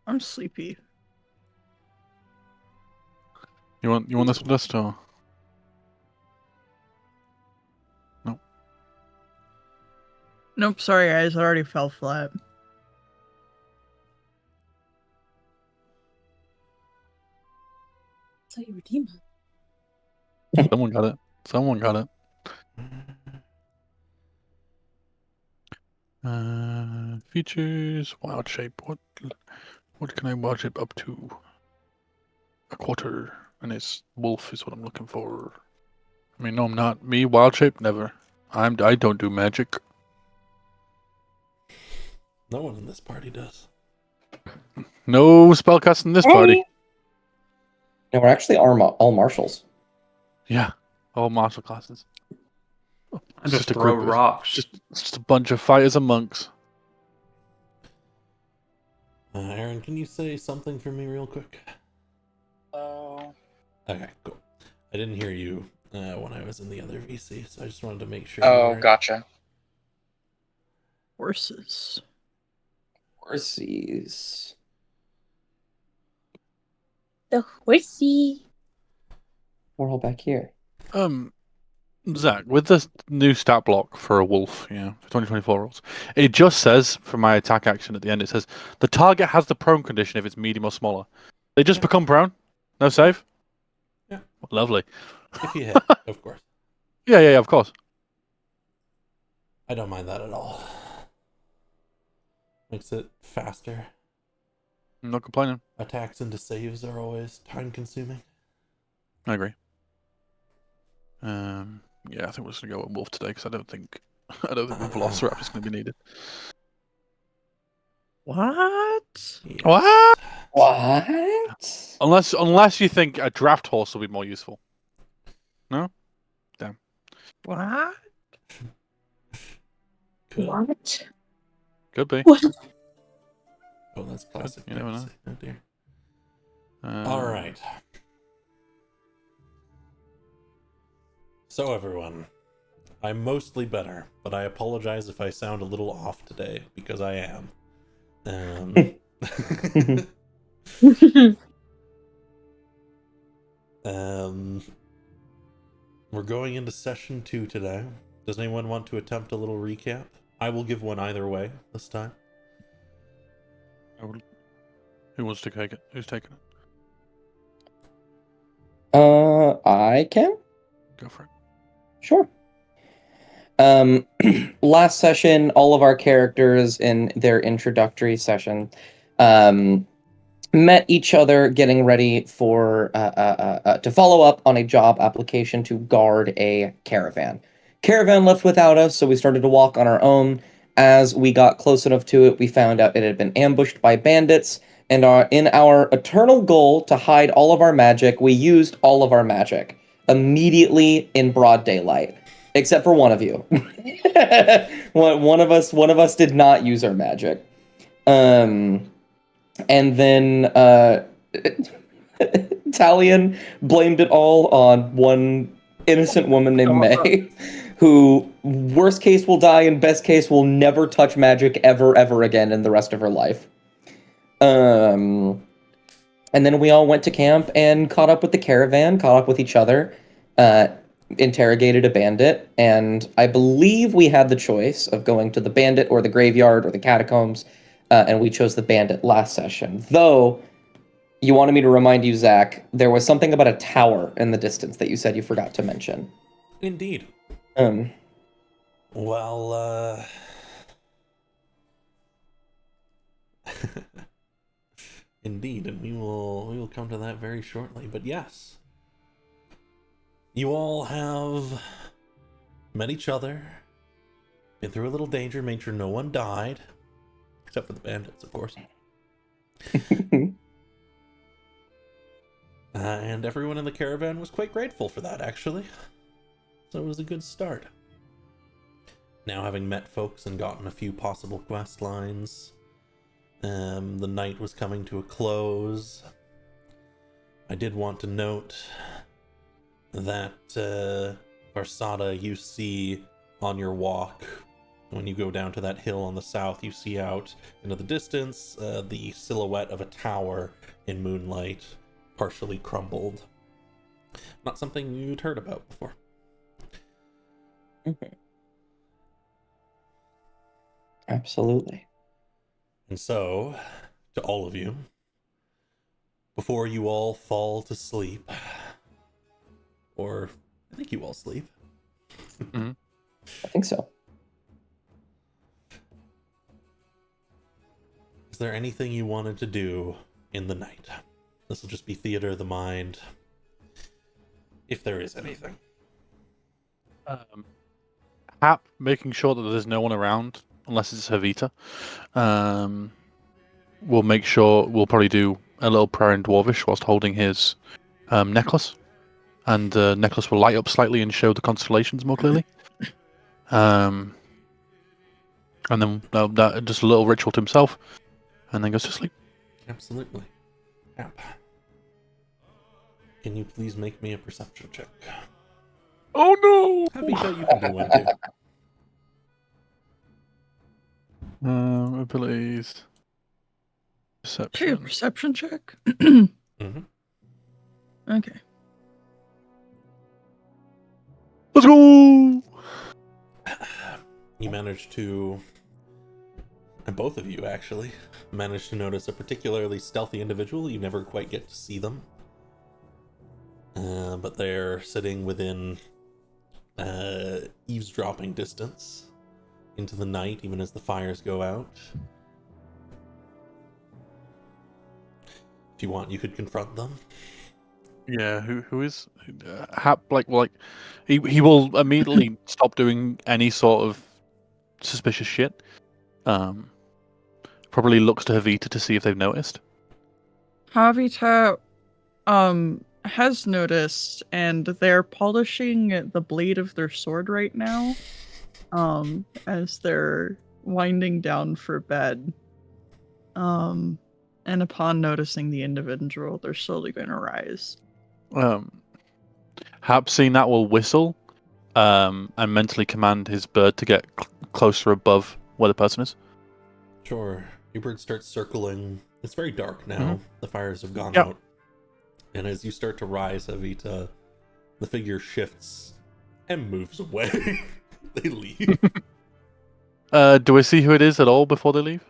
I'm sleepy. You want this list or no? Nope, sorry guys, I already fell flat. So you redeem him. Someone got it. Someone got it. Features, wild shape. What can I wild shape up to? A quarter, and it's wolf is what I'm looking for. I mean, no, I'm not. Me, wild shape, never. I don't do magic. No one in this party does. No spellcasting in this party. No, we're actually all marshals. Yeah, all martial classes. I It's just a throw group of- rocks. It's just a bunch of fighters and monks. Aaron, can you say something for me real quick? Oh. Okay, cool. I didn't hear you when I was in the other VC, so I just wanted to make sure. Oh, gotcha. Horses. Horses. The horsey. We're all back here. Zach, with this new stat block for a wolf, for 2024 rolls, it just says for my attack action at the end, it says the target has the prone condition if it's medium or smaller. They just become prone? No save? Yeah. Lovely. If you hit, of course. Yeah, of course. I don't mind that at all. Makes it faster. I'm not complaining. Attacks into saves are always time consuming. I agree. Yeah, I think we're just gonna go with wolf today because I don't think the velociraptor is gonna be needed. What? What? What? Unless you think a draft horse will be more useful. No? Damn. What? Could. What? Could be. What? Oh, that's classic. You never know. fantasy. Oh dear. All right. So everyone, I'm mostly better, but I apologize if I sound a little off today because I am. We're going into session 2 today. Does anyone want to attempt a little recap? I will give one either way this time. Who wants to take it? Who's taking it? I can? Go for it. Sure. Last session, all of our characters in their introductory session met each other getting ready for to follow up on a job application to guard a caravan. Caravan left without us, so we started to walk on our own. As we got close enough to it, we found out it had been ambushed by bandits, and in our eternal goal to hide all of our magic, we used all of our magic immediately in broad daylight, except for one of you. one of us did not use our magic. And then Talion blamed it all on one innocent woman named May, who, worst case, will die, and best case, will never touch magic ever again in the rest of her life. And then we all went to camp and caught up with the caravan, caught up with each other, interrogated a bandit, and I believe we had the choice of going to the bandit or the graveyard or the catacombs, and we chose the bandit last session. Though, you wanted me to remind you, Zach, there was something about a tower in the distance that you said you forgot to mention. Indeed. Well, indeed, and we will come to that very shortly. But yes, you all have met each other, been through a little danger, made sure no one died, except for the bandits, of course. And everyone in the caravan was quite grateful for that, actually. So it was a good start. Now, having met folks and gotten a few possible quest lines, the night was coming to a close. I did want to note that Varsada, you see on your walk When you go down to that hill on the south, you see out into the distance the silhouette of a tower in moonlight, partially crumbled. Not something you'd heard about before. Absolutely. And so, to all of you, before you all fall to sleep, or I think you all sleep. I think so. Is there anything you wanted to do in the night? This will just be theater of the mind, if there is anything. Hap making sure that there's no one around unless it's Havita. We'll make sure we'll probably do a little prayer in Dwarvish whilst holding his necklace, and the necklace will light up slightly and show the constellations more clearly. And then that just a little ritual to himself, and then goes to sleep. Absolutely. Hap. Can you please make me a perception check? Oh no! Havita, you can do one too. Abilities. Okay, a Perception. perception check. Mm-hmm. Okay. Let's go! You managed to, and both of you actually, managed to notice a particularly stealthy individual. You never quite get to see them. But they're sitting within eavesdropping distance into the night, even as the fires go out. If you want, you could confront them. Yeah, who is Hap? He will immediately stop doing any sort of suspicious shit. Probably looks to Havita to see if they've noticed. Havita has noticed, and they're polishing the blade of their sword right now. As they're winding down for bed. And upon noticing the individual, they're slowly going to rise. Hap, seeing that, will whistle, and mentally command his bird to get closer above where the person is. Sure. Your bird starts circling. It's very dark now. The fires have gone Yep. out. And as you start to rise, Avita, the figure shifts and moves away. They leave. Do I see who it is at all before they leave?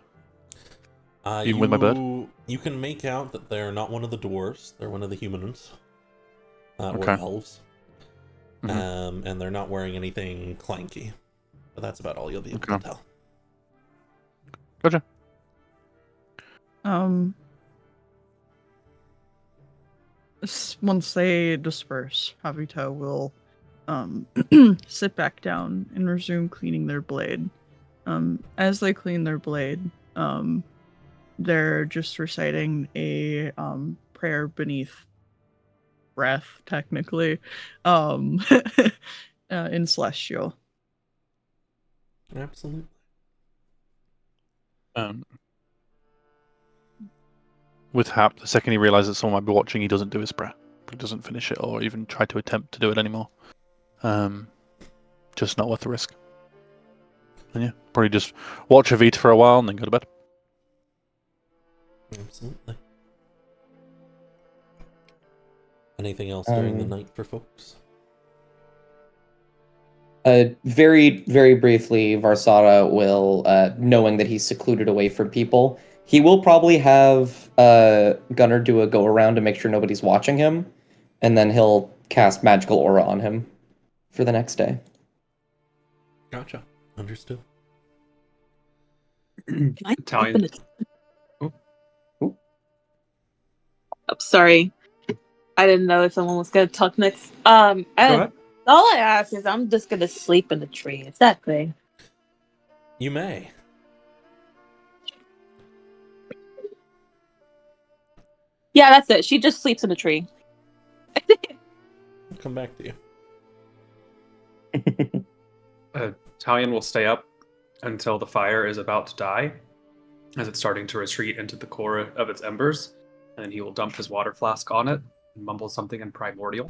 Even with my bird? You can make out that they're not one of the dwarves. They're one of the humans. Or Okay. elves. Mhm. And they're not wearing anything clanky. But that's about all you'll be able to Okay. tell. Gotcha. Once they disperse, Havita will sit back down and resume cleaning their blade. As they clean their blade, they're just reciting a prayer beneath breath, technically, in Celestial. Absolutely. With Hap, the second he realizes that someone might be watching, he doesn't do his prayer. He doesn't finish it or even try to attempt to do it anymore. Just not worth the risk. And yeah, probably just watch Avita for a while and then go to bed. Absolutely. Anything else during the night for folks? Very, very briefly, Varsara will, knowing that he's secluded away from people, he will probably have Gunnar do a go-around to make sure nobody's watching him, and then he'll cast Magical Aura on him for the next day. Gotcha. Understood. Can I Italian. open it? Oh, sorry. I didn't know if someone was gonna talk next. Go ahead. All I ask is I'm just gonna sleep in the tree. It's that thing. You may. Yeah, that's it. She just sleeps in the tree. I'll come back to you. Italian will stay up until the fire is about to die, as it's starting to retreat into the core of its embers, and he will dump his water flask on it and mumble something in primordial.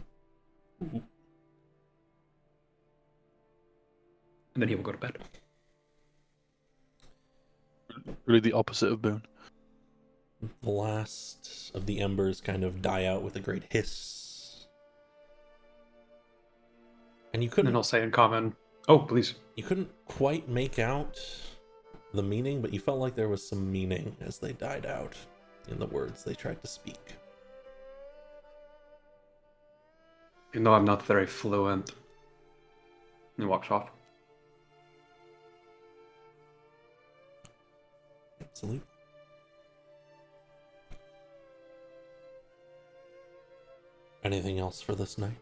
And then he will go to bed. Really the opposite of boon. The last of the embers kind of die out with a great hiss. And you And couldn't then I'll say in common, "Oh, please." you couldn't quite make out the meaning, but you felt like there was some meaning as they died out in the words they tried to speak. Even though I'm not very fluent. And he walks off. Absolutely. Anything else for this night?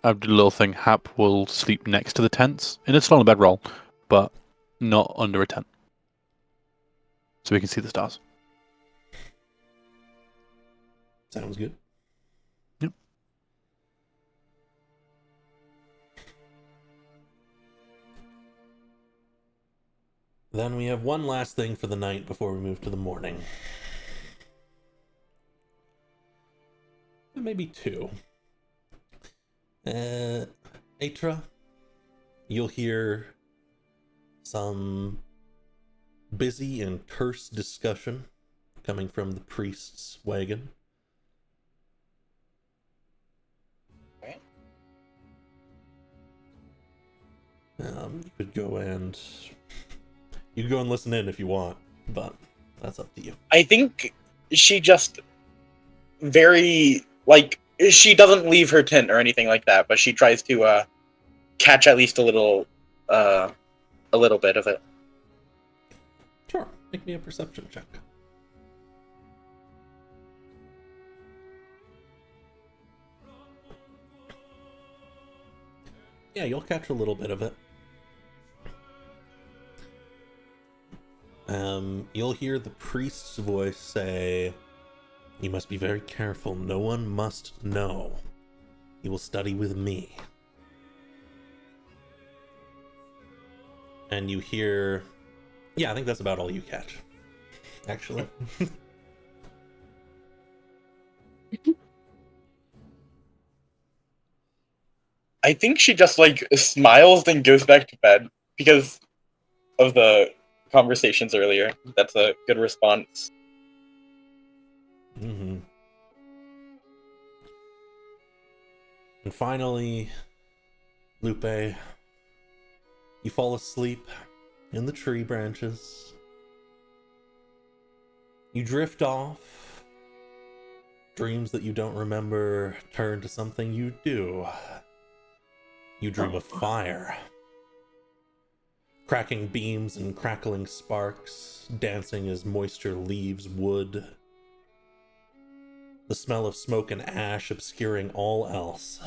I did a little thing. Hap will sleep next to the tents in a slumber bedroll, but not under a tent, so we can see the stars. Sounds good. Yep. Then we have one last thing for the night before we move to the morning. And maybe two. Atra, you'll hear some busy and terse discussion coming from the priest's wagon. Okay. You could go and listen in if you want, but that's up to you. I think she just very, like, she doesn't leave her tent or anything like that, but she tries to catch at least a little bit of it. Sure, make me a perception check. Yeah, you'll catch a little bit of it. You'll hear the priest's voice say, "You must be very careful. No one must know. You will study with me." And you hear... Yeah, I think that's about all you catch, actually. I think she just, like, smiles and goes back to bed because of the conversations earlier. That's a good response. Mm-hmm. And finally, Lupe, you fall asleep in the tree branches. You drift off. Dreams that you don't remember turn to something you do. You dream of fire. Cracking beams and crackling sparks, dancing as moisture leaves wood. The smell of smoke and ash obscuring all else.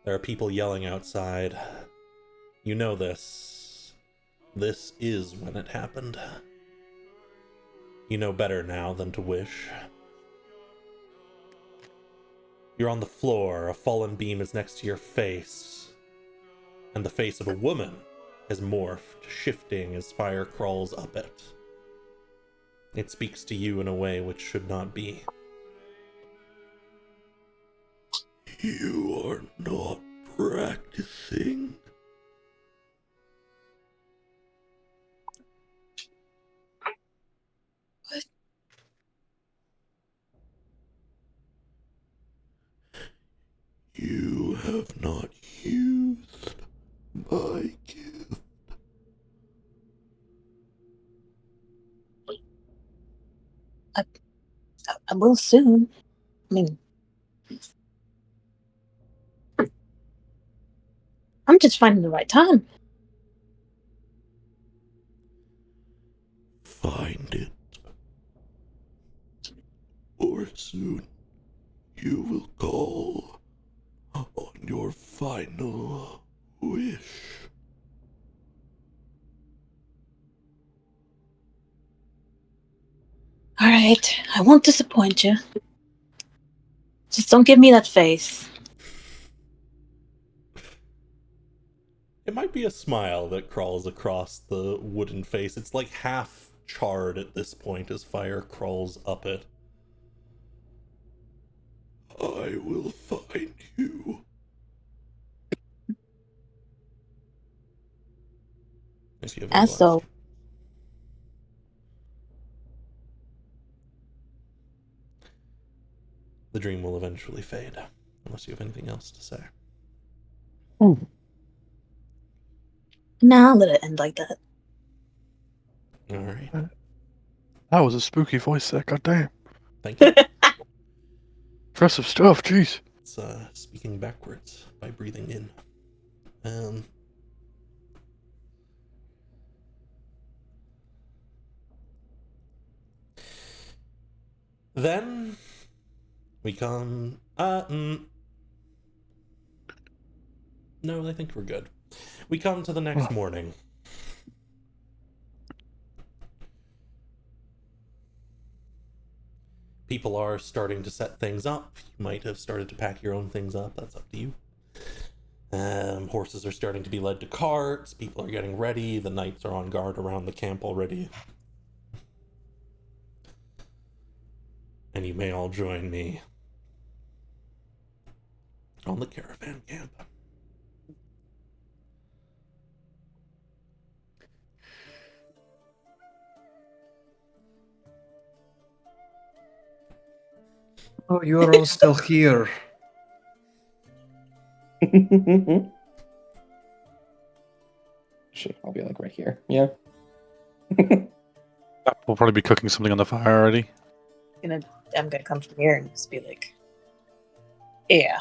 There are people yelling outside. You know this. This is when it happened. You know better now than to wish. You're on the floor, a fallen beam is next to your face, and the face of a woman has morphed, shifting as fire crawls up it. It speaks to you in a way which should not be. You are not practicing. What? You have not used my gift. I will soon. I mean, I'm just finding the right time. Find it. Or soon you will call on your final wish. All right, I won't disappoint you. Just don't give me that face. It might be a smile that crawls across the wooden face. It's like half charred at this point as fire crawls up it. I will find you. If you have As any so. left. The dream will eventually fade, unless you have anything else to say. Nah, I'll let it end like that. All right. That was a spooky voice there, goddamn. Thank you. Impressive stuff, jeez. It's speaking backwards by breathing in. Then we come. No, I think we're good. We come to the next morning. People are starting to set things up. You might have started to pack your own things up. That's up to you. Horses are starting to be led to carts. People are getting ready. The knights are on guard around the camp already. And you may all join me on the caravan camp. Oh, you're all still here. Shit, I'll be like right here. Yeah. We'll probably be cooking something on the fire already. I'm gonna come from here and just be like, yeah.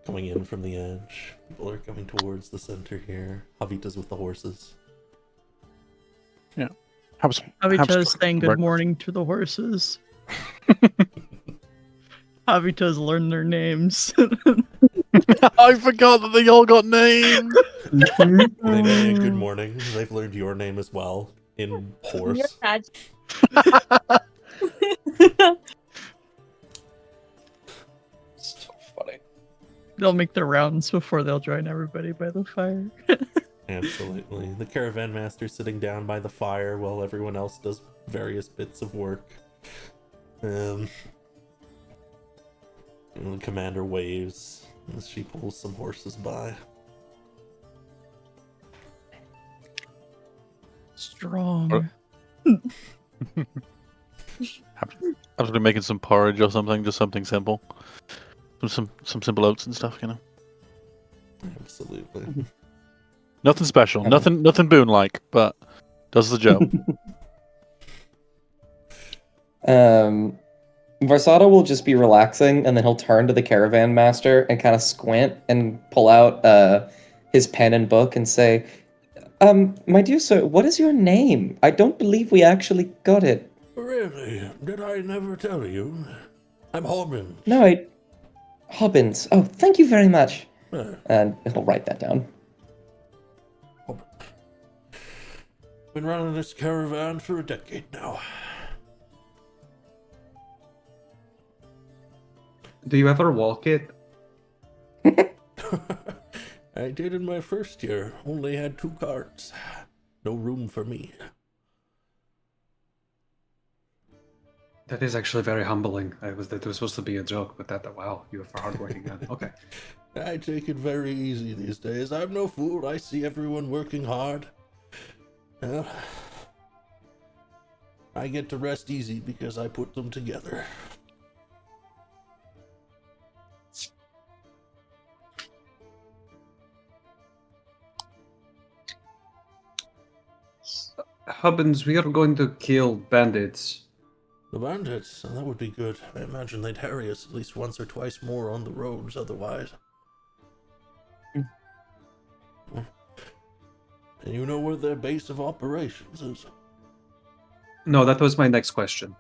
Coming in from the edge. People are coming towards the center here. Javita's with the horses. Yeah. Javita's saying good morning to the horses. Javita's learned their names. I forgot that they all got names. They say good morning. They've learned your name as well. In horse. So funny. They'll make their rounds before they'll join everybody by the fire. Absolutely. The caravan master sitting down by the fire while everyone else does various bits of work. And the commander waves as she pulls some horses by. Strong. I was gonna making some porridge or something, just something simple. Some simple oats and stuff, you know. Absolutely. Nothing special, nothing Boone like, but does the job. Varsada will just be relaxing, and then he'll turn to the caravan master and kind of squint and pull out his pen and book and say, my dear sir, what is your name? I don't believe we actually got it. Really? Did I never tell you? I'm Hobbins. No, Hobbins. Oh, thank you very much. And he'll write that down. Been running this caravan for a decade now. Do you ever walk it? I did in my first year. Only had 2 carts. No room for me. That is actually very humbling. That was supposed to be a joke, but wow, you are hardworking man. Okay. I take it very easy these days. I'm no fool. I see everyone working hard. Well, I get to rest easy because I put them together. Hubbins, we are going to kill bandits. The bandits? That would be good. I imagine they'd harry us at least once or twice more on the roads otherwise. And you know where their base of operations is? No, that was my next question.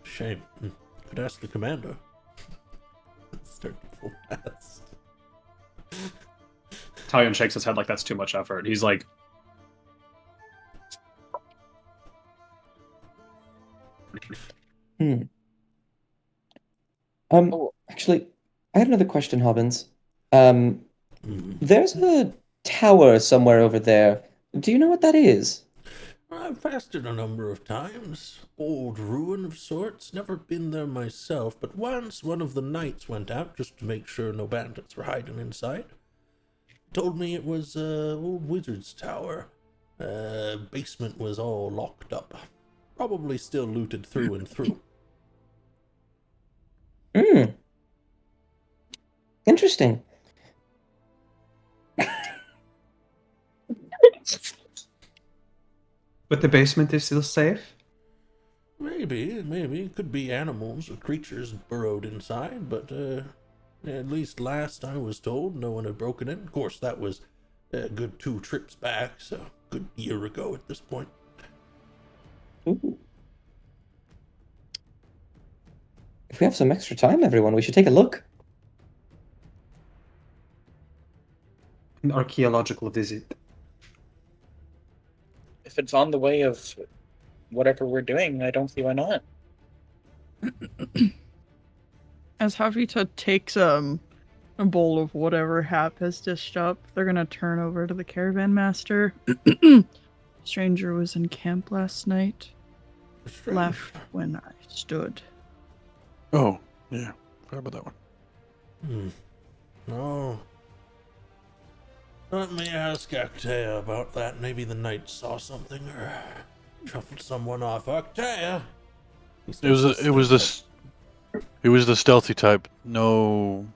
Shame. Could ask the commander. Start to pull fast. Talion shakes his head like that's too much effort. He's like, Actually, I had another question, Hobbins. There's a tower somewhere over there. Do you know what that is? I've passed it a number of times. Old ruin of sorts. Never been there myself, but once one of the knights went out just to make sure no bandits were hiding inside. Told me it was old wizard's tower. Basement was all locked up. Probably still looted through and through. Interesting. But the basement is still safe? Maybe. Could be animals or creatures burrowed inside, but at least last I was told, no one had broken in. Of course, that was a good 2 trips back, so a good year ago at this point. Ooh. If we have some extra time, everyone, we should take a look. An archaeological visit. If it's on the way of whatever we're doing, I don't see why not. As Havita takes a bowl of whatever Hap has dished up, they're gonna turn over to the caravan master. Stranger was in camp last night. Left when I stood. Oh, yeah. Forgot about that one. Oh. Let me ask Actea about that. Maybe the knight saw something or shuffled someone off. Actea! It was the stealthy type. No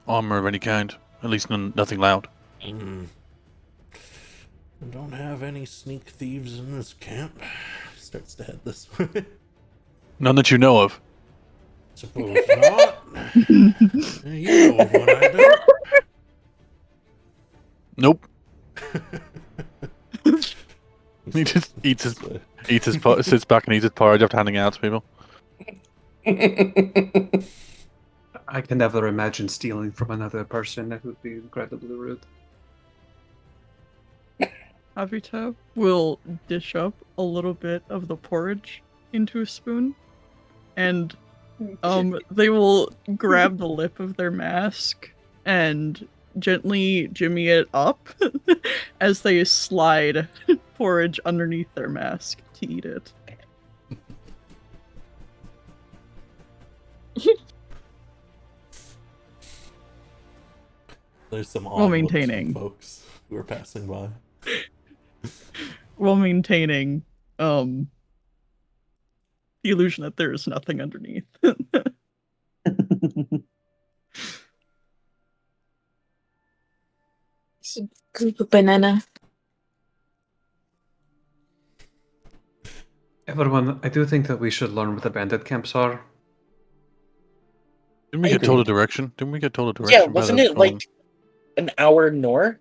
armor of any kind. At least nothing loud. I don't have any sneak thieves in this camp. Starts to head this way. None that you know of. Suppose not. You know what I do. Nope. He just sits back and eats his porridge after handing it out to people. I can never imagine stealing from another person. That would be incredibly rude. Havita will dish up a little bit of the porridge into a spoon, and they will grab the lip of their mask and gently jimmy it up as they slide porridge underneath their mask to eat it. There's some While odd maintaining folks who are passing by. While maintaining the illusion that there is nothing underneath. Group of banana. Everyone, I do think that we should learn what the bandit camps are. Didn't we I get told a agree. direction? Didn't we get told a direction? Yeah, wasn't it like an hour north?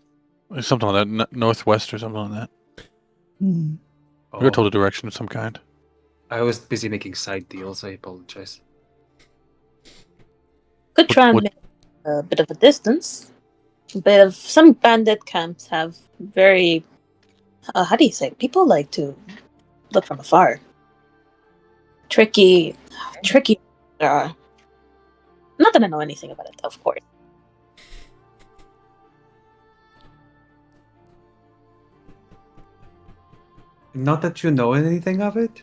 Something like that, northwest or something like that. We got told a direction of some kind. I was busy making side deals. I apologize. Could try and make a bit of a distance. Some bandit camps have very, how do you say? People like to look from afar. Tricky. Not that I know anything about it, of course. Not that you know anything of it.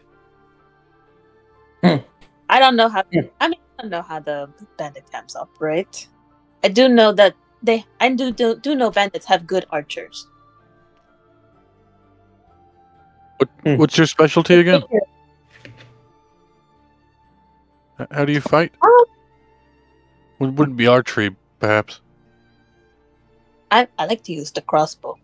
I don't know how. Yeah. I don't know how the bandit camps operate. I do know that I do know bandits have good archers. What's your specialty again? How do you fight? Wouldn't be archery, perhaps. I like to use the crossbow.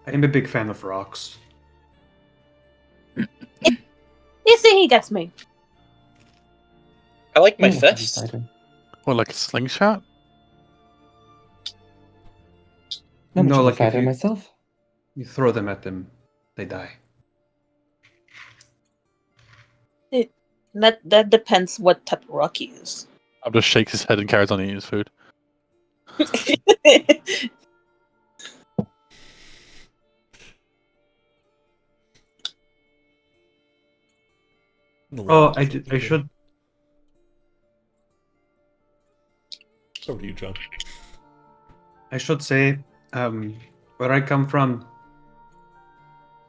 I am a big fan of rocks. You see, he gets me. I like my I'm a fist. fighter. What, like a slingshot? Not much No, of a like if fighter you- myself. You throw them at them, they die. That depends what type of rock you use. I'll just shakes his head and carries on eating his food. Oh, I should. Over to you, John. I should say, Where I come from,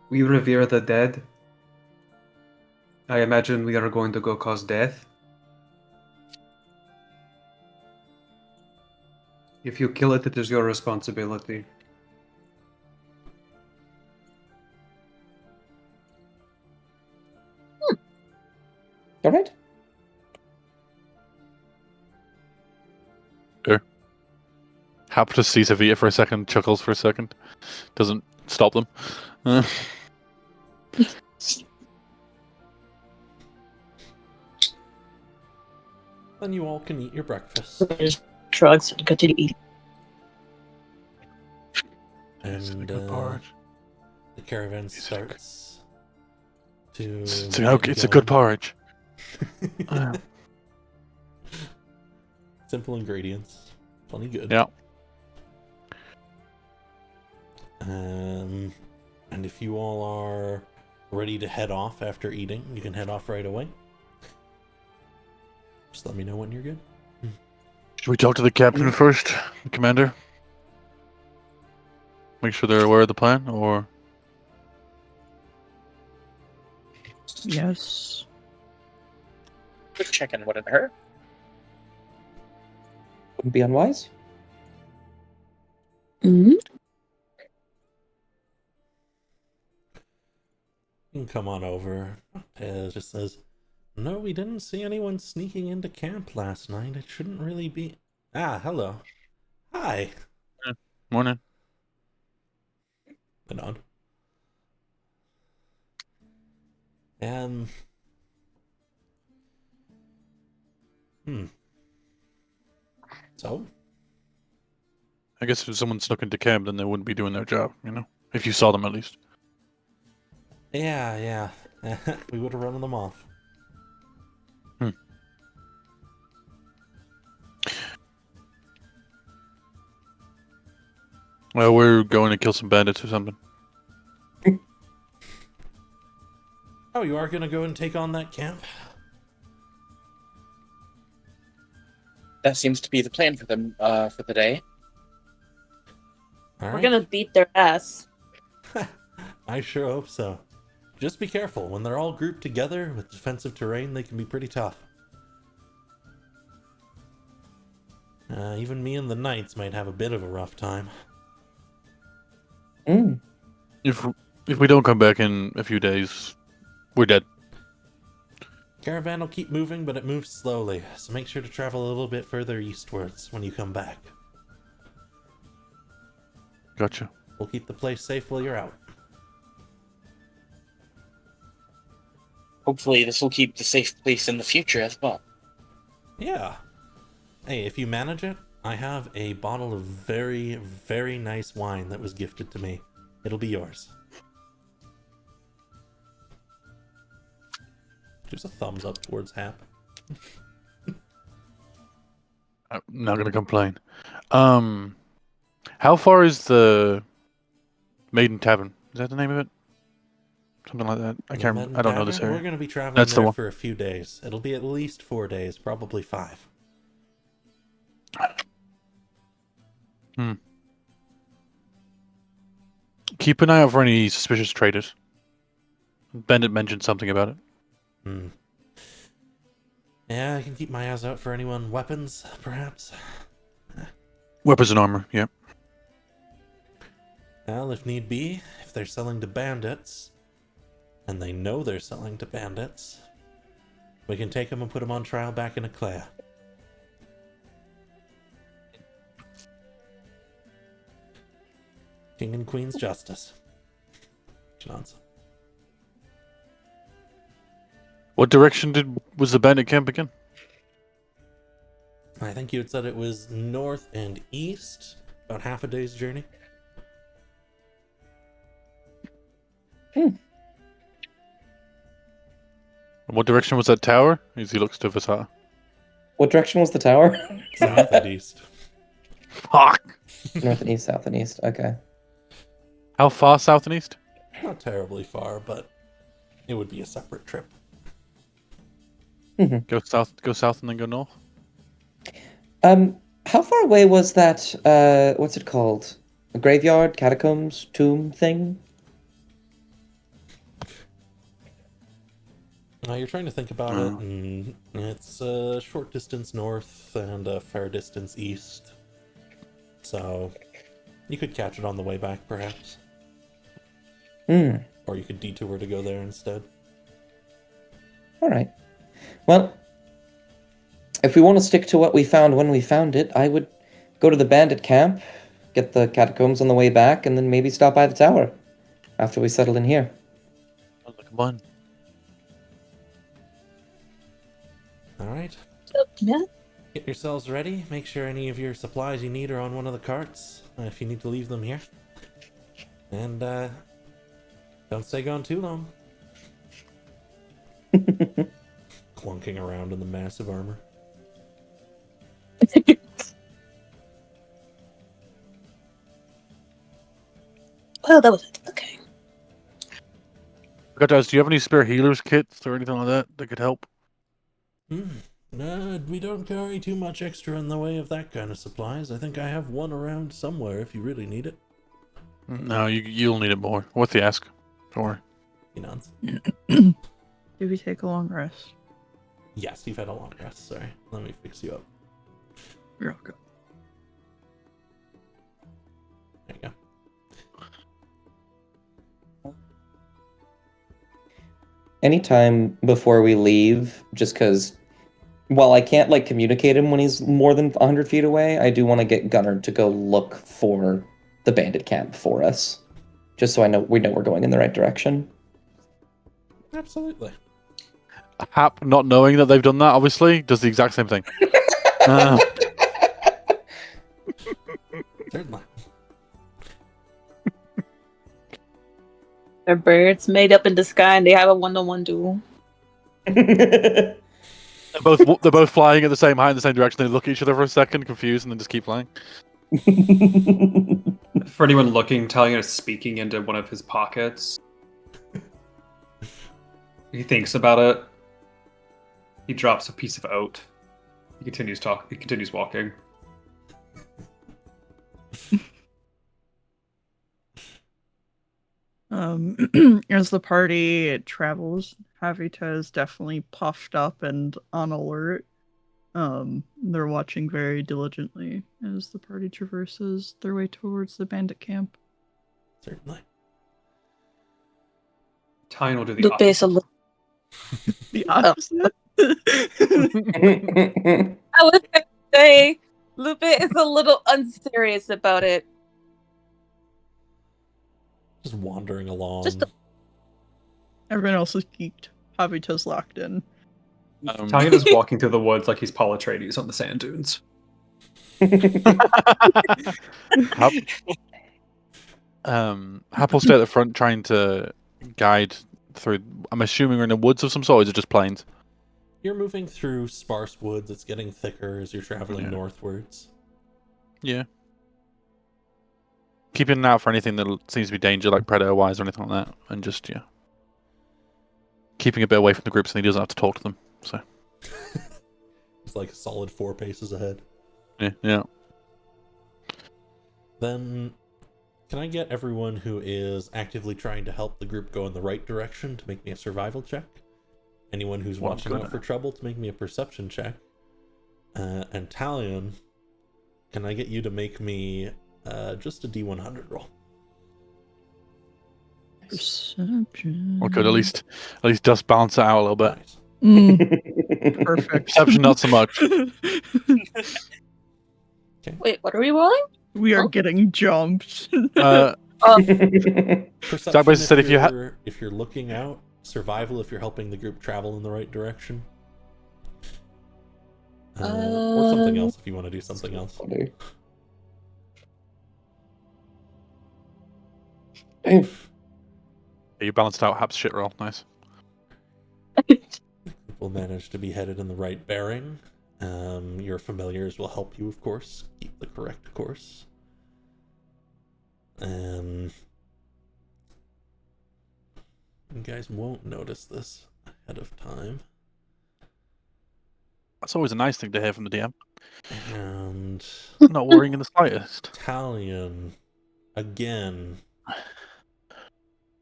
we revere the dead. I imagine we are going to go cause death. If you kill it, it is your responsibility. All right. Happy to see Savita for a second, chuckles for a second. Doesn't stop them. Uh, Then you all can eat your breakfast. Just shrugs and continue eating. it's a And good porridge. the caravan starts to. It's a good porridge. Simple ingredients. Plenty good. Yeah. And if you all are ready to head off after eating, you can head off right away. Just let me know when you're good. Should we talk to the captain first, Commander? Make sure they're aware of the plan, or Yes. Quick check-in wouldn't hurt. Wouldn't be unwise. Mm-hmm. You can come on over. It just says, no, we didn't see anyone sneaking into camp last night. It shouldn't really be. Ah, hello. Hi. morning. The nod. So? I guess if someone snuck into camp, then they wouldn't be doing their job, you know? If you saw them, at least. Yeah. We would have run them off. Well, we're going to kill some bandits or something. Oh, you are gonna go and take on that camp? That seems to be the plan for them for the day. All We're right. gonna beat their ass. I sure hope so. Just be careful. When they're all grouped together with defensive terrain, they can be pretty tough. Even me and the knights might have a bit of a rough time. Mm. If we don't come back in a few days, we're dead. Caravan will keep moving, but it moves slowly, so make sure to travel a little bit further eastwards when you come back. Gotcha. We'll keep the place safe while you're out. Hopefully, this will keep the safe place in the future as well. Yeah. Hey, if you manage it, I have a bottle of very, very nice wine that was gifted to me. It'll be yours. Just a thumbs up towards Hap. I'm not gonna complain. How far is the Maiden Tavern? Is that the name of it? Something like that. I can't. Mhedden I don't know this Tavern, area. We're going to be traveling That's the there one. for a few days. It'll be at least 4 days, probably 5. Keep an eye out for any suspicious traders. Bandit mentioned something about it. Yeah, I can keep my eyes out for anyone. Weapons, perhaps? Weapons and armor. Yeah. Well, if need be, if they're selling to bandits, and they know they're selling to bandits, we can take them and put them on trial back in Eclea. King and Queen's justice. Nonsense. What direction was the bandit camp again? I think you had said it was north and east, about half a day's journey. And what direction was that tower? As he looks to Vasar. What direction was the tower? South and east. Fuck! North and east, south and east. Okay. How far south and east? Not terribly far, but it would be a separate trip. Go south and then go north? How far away was that, what's it called? graveyard, catacombs, tomb thing? You're trying to think about it, and it's a short distance north and a fair distance east. So, you could catch it on the way back, perhaps. Hmm. Or you could detour to go there instead. All right. Well, if we want to stick to what we found when we found it, I would go to the bandit camp, get the catacombs on the way back, and then maybe stop by the tower after we settle in here. Sounds like a plan. Alright. Yeah. Get yourselves ready. Make sure any of your supplies you need are on one of the carts, if you need to leave them here. And, don't stay gone too long. Clunking around in the massive armor. Well, that was it. Okay. Guys, do you have any spare healers kits or anything like that could help? No, we don't carry too much extra in the way of that kind of supplies. I think I have one around somewhere if you really need it. No, you'll need it more. What's the ask? Don't worry. He nods. Did we take a long rest? Yes, you've had a long rest. Sorry. Let me fix you up. You're all good. There you go. Anytime before we leave, just because while I can't like communicate him when he's more than 100 feet away, I do want to get Gunnar to go look for the bandit camp for us, just so we know we're going in the right direction. Absolutely. Hap, not knowing that they've done that, obviously, does the exact same thing. Certainly. They're birds made up in the sky, and they have a one-on-one duel. They're both flying at the same height in the same direction. They look at each other for a second, confused, and then just keep flying. For anyone looking, Talion is speaking into one of his pockets. He thinks about it. He drops a piece of oat. He continues walking. As the party travels, Havita is definitely puffed up and on alert. They're watching very diligently as the party traverses their way towards the bandit camp. Certainly. Talion will do the Lupe is a opposite. little. The opposite? I was gonna say, Lupe is a little unserious about it. Just wandering along. Everyone else is geeked. Havita's locked in. Talion is walking through the woods like he's Paul Atreides on the sand dunes. Hap will stay at the front trying to guide through. I'm assuming we're in the woods of some sort, or is it just plains? You're moving through sparse woods. It's getting thicker as you're traveling northwards. Yeah. Keeping an eye out for anything that seems to be danger, like predator-wise or anything like that, and just keeping a bit away from the group so he doesn't have to talk to them. So. It's like a solid 4 paces ahead. Yeah. Then, can I get everyone who is actively trying to help the group go in the right direction to make me a survival check? Anyone who's watching out for trouble to make me a perception check? And Talion, can I get you to make me just a D100 roll? Perception. Or could at least just balance it out a little bit. Nice. Perfect. Perception, not so much. Wait, what are we rolling? We are getting jumped. Perception Zach basically said if you're looking out, survival if you're helping the group travel in the right direction. Or something else if you want to do something else. You balanced out Hap's shit roll. Nice. Will manage to be headed in the right bearing. Your familiars will help you, of course, keep the correct course. You guys won't notice this ahead of time. That's always a nice thing to hear from the DM. And Not worrying in the slightest. Talion, again,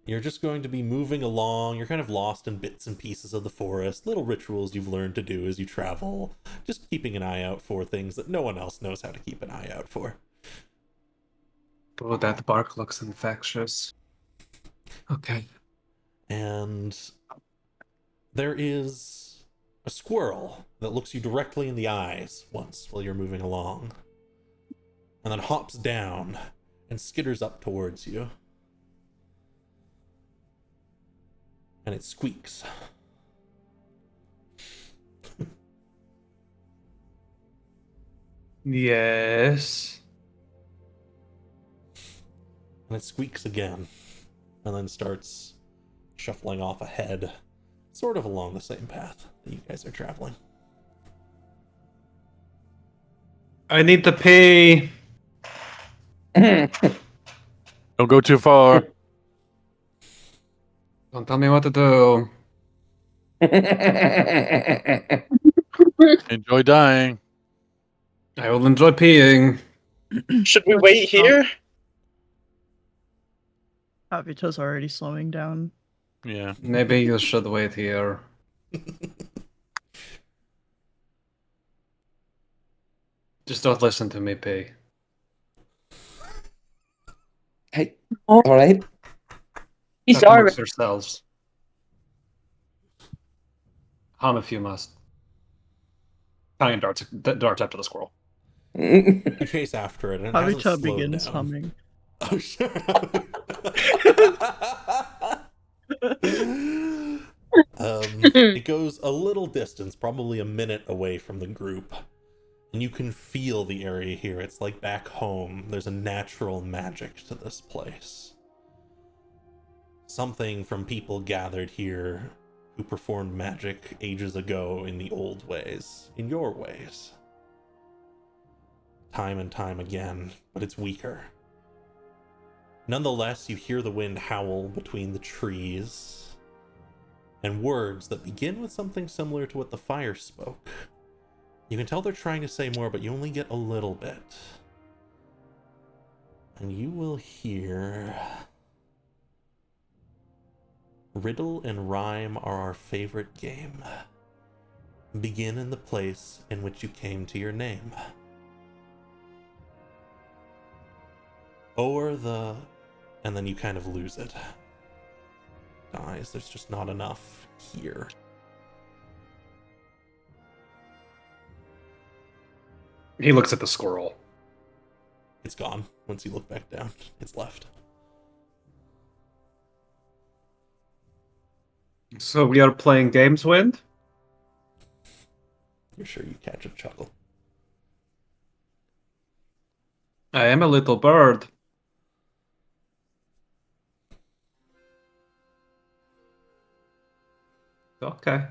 you're just going to be moving along. You're kind of lost in bits and pieces of the forest, little rituals you've learned to do as you travel, just keeping an eye out for things that no one else knows how to keep an eye out for. Oh, that bark looks infectious. Okay. And there is a squirrel that looks you directly in the eyes once while you're moving along, and then hops down and skitters up towards you. And it squeaks. Yes. And it squeaks again, and then starts shuffling off ahead, sort of along the same path that you guys are traveling. I need to pee. Don't go too far. Don't tell me what to do. Enjoy dying. I will enjoy peeing. Should we Let's wait stop. here? Habita's already slowing down. Yeah. Maybe you should wait here. Just don't listen to me, pee. Hey, all right. He's Talk amongst already. yourselves. Hum if you must. Italian darts after the squirrel. You chase after it, and it hasn't Habita slowed begins down. humming. Oh, sure. It goes a little distance, probably a minute away from the group, and you can feel the area here. It's like back home. There's a natural magic to this place. Something from people gathered here who performed magic ages ago in the old ways, in your ways. Time and time again, but it's weaker. Nonetheless, you hear the wind howl between the trees, and words that begin with something similar to what the fire spoke. You can tell they're trying to say more, but you only get a little bit. And you will hear... Riddle and rhyme are our favorite game. Begin in the place in which you came to your name. Or the... and then you kind of lose it. Guys, there's just not enough here. He looks at the squirrel. It's gone. Once you look back down, it's left. So we are playing games, Wind? You're sure you catch a chuckle. I am a little bird. Okay.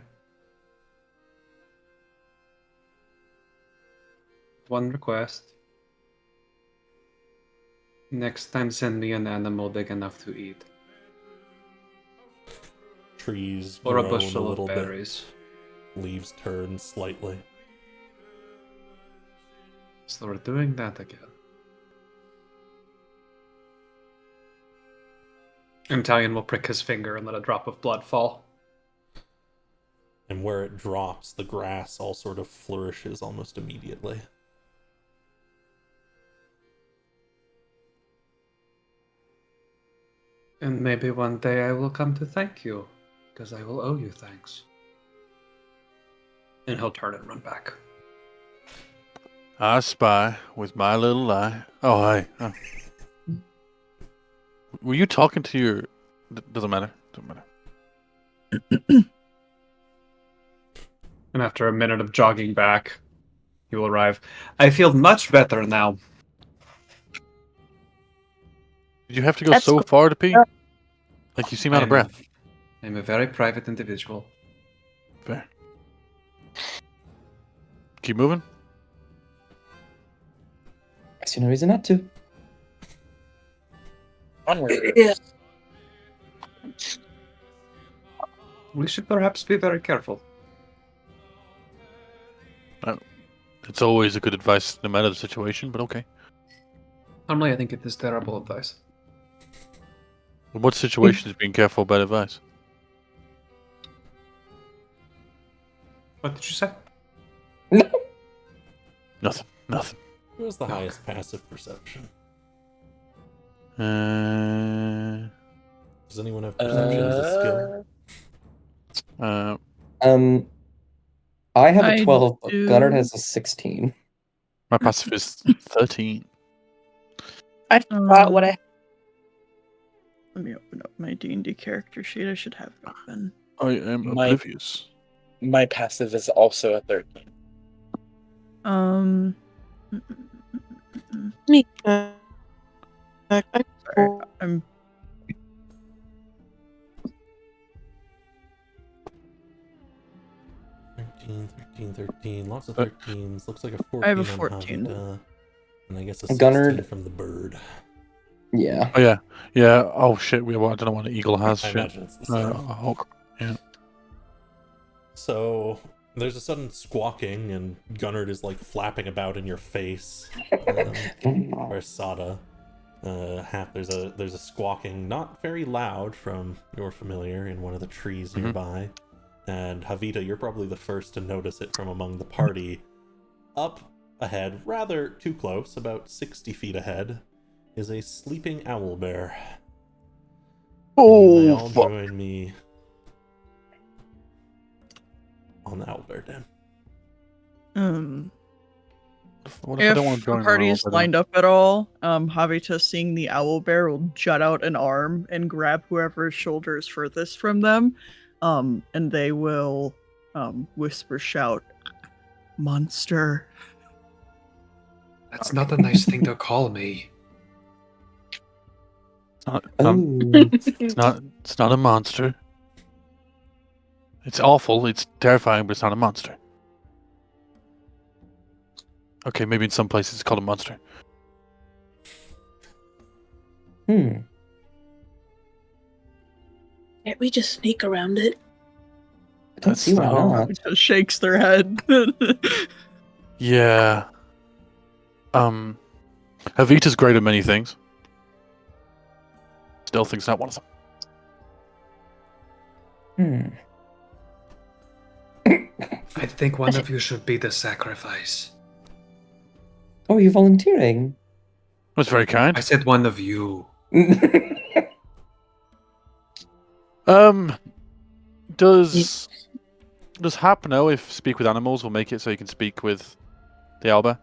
One request. Next time send me an animal big enough to eat. Trees Or a groan bushel little of berries. bit. Leaves turn slightly. So we're doing that again. Italian will prick his finger and let a drop of blood fall. And where it drops, the grass all sort of flourishes almost immediately. And maybe one day I will come to thank you, because I will owe you thanks. And he'll turn and run back. I spy with my little eye. Oh, hey. Oh. Were you talking to your... Doesn't matter. Doesn't matter. And after a minute of jogging back, he will arrive. I feel much better now. Did you have to go That's so cool. far to pee? Like you seem out of breath. I'm a very private individual. Fair. Keep moving. I see no reason not to. Onward. Yeah. We should perhaps be very careful. It's always a good advice, no matter the situation, but okay. Normally, I think it is terrible advice. What situation is being careful bad advice? What did you say? Nothing. Nothing. Who has the highest passive perception? Uh, Does anyone have perception as a skill? I have a I 12, but do. Gunnar has a 16. my passive is 13. I forgot what I. Let me open up my D&D character sheet. I should have it open. I am My- oblivious. My passive is also a 13. Me. Sorry, I'm. Thirteen. Lots of 13s. Looks like a 14 I have a on 14. Havita, and I guess a 16 Gunnar- from the bird. Yeah. Oh yeah, yeah. Oh shit, I don't know what an eagle has. I Shit. imagine it's the same. A hawk. Yeah. So there's a sudden squawking, and Gunnard is like flapping about in your face. Or Sada. There's a squawking, not very loud, from your familiar in one of the trees nearby. And Havita, you're probably the first to notice it from among the party. Up ahead, rather too close, about 60 feet ahead, is a sleeping owlbear. You may all fuck. join me on the owlbear den. What if I If don't want to the join party's Roll, lined up at all, Havita, seeing the owlbear, will jut out an arm and grab whoever's shoulder is furthest from them, and they will whisper shout, "Monster." That's not a nice thing to call me. It's not a monster. It's awful. It's terrifying, but it's not a monster. Okay, maybe in some places it's called a monster. Can't we just sneak around it? I don't see why not. Havita shakes their head. Yeah. Havita's great at many things. Stealthing's not one of them. I think one of you should be the sacrifice. Oh, you're volunteering. That's very kind. I said one of you. Does Hap know if speak with animals will make it so you can speak with the Alba?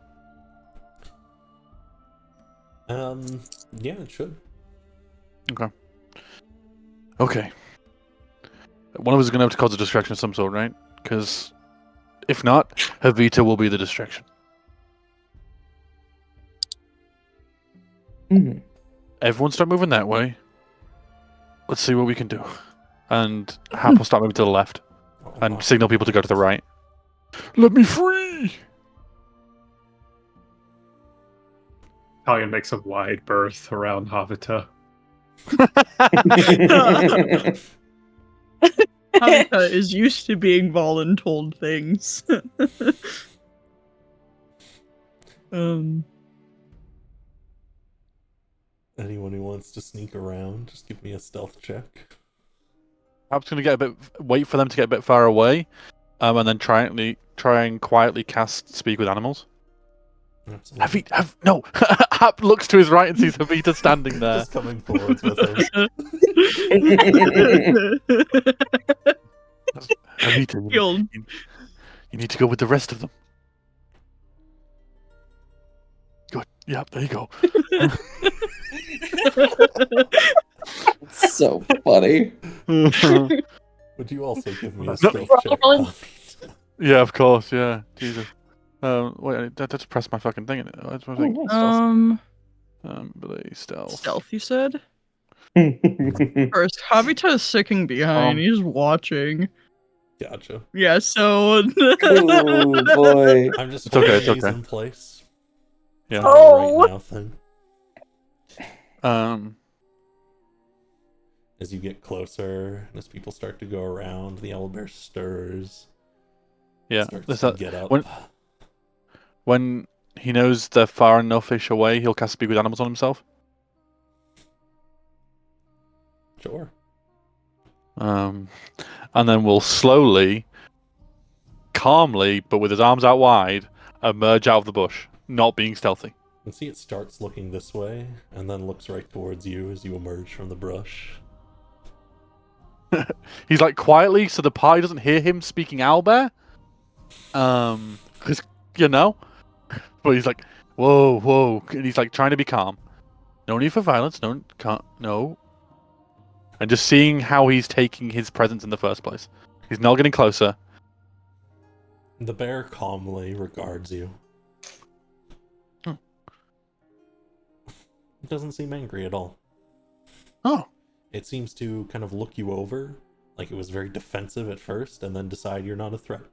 Yeah, it should. Okay. One of us is going to have to cause a distraction of some sort, right? Because if not, Havita will be the distraction. Everyone start moving that way. Let's see what we can do. And Hap will start moving to the left and signal people to go to the right. Let me free! Talion makes a wide berth around Havita. Havita is used to being voluntold things. Anyone who wants to sneak around, just give me a stealth check. Hap's going to wait for them to get a bit far away, and then try and quietly cast Speak with Animals. Absolutely. No! Hap looks to his right and sees Havita standing there. Just coming forwards with him. Havita, Healed. you need to go with the rest of them. Good. Yep, there you go. So funny. Would you also give me a stealth check? Yeah, of course, yeah. Jesus. Wait, that's press my fucking thing. But stealth. Stealth, you said? First, Havita is sicking behind. He's watching. Gotcha. Yeah, so... Oh boy. I'm just It's okay, holding it's these okay. in place. Yeah. It's not a right now thing. As you get closer, and as people start to go around, the owlbear stirs. Yeah, Starts there's to that. get up. When he knows they're far enough-ish away, he'll cast Speak with Animals on himself. Sure. And then we'll slowly, calmly, but with his arms out wide, emerge out of the bush, not being stealthy. You can see it starts looking this way, and then looks right towards you as you emerge from the brush. He's like quietly, so the party doesn't hear him speaking owlbear. Because, but he's like, whoa, whoa, and he's like trying to be calm. No need for violence, no. And just seeing how he's taking his presence in the first place. He's not getting closer. The bear calmly regards you. It doesn't seem angry at all. Oh. It seems to kind of look you over, like it was very defensive at first, and then decide you're not a threat.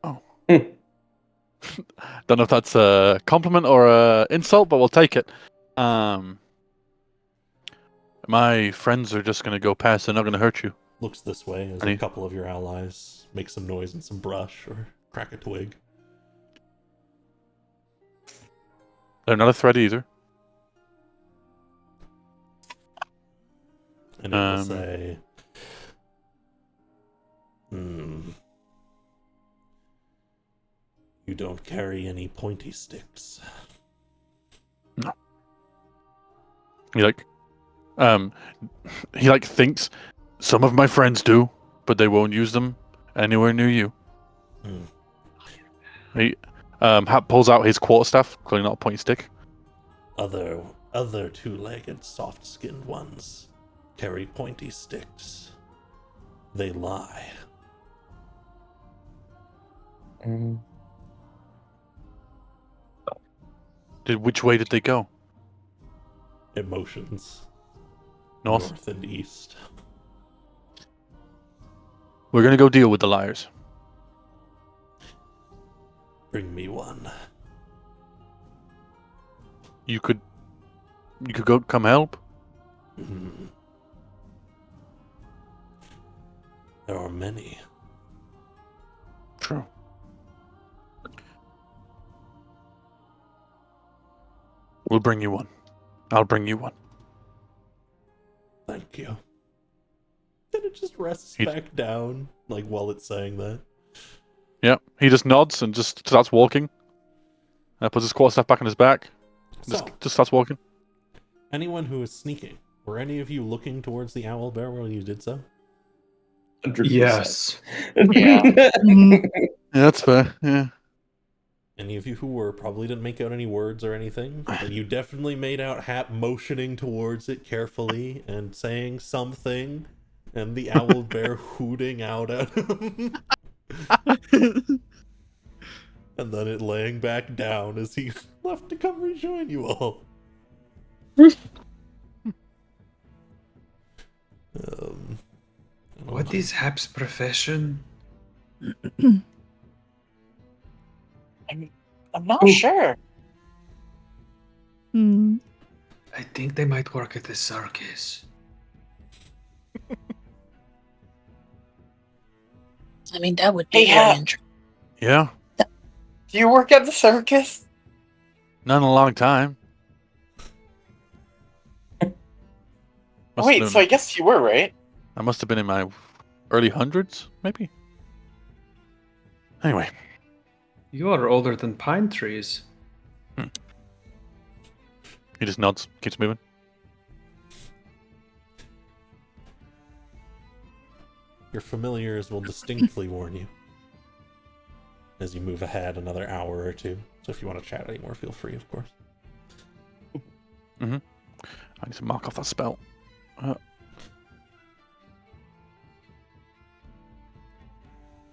Oh. Don't know if that's a compliment or a insult, but we'll take it. My friends are just going to go past. They're not going to hurt you. Looks this way as a couple of your allies make some noise in some brush or crack a twig. They're not a threat either. And it will say, you don't carry any pointy sticks. No. He thinks some of my friends do, but they won't use them anywhere near you. He pulls out his quarterstaff, clearly not a pointy stick. Other two-legged, soft-skinned ones carry pointy sticks. They lie. Which way did they go? Emotions. North and east. We're gonna go deal with the liars. Bring me one. You could go come help. There are many. True. We'll bring you one. I'll bring you one. Thank you. Then it just rests back down, while it's saying that. Yeah, he just nods and just starts walking. Puts his quarterstaff back on his back. Just starts walking. Anyone who is sneaking, were any of you looking towards the owl bear while you did so? 100%. Yes. Yeah. Yeah, that's fair. Yeah. Any of you who were probably didn't make out any words or anything, but you definitely made out Hap motioning towards it carefully and saying something, and the owl bear hooting out at him. And then it laying back down as he left to come rejoin you all. What is Hap's profession? I'm not sure. I think they might work at the circus. I mean, that would be Hey, very Hap. interesting. Yeah. Do you work at the circus? Not in a long time. Wait, so I guess you were, right? I must have been in my early hundreds, maybe. Anyway. You are older than pine trees. He just nods, keeps moving. Your familiars will distinctly warn you as you move ahead another hour or two. So if you want to chat anymore, feel free, of course. I need to mark off that spell.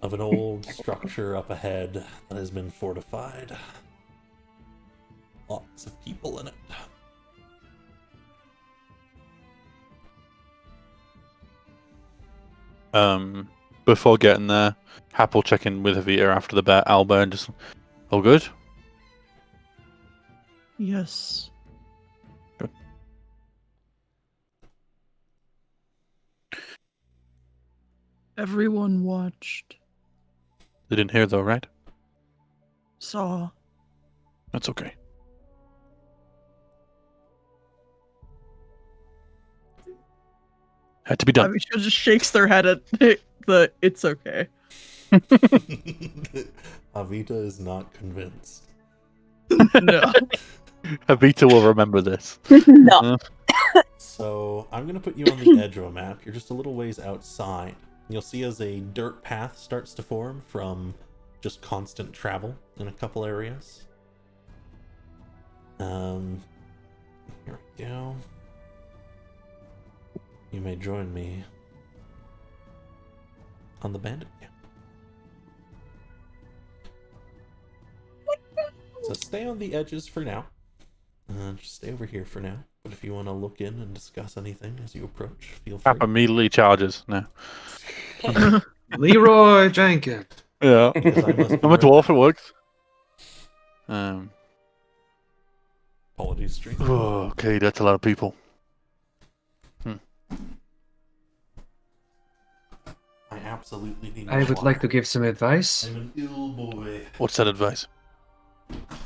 Of an old structure up ahead that has been fortified. Lots of people in it. Before getting there, Hap will check in with Avita after the Alba and just, all good? Yes. Good. Everyone watched. They didn't hear though, right? Saw. That's okay. Had to be done. Avisha just shakes their head at the it's okay. Avita is not convinced. No. Avita will remember this. No. So I'm going to put you on the edge of a map. You're just a little ways outside. You'll see as a dirt path starts to form from just constant travel in a couple areas. Here we go. You may join me on the bandit camp. So stay on the edges for now. Just stay over here for now. But if you want to look in and discuss anything as you approach, feel free. Pap immediately charges. No. Leroy Jenkins. Yeah. Because I must be I'm a right dwarf, back. it works. Apologies, stream. Oh, okay, that's a lot of people. I absolutely need I more would water. like to give some advice. I'm an ill boy. What's that advice?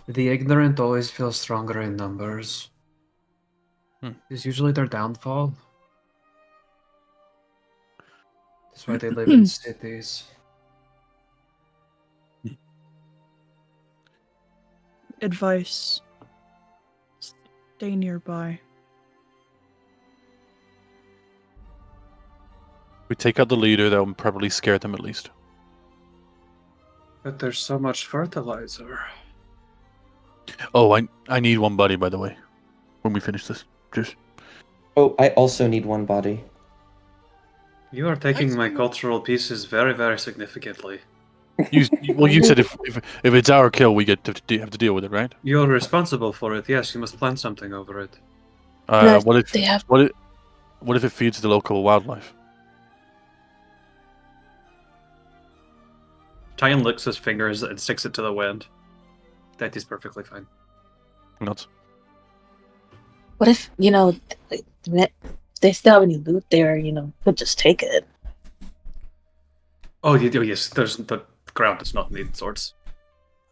The ignorant always feel stronger in numbers. It's usually their downfall. That's why they live in cities. Advice. Stay nearby. We take out the leader, that will probably scare them at least. But there's so much fertilizer. Oh, I need one body, by the way. When we finish this. Just Oh, I also need one body. You are taking my cultural pieces very, very significantly. you said if it's our kill, we have to deal with it, right? You're responsible for it. Yes, you must plant something over it. No, What if they have- what if it feeds the local wildlife? Tyan licks his fingers and sticks it to the wind. That is perfectly fine. Nuts. What if, they still have any loot there, could just take it. Oh, yes, there's the ground does not need swords.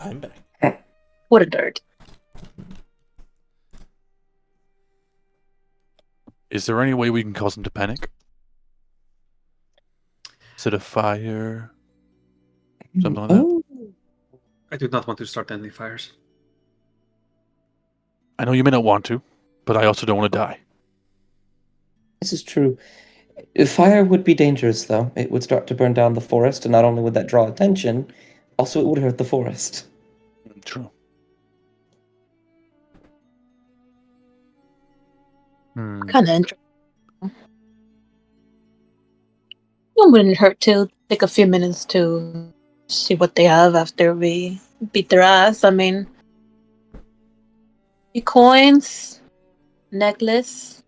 I'm back. What a dirt. Is there any way we can cause them to panic? Set a fire? Something like that? Oh, I do not want to start any fires. I know you may not want to, but I also don't want to die. this is true. Fire would be dangerous, though. It would start to burn down the forest, and not only would that draw attention, also it would hurt the forest. True. Kind of interesting. It wouldn't hurt to take a few minutes to see what they have after we beat their ass. I mean, coins, necklace,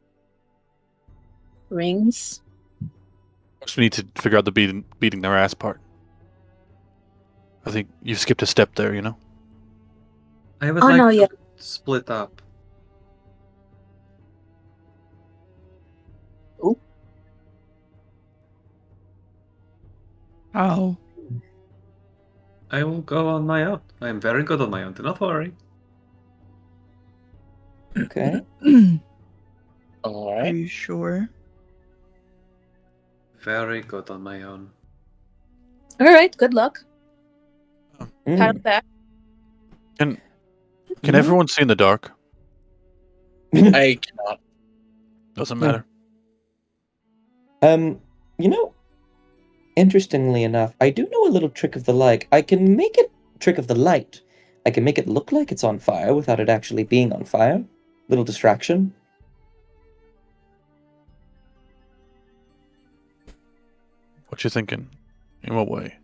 rings. Just need to figure out the beating their ass part. I think you skipped a step there, you know? I would Oh, like no, to yeah. split up. How? I will go on my own. I am very good on my own. Do not worry. Okay. All Are right. you sure? Very good on my own. All right, good luck. Pat Mm. on the back. Can everyone see in the dark? I cannot. Doesn't Yeah. matter. Interestingly enough, I do know a little trick of the light. I can make it trick of the light. I can make it look like it's on fire without it actually being on fire. Little distraction. What you thinking? In what way?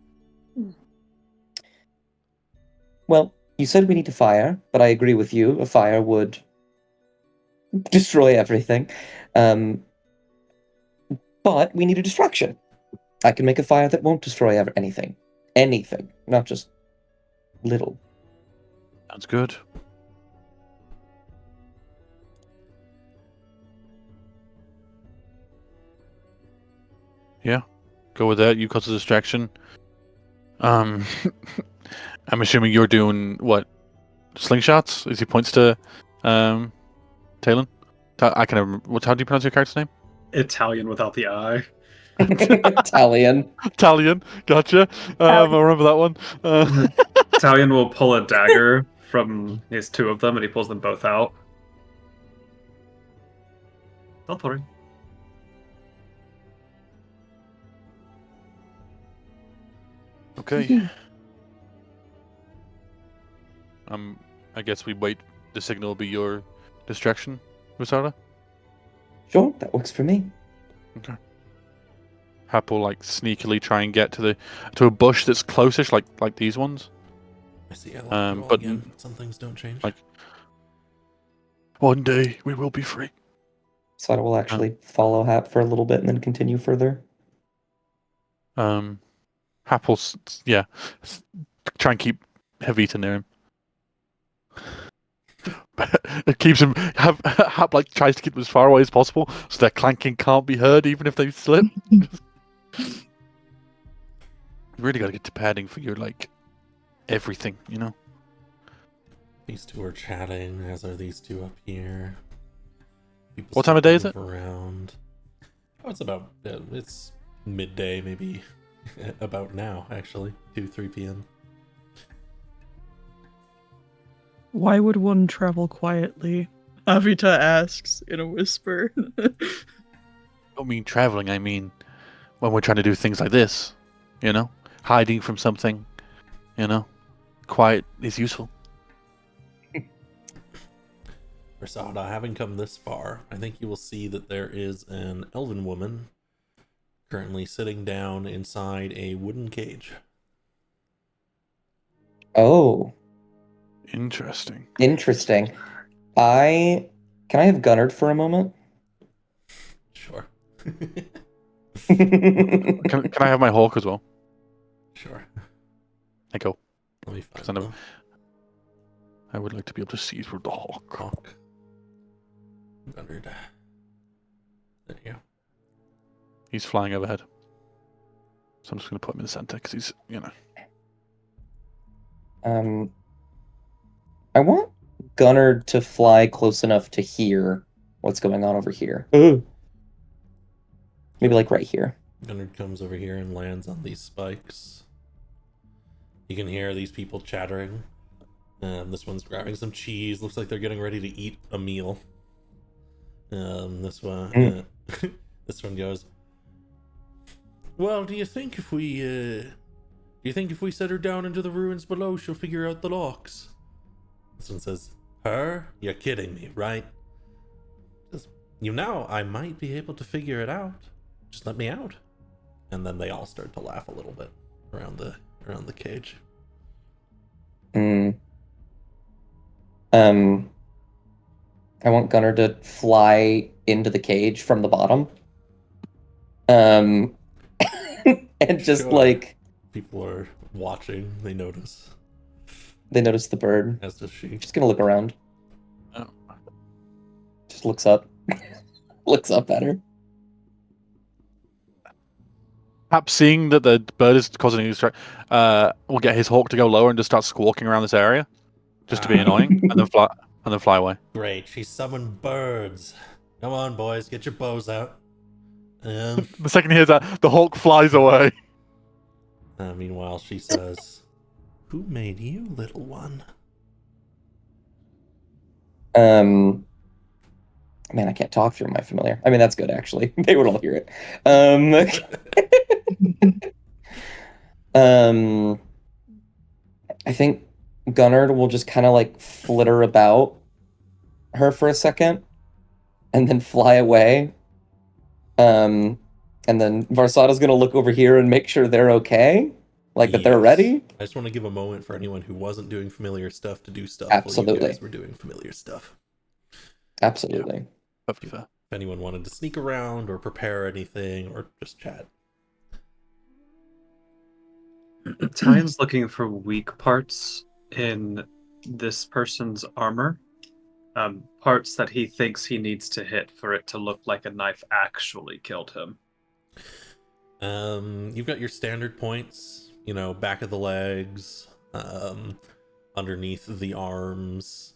Well, you said we need to fire, but I agree with you. A fire would destroy everything. But we need a distraction. I can make a fire that won't destroy anything. Anything, not just little. Sounds good. Yeah, go with that. You cause a distraction. I'm assuming you're doing what? Slingshots? As he points to Talon? I can remember. How do you pronounce your character's name? Italian without the I. Italian. Italian. Gotcha. I remember that one. Italian will pull a dagger from his two of them, and he pulls them both out. Don't worry. Okay. I guess we wait. The signal will be your distraction, Usara? Sure, that works for me. Okay. Hap will like sneakily try and get to a bush that's closest, like these ones. I see. I lost it all but again. Some things don't change. like one day we will be free. Sada will actually follow Hap for a little bit and then continue further. Hap will, try and keep Havita near him. It keeps him. Hap like tries to keep them as far away as possible, so their clanking can't be heard, even if they slip. You really got to get to padding for your like everything, you know. These two are chatting, as are these two up here. People What time of day is move it? Around. Oh, it's about it's midday, maybe about now, actually, 2-3 p.m. Why would one travel quietly? Avita asks in a whisper. I don't mean traveling. I mean when we're trying to do things like this, you know, hiding from something, you know, quiet is useful. Rasada, having come this far, I think you will see that there is an elven woman currently sitting down inside a wooden cage. Oh, Interesting. interesting. Can I have Gunnard for a moment? Sure. Can I have my hawk as well? Sure. I go. Let me Because find the I would like to be able to see through the hawk. hawk. Under there you go. He's flying overhead. So I'm just going to put him in the center because he's, you know. I want Gunnard to fly close enough to hear what's going on over here. Maybe like right here. Leonard comes over here and lands on these spikes. You can hear these people chattering. This one's grabbing some cheese. Looks like they're getting ready to eat a meal. This one, this one goes. Well, do you think if we set her down into the ruins below, she'll figure out the locks? This one says, "Her? You're kidding me, right? Says, I might be able to figure it out. Just let me out." And then they all start to laugh a little bit around the cage. I want Gunnar to fly into the cage from the bottom. And just Sure. like People are watching, they notice. they notice the bird. As does she. Just gonna look around. Oh. Just looks up. Looks up at her. Perhaps seeing that the bird is causing a distraction, we'll get his hawk to go lower and just start squawking around this area, just to be annoying, and then fly away. Great, she summoned birds. Come on, boys, get your bows out. The second he hears that, the hawk flies away. Meanwhile, she says, "Who made you, little one?" Man, I can't talk through my familiar. I mean, that's good, actually. They would all hear it. I think Gunnard will just kind of like flitter about her for a second and then fly away. And then Varsada's going to look over here and make sure they're okay. Like that they're Yes. ready. I just want to give a moment for anyone who wasn't doing familiar stuff to do stuff Absolutely. while you guys were doing familiar stuff. Absolutely. Perfectly fair. If anyone wanted to sneak around or prepare anything or just chat. Tyan's looking for weak parts in this person's armor. Parts that he thinks he needs to hit for it to look like a knife actually killed him. You've got your standard points. back of the legs, underneath the arms,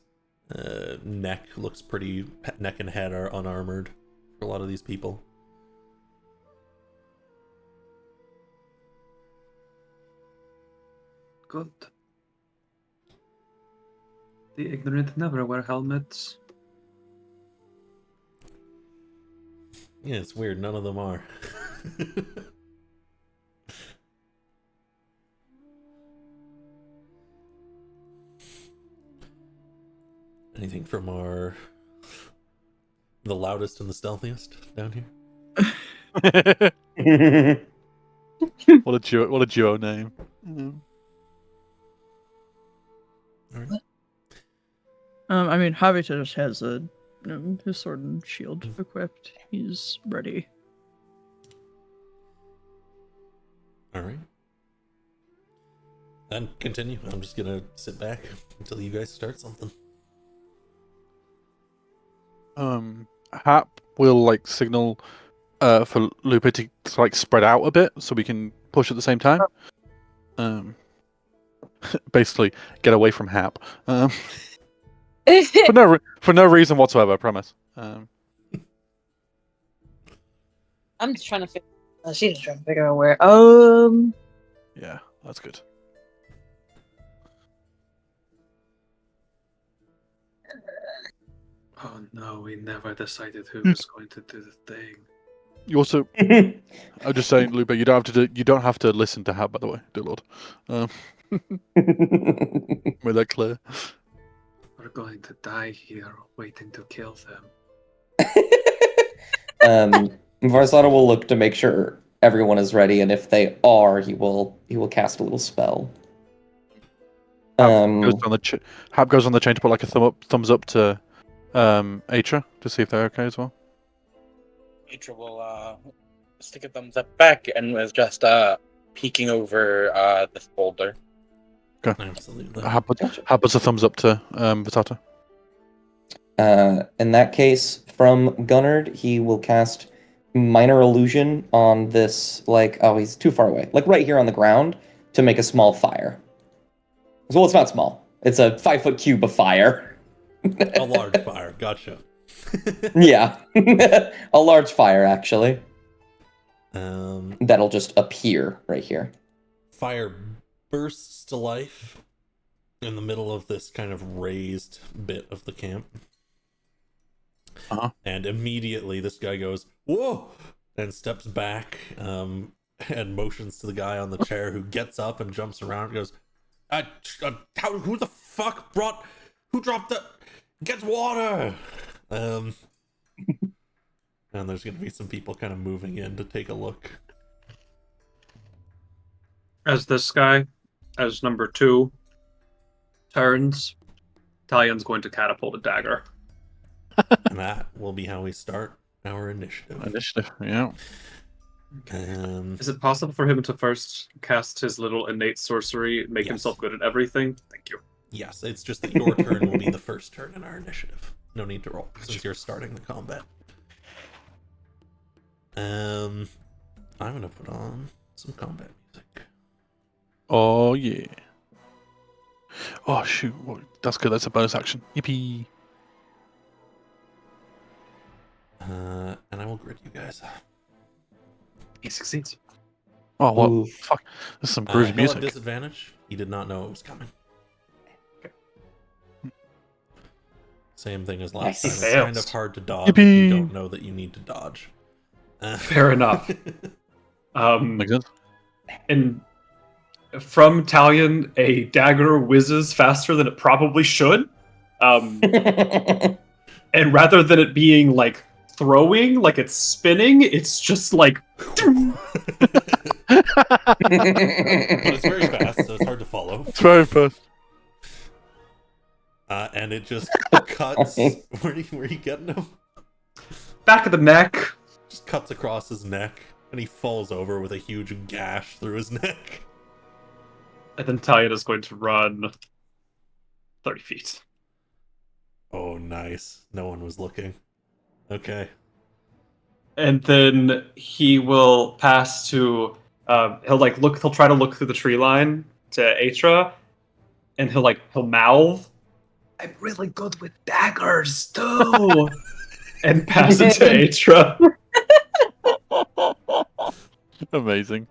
neck looks pretty. Neck and head are unarmored for a lot of these people. Good. The ignorant never wear helmets. Yeah, it's weird. None of them are. Anything from the loudest and the stealthiest down here? What a duo name. All right. I mean, Habita just has his sword and shield equipped. He's ready. All right. Then continue. I'm just gonna sit back until you guys start something. Hap will signal for Lupe to spread out a bit so we can push at the same time. Basically, get away from Hap. For no reason whatsoever, I promise. I'm just trying to figure. She's just trying to figure out where. Yeah, that's good. Oh no, we never decided who was going to do the thing. You also, I'm just saying, Lupe, you don't have to listen to Hap, by the way, dear Lord. Made that clear. We're going to die here waiting to kill them. Varsada will look to make sure everyone is ready, and if they are, he will cast a little spell. Hap goes on the chain to put a thumbs up to Atra to see if they're okay as well. Atra will stick a thumbs up back and was just peeking over this boulder. Okay. Absolutely. Hap puts a thumbs up to Vasata. In that case, from Gunnard, he will cast Minor Illusion on this, he's too far away. Right here on the ground to make a small fire. Well, it's not small. It's a 5-foot cube of fire. A large fire. Gotcha. Yeah. A large fire, actually. That'll just appear right here. Fire bursts to life in the middle of this kind of raised bit of the camp. And immediately this guy goes, "Whoa!" and steps back and motions to the guy on the chair, who gets up and jumps around and goes, who the fuck who dropped the... Get water! And there's going to be some people kind of moving in to take a look. As this guy, as number 2, turns, Talion's going to catapult a dagger. And that will be how we start our initiative. Yeah. Is it possible for him to first cast his little innate sorcery, make himself good at everything? Thank you. Yes, it's just that your turn will be the first turn in our initiative. No need to roll, since you're starting the combat. I'm gonna put on some combat music. Oh yeah. Oh shoot, that's good. That's a bonus action. Yippee. And I will grid you guys. He succeeds. Oh well, ooh. Fuck. This is some groovy music. He'll have disadvantage. He did not know it was coming. Okay. Same thing as last time. It's kind of hard to dodge if you don't know that you need to dodge. Fair enough. And from Talion, a dagger whizzes faster than it probably should. And rather than it being throwing, it's spinning, it's just But it's very fast, so it's hard to follow. It's very fast. And it just cuts. Where are you getting him? Back of the neck. Just cuts across his neck, and he falls over with a huge gash through his neck. And then Talion is going to run 30 feet. Oh, nice. No one was looking. Okay. And then he will pass to He'll try to look through the tree line to Atra, and he'll mouth, "I'm really good with daggers too," and pass it to Atra. Amazing.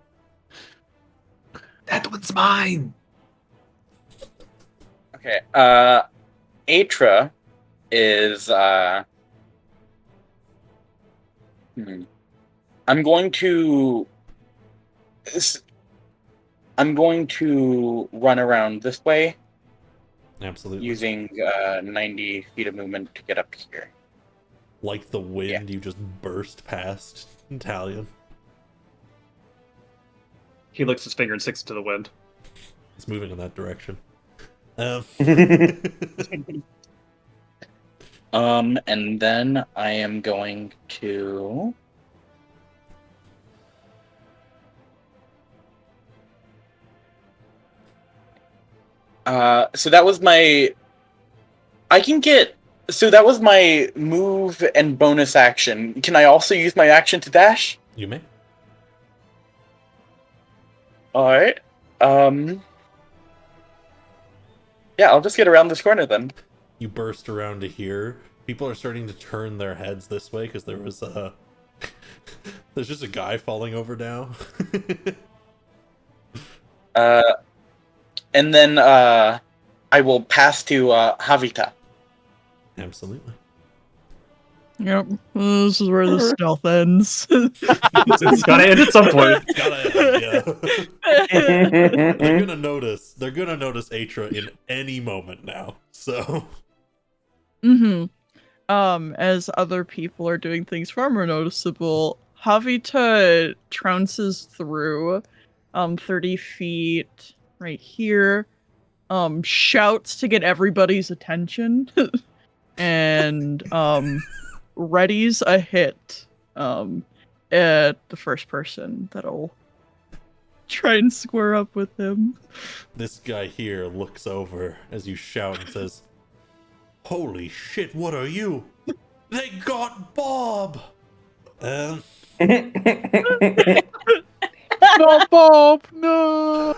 That one's mine. Okay. Atra is I'm going to run around this way. Absolutely. Using 90 feet of movement to get up here. Like the wind, you just burst past Italian. He licks his finger and sticks it to the wind. It's moving in that direction. And then I am going to... so that was my... So that was my move and bonus action. Can I also use my action to dash? You may. Alright. Yeah, I'll just get around this corner then. You burst around to here. People are starting to turn their heads this way because there was a... There's just a guy falling over now. And then I will pass to Havita. Absolutely. Yep, this is where the stealth ends. It's gotta end at some point. It's gotta end, yeah. They're gonna notice. They're gonna notice Atra in any moment now. So. As other people are doing things far more noticeable, Havita trounces through 30 feet right here, shouts to get everybody's attention, and readies a hit at the first person that'll try and square up with him. This guy here looks over as you shout and says, "Holy shit, what are you? They got Bob!" Not Bob, no.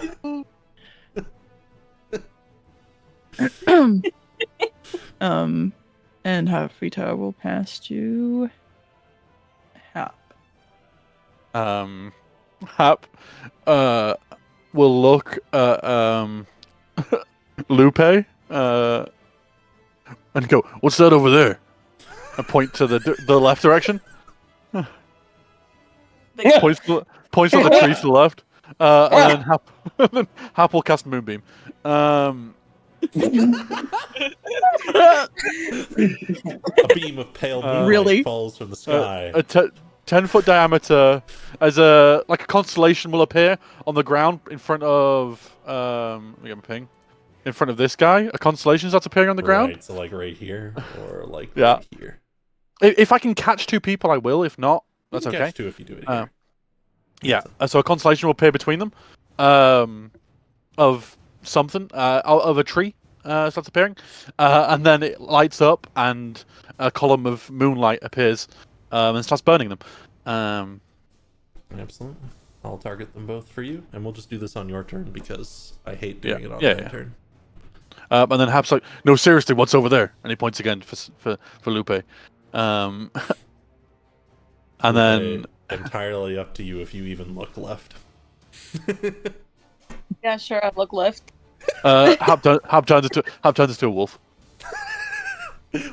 And Havita will pass you Hap. Hap will look at Lupe and go, "What's that over there?" And point to the left direction. Points at the trees to the left. And then Hap will cast Moonbeam. A beam of pale moonlight Really? falls from the sky. A 10-foot diameter, as a constellation will appear on the ground in front of let me get my ping. In front of this guy, a constellation starts appearing on the ground. Right, so like right here, or like Yeah. right here. If I can catch two people, I will. If not, that's You can okay. catch two if you do it here. Yeah, so a constellation will appear between them, of something, of a tree starts appearing, and then it lights up, and a column of moonlight appears, and starts burning them. Absolutely. I'll target them both for you, and we'll just do this on your turn because I hate doing it on my turn. And then Hap's like, "No, seriously, what's over there?" And he points again for Lupe. And then entirely up to you if you even look left. Yeah, sure. I look left. Hap turns into a wolf.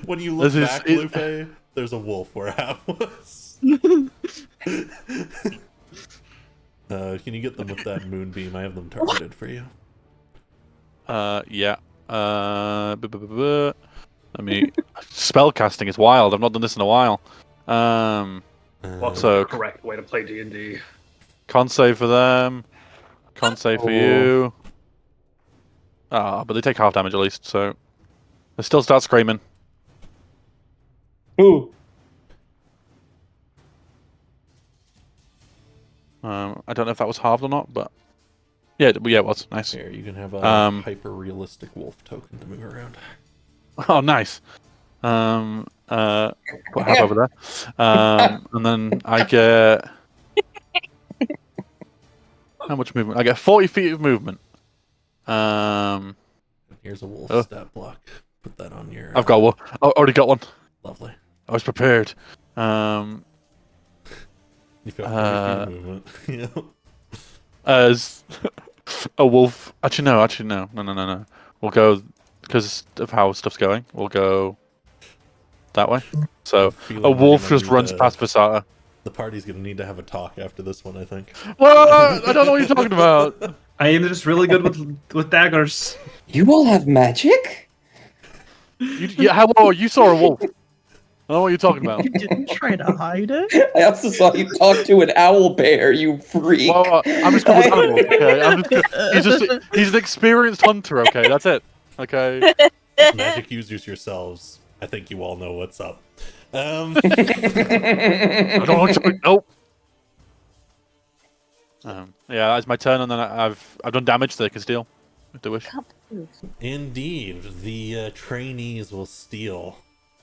When you look back, Lupe, there's a wolf where Hap was. Can you get them with that moonbeam? I have them targeted for you. Yeah. Let me. Spell casting is wild. I've not done this in a while. Welcome So to the correct way to play D&D. con save for them. Con save for you. But they take half damage at least, so they still start screaming. Ooh. I don't know if that was halved or not, but yeah, it was nice. Here, you can have a hyper-realistic wolf token to move around. Oh, nice. Put Hap over there. And then I get How much movement? I get 40 feet of movement. Here's a wolf Oh. stat block. Put that on your. I've got one. I already got one. Lovely. I was prepared. You've got 40 feet of movement. Yeah. As a wolf. Actually, no. We'll go because of how stuff's going. We'll go that way. So Feeling a we're wolf gonna just need runs to- past Visata. The party's gonna need to have a talk after this one, I think. What? I don't know what you're talking about. I am just really good with daggers. You all have magic? You saw a wolf. I don't know what you're talking about. You didn't try to hide it? I also saw you talk to an owl bear, you freak. Well, I'm just good with animals, okay? He's an experienced hunter, okay? That's it. Okay. Magic users yourselves. I think you all know what's up. I don't want to. Nope. Yeah, that's my turn, and then I've done damage, so they can steal if they wish. Indeed, the trainees will steal,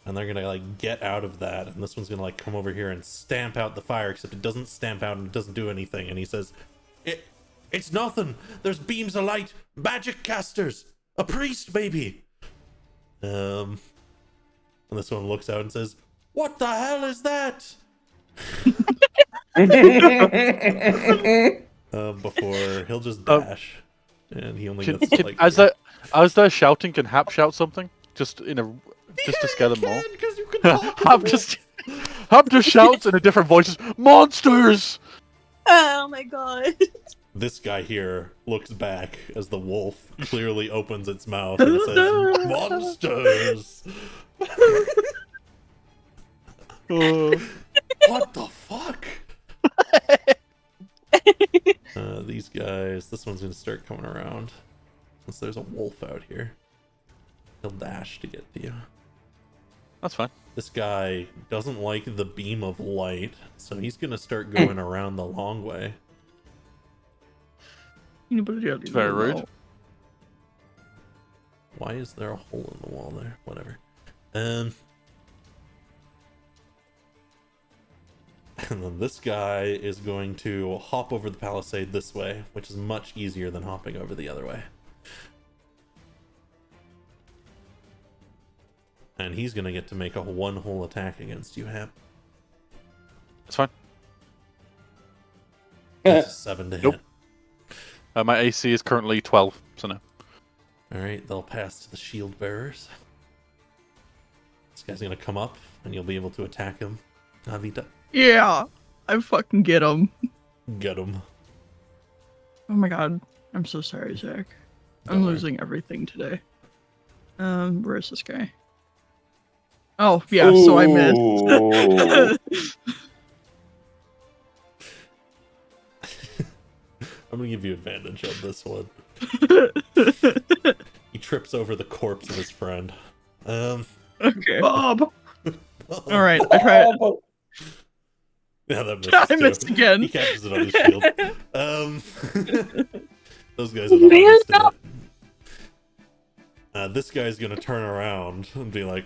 and they're gonna like get out of that. And this one's gonna like come over here and stamp out the fire, except it doesn't stamp out and it doesn't do anything. And he says, "It's nothing. There's beams of light, magic casters, a priest maybe." And this one looks out and says, "What the hell is that?" Before he'll just dash, and he only gets like. As they're shouting, can Hap shout something? Just to scare them more. Because you can Hap just shouts in a different voice. Monsters! Oh my god. This guy here looks back as the wolf clearly opens its mouth and says, "Monsters!" What the fuck? These guys, this one's gonna start coming around. Since there's a wolf out here, he'll dash to get to you. That's fine. This guy doesn't like the beam of light, so he's gonna start going around the long way. It's very rude. Why is there a hole in the wall there? Whatever. And then this guy is going to hop over the palisade this way, which is much easier than hopping over the other way. And he's going to get to make a one-hole attack against you, Hap. That's fine. That's a 7 to hit. My AC is currently 12, so no. Alright, they'll pass to the shield bearers. This guy's going to come up, and you'll be able to attack him. Avita. Yeah, I fucking get him. Get him. Oh my god, I'm so sorry, Zach. I'm losing everything today. Where's this guy? Oh, yeah, so I missed. I'm gonna give you advantage on this one. He trips over the corpse of his friend. Okay. Bob! Alright, I try it. Yeah, that misses I too. missed again. He catches it on his shield. Those guys are the hardest to hit. This guy's gonna turn around and be like,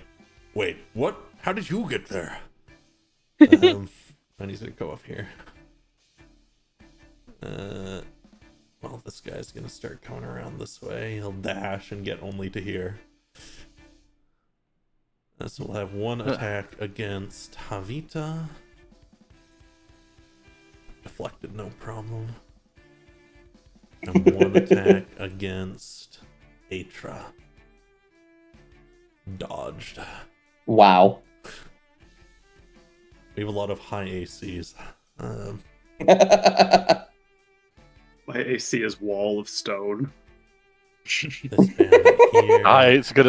"Wait, what? How did you get there?" And he's gonna go up here. Well, this guy's gonna start coming around this way. He'll dash and get only to here. So we'll have one attack against Havita. Deflected, no problem. And one attack against Atra. Dodged. Wow. We have a lot of high ACs. My AC is wall of stone. This bandit here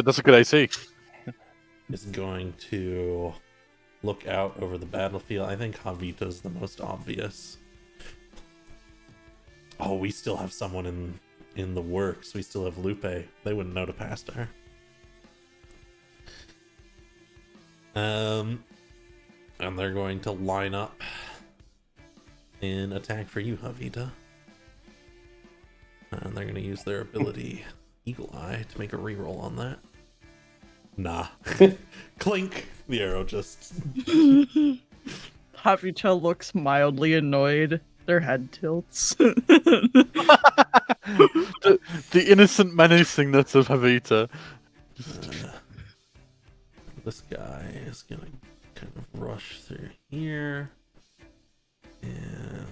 That's a good AC. is going to look out over the battlefield. I think Havita's the most obvious. Oh, we still have someone in the works. We still have Lupe. They wouldn't know to pass to her. And they're going to line up and attack for you, Havita. And they're going to use their ability Eagle Eye to make a reroll on that. Nah. Clink! The arrow just... Havita looks mildly annoyed Their head tilts. the innocent menacingness of Havita. This guy is gonna kind of rush through here. And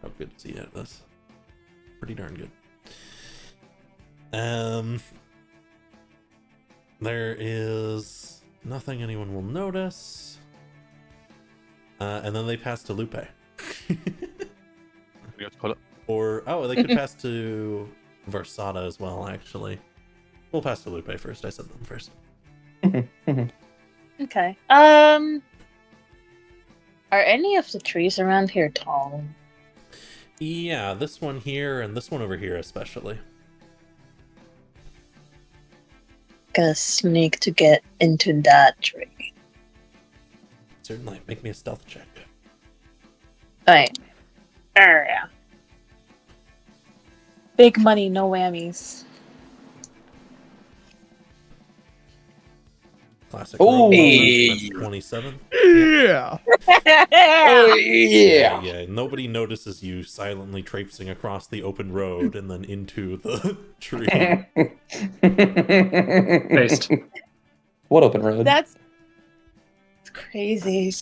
how good is he at this? Pretty darn good. There is nothing anyone will notice. And then they pass to Lupe. Or, oh, they could pass to Versata as well, actually. We'll pass to Lupe first. I said them first. Okay. Are any of the trees around here tall? Yeah, this one here and this one over here especially. Gonna sneak to get into that tree. Certainly. Make me a stealth check. Alright. Yeah. Big money, no whammies. Classic. Oh, that's 27. Yeah. Oh, yeah. Yeah. Nobody notices you silently traipsing across the open road and then into the tree. Based. What open road? That's crazy.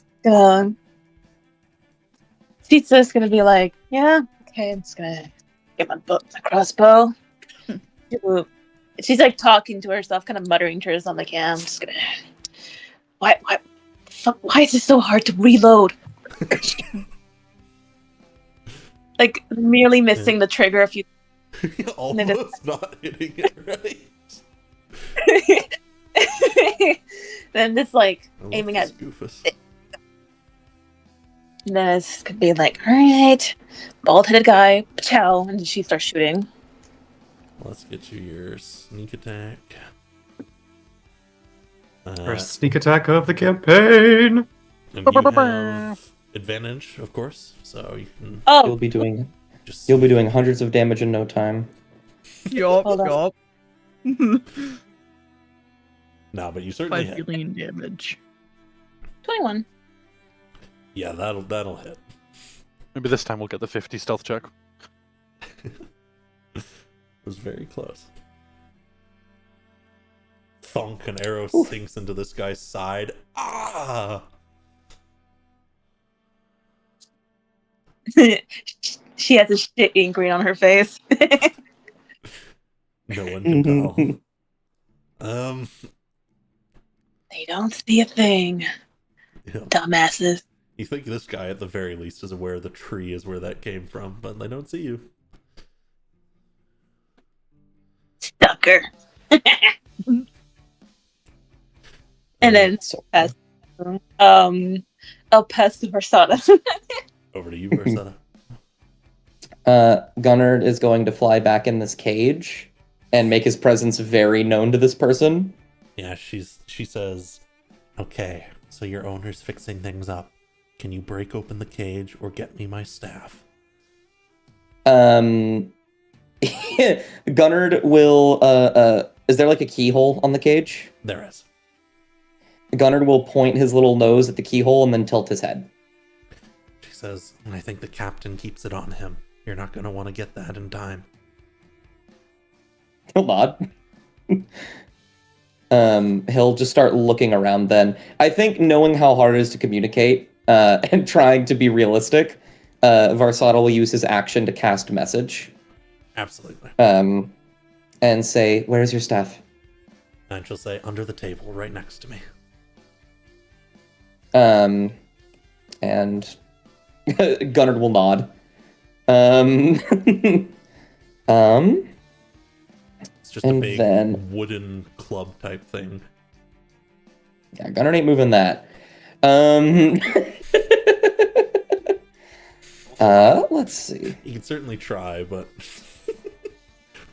Pizza's gonna be like, yeah, okay, I'm just gonna get my crossbow. She's like talking to herself, kind of muttering to herself, like, yeah, I'm just gonna. Why is it so hard to reload? Like, merely missing the trigger a few. Almost not hitting it right. Then it's like aiming at. Goofus. And then it's gonna be like, alright, bald-headed guy, chow, and she starts shooting. Let's get you your sneak attack. First sneak attack of the campaign. And you have advantage, of course, so you can Oh, You'll be doing just. hundreds of damage in no time. Yup, Hold on. yup. No, but you certainly 5 hit. billion damage. 21. Yeah, that'll hit. Maybe this time we'll get the 50 stealth check. It was very close. Thunk, an arrow sinks into this guy's side. Ah! She has a shit green on her face. No one can tell. They don't see a thing. Yeah. Dumbasses. You think this guy at the very least is aware the tree is where that came from, but they don't see you. Sucker. And then So, pass. I'll pass to Versata. Over to you, Versata. Gunnard is going to fly back in this cage and make his presence very known to this person. Yeah, she says, okay, so your owner's fixing things up. Can you break open the cage or get me my staff? Gunnard will, is there like a keyhole on the cage? There is. Gunnard will point his little nose at the keyhole and then tilt his head. She says, I think the captain keeps it on him. You're not going to want to get that in time. He'll nod. He'll just start looking around then. I think knowing how hard it is to communicate, and trying to be realistic, Varsada will use his action to cast message. Absolutely. And say, where's your staff? And she'll say, under the table, right next to me. And Gunnard will nod. It's just a And big then- wooden club type thing. Yeah, Gunnard ain't moving that. Let's see. You can certainly try, but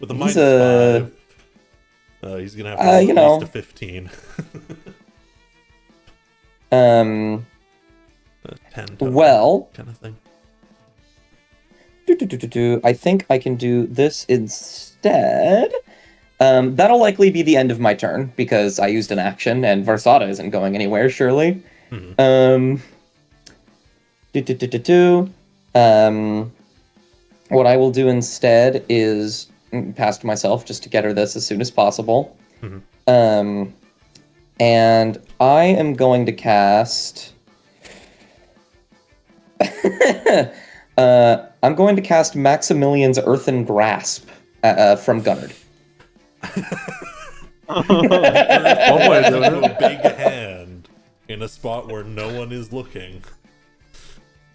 with a He's -5, he's gonna have to roll at least a 15. 10 Well, kind of thing. I think I can do this instead. That'll likely be the end of my turn because I used an action and Varsada isn't going anywhere, surely. Mhm. What I will do instead is pass to myself just to get her this as soon as possible. Mhm. And I am going to cast. I'm going to cast Maximilian's Earthen Grasp from Gunnard. One way to do into it. a big hand in a spot where no one is looking,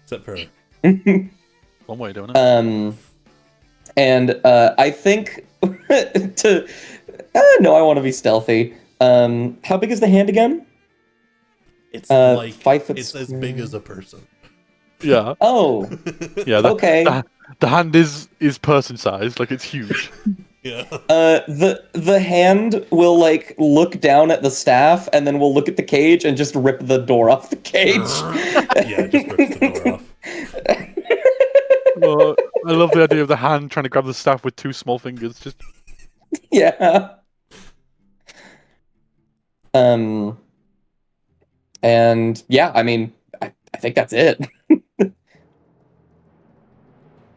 except for her. One way of doing it. And I think to no, I want to be stealthy. How big is the hand again? It's 5 foot it's as big as a person. Yeah. Oh, Yeah. okay. The hand is person sized, like it's huge. Yeah. The hand will like look down at the staff and then we'll look at the cage and just rip the door off the cage. Yeah, it just rips the door off. Well, I love the idea of the hand trying to grab the staff with two small fingers. Just Yeah. And yeah, I mean, I think that's it.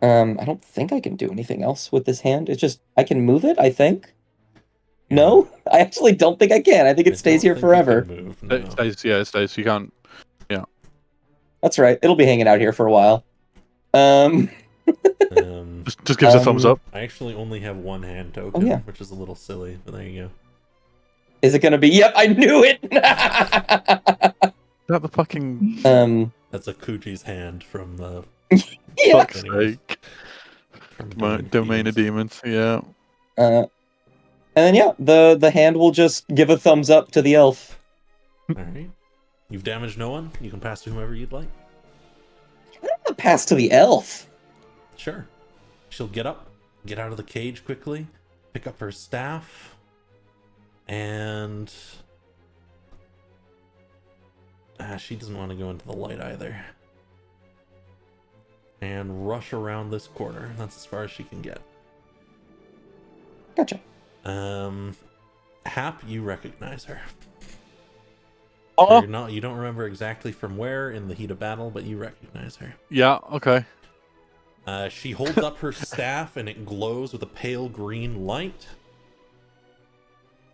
I don't think I can do anything else with this hand. It's just I can move it, I think. No, I actually don't think I can. I think it stays here forever. Move, it no. stays. Yeah, it stays. You can't. That's right. It'll be hanging out here for a while. Just gives a thumbs up. I actually only have one hand token, yeah. which is a little silly, but there you go. Is it gonna be? Yep, I knew it. That the fucking. That's a Kuji's hand from the. Yeah. Fuck's sake. Domain of Demons. Yeah. And then yeah, the hand will just give a thumbs up to the elf. All right. You've damaged no one. You can pass to whomever you'd like. Pass to the elf. Sure. She'll get up, get out of the cage quickly, pick up her staff, and she doesn't want to go into the light either. And rush around this corner. That's as far as she can get. Gotcha. Hap, you recognize her. Oh. You don't remember exactly from where in the heat of battle, but you recognize her. Yeah. Okay. She holds up her staff and it glows with a pale green light.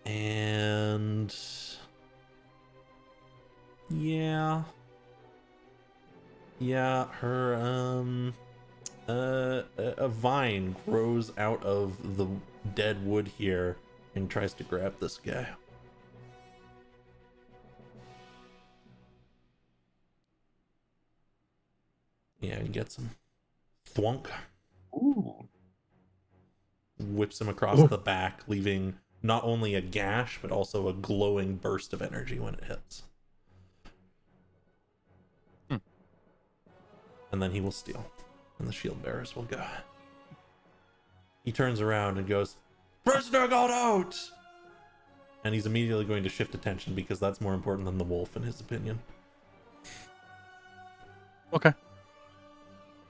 And yeah, her a vine grows out of the dead wood here and tries to grab this guy. Yeah, he gets him. Thwunk. Ooh. Whips him across the back, leaving not only a gash, but also a glowing burst of energy when it hits. And then he will steal. And the shield bearers will go. He turns around and goes, "Prisoner got out!" And he's immediately going to shift attention because that's more important than the wolf in his opinion. Okay.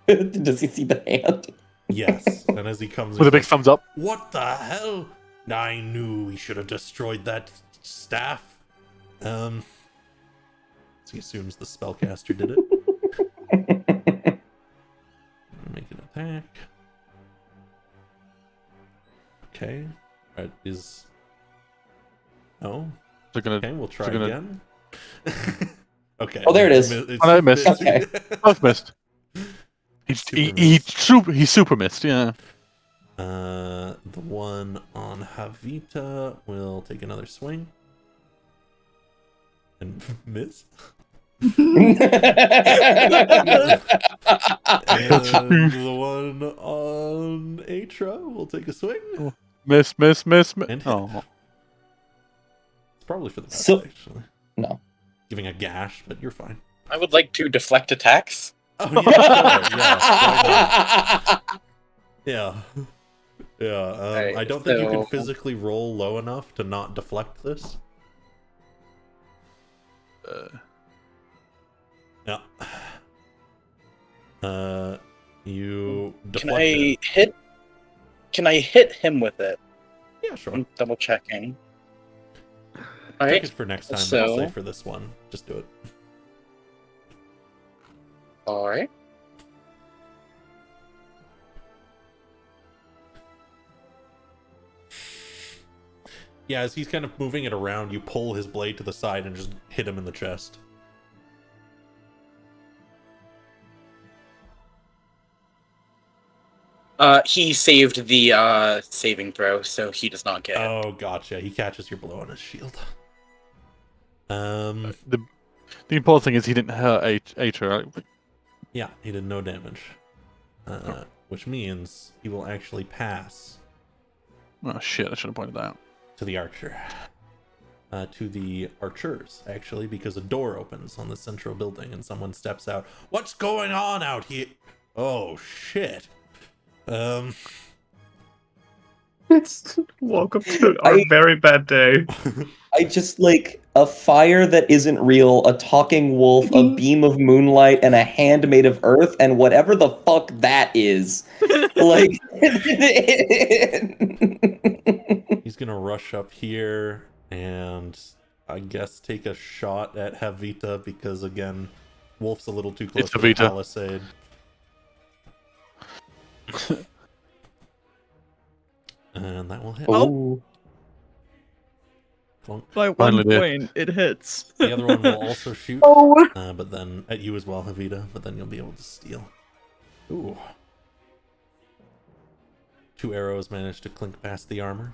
Does he see the hand? Yes. And as he comes With a big thumbs up. "What the hell? I knew we should have destroyed that staff." So he assumes the spellcaster did it. Make an attack. Okay. That is. Oh. They're gonna. Okay, we'll try they're gonna- again. Okay. Oh, there it is. I missed. Okay. Both missed. He's super missed. Yeah. The one on Havita will take another swing and miss. And the one on Atra will take a swing. Miss. And hit. Oh. It's probably for the best, So- actually. No. Giving a gash, but you're fine. I would like to deflect attacks. Oh yeah, sure, yeah. Alright, I don't think you can so- physically roll low enough to not deflect this. Yeah. You Can deflect I hit? Can I hit him with it? Yeah, sure. I'm double checking. All Take right. it for next time, but I'll say So, for this one, just do it. all right. Yeah, as he's kind of moving it around, you pull his blade to the side and just hit him in the chest. He saved the saving throw, so he does not get it. Oh, gotcha. He catches your blow on his shield. The important thing is he didn't hurt Aether, right? Yeah, he did no damage. Which means he will actually pass Oh shit, I should have pointed that out. to the archer. To the archers, actually, because a door opens on the central building and someone steps out. What's going on out here? Oh, shit. It's welcome to our very bad day. I just like a fire that isn't real, a talking wolf, a beam of moonlight, and a hand made of earth, and whatever the fuck that is. Like, He's gonna rush up here and I guess take a shot at Havita because, again, Wolf's a little too close It's to the Havita. palisade. And that will hit. oh, Clunk. By one Finally did. point, it hits. The other one will also shoot, Oh. but then at you as well, Havita. But then you'll be able to steal. Ooh. 2 arrows managed to clink past the armor.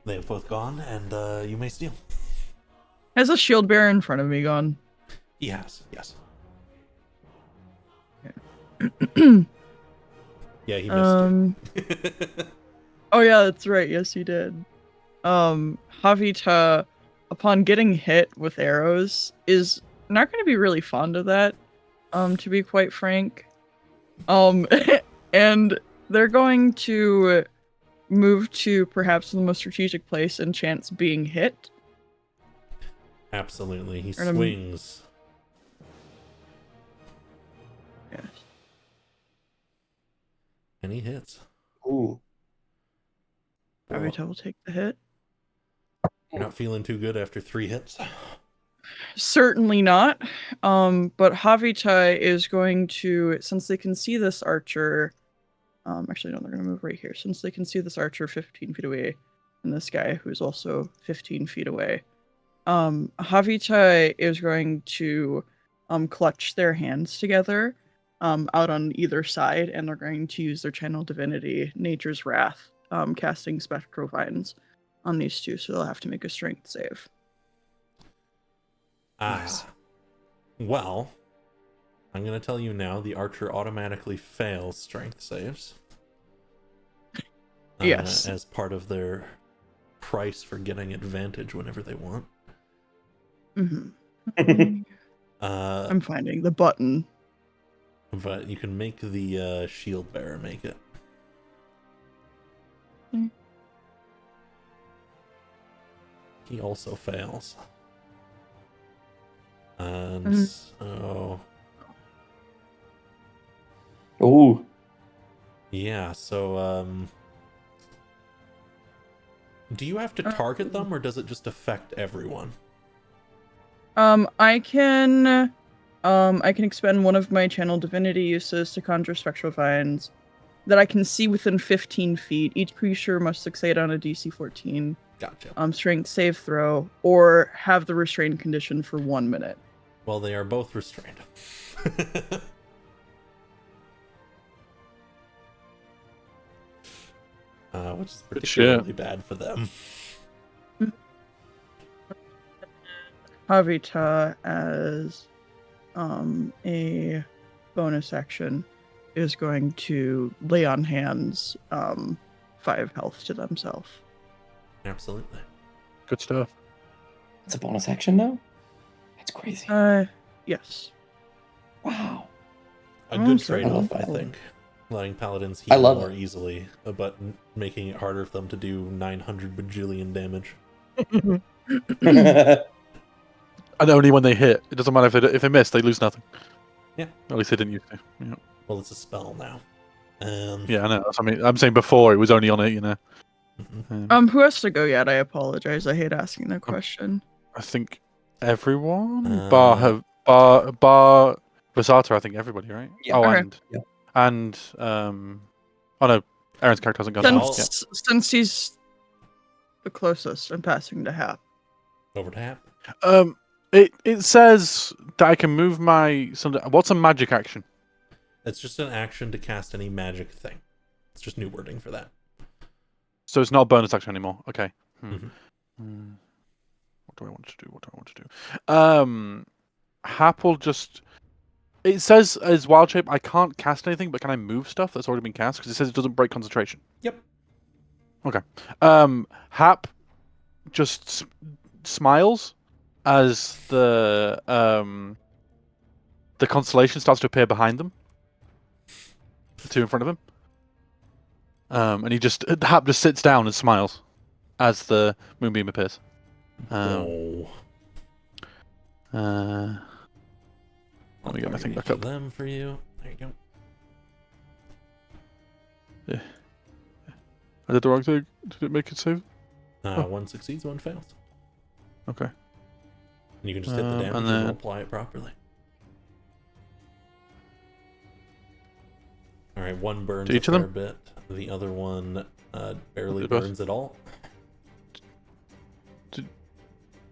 They have both gone, and you may steal. Has a shield bearer in front of me gone? He has, yes. Yeah, he missed you. Oh yeah, that's right. Yes, you did. Havita, upon getting hit with arrows, is not going to be really fond of that. To be quite frank. And they're going to move to perhaps the most strategic place and chance being hit. Absolutely, he Or, swings. Yes. And he hits. ooh. Havita will take the hit. You're not feeling too good after 3 hits. Certainly not. But Havita is going to, since they can see this archer, actually no, they're going to move right here. Since they can see this archer 15 feet away, and this guy who's also 15 feet away, Havita is going to clutch their hands together out on either side, and they're going to use their channel divinity, Nature's Wrath, casting Spectral Vines on these two, so they'll have to make a strength save. Ah. Well, I'm going to tell you now, the archer automatically fails strength saves. Yes. As part of their price for getting advantage whenever they want. Mm-hmm. I'm finding the button. But you can make the shield bearer make it. Mm. He also fails. And so... Ooh. Yeah, so, do you have to target them, or does it just affect everyone? I can expend one of my channel divinity uses to conjure spectral vines that I can see within 15 feet. Each creature must succeed on a DC 14 Gotcha. strength save throw, or have the restrained condition for 1 minute. Well, they are both restrained. Which is particularly bad for them. Havita, as a bonus action, is going to lay on hands 5 health to themselves. Absolutely. Good stuff. It's a bonus action now? That's crazy. Yes. Wow. A good sorry. trade-off, I think. Letting paladins heal more easily, but making it harder for them to do 900 bajillion damage. And only when they hit. It doesn't matter if they miss, they lose nothing. Yeah. At least they didn't used to. Yeah. Well, it's a spell now. Yeah, I know. I mean, I'm saying before it was only on it, you know. mhm. Who has to go yet? I apologize. I hate asking that question. I think everyone, Uh, bar Vasata. I think everybody, right? Yeah. Oh, Okay. and oh no, Aaron's character hasn't gone. Yeah, yet. Since he's the closest, I'm passing to Hap. over to Hap. It says that I can move my. What's a magic action? It's just an action to cast any magic thing. It's just new wording for that. So it's not a bonus action anymore. Okay. Mhm. What do I want to do? Hap will just. It says as wild shape, I can't cast anything, but can I move stuff that's already been cast? Because it says it doesn't break concentration. Yep. Okay. Hap just smiles as the constellation starts to appear behind them. The two in front of him. And Hap just sits down and smiles as the moonbeam appears. Oh. Let me get my thing back Each up. of them for you. There you go. Yeah. I did the wrong thing. Did it make it save? One succeeds, one fails. Okay. And you can just hit the damage and and then- apply it properly. Alright, one burns To each a of fair them? bit. The other one barely Did both? burns at all. Did-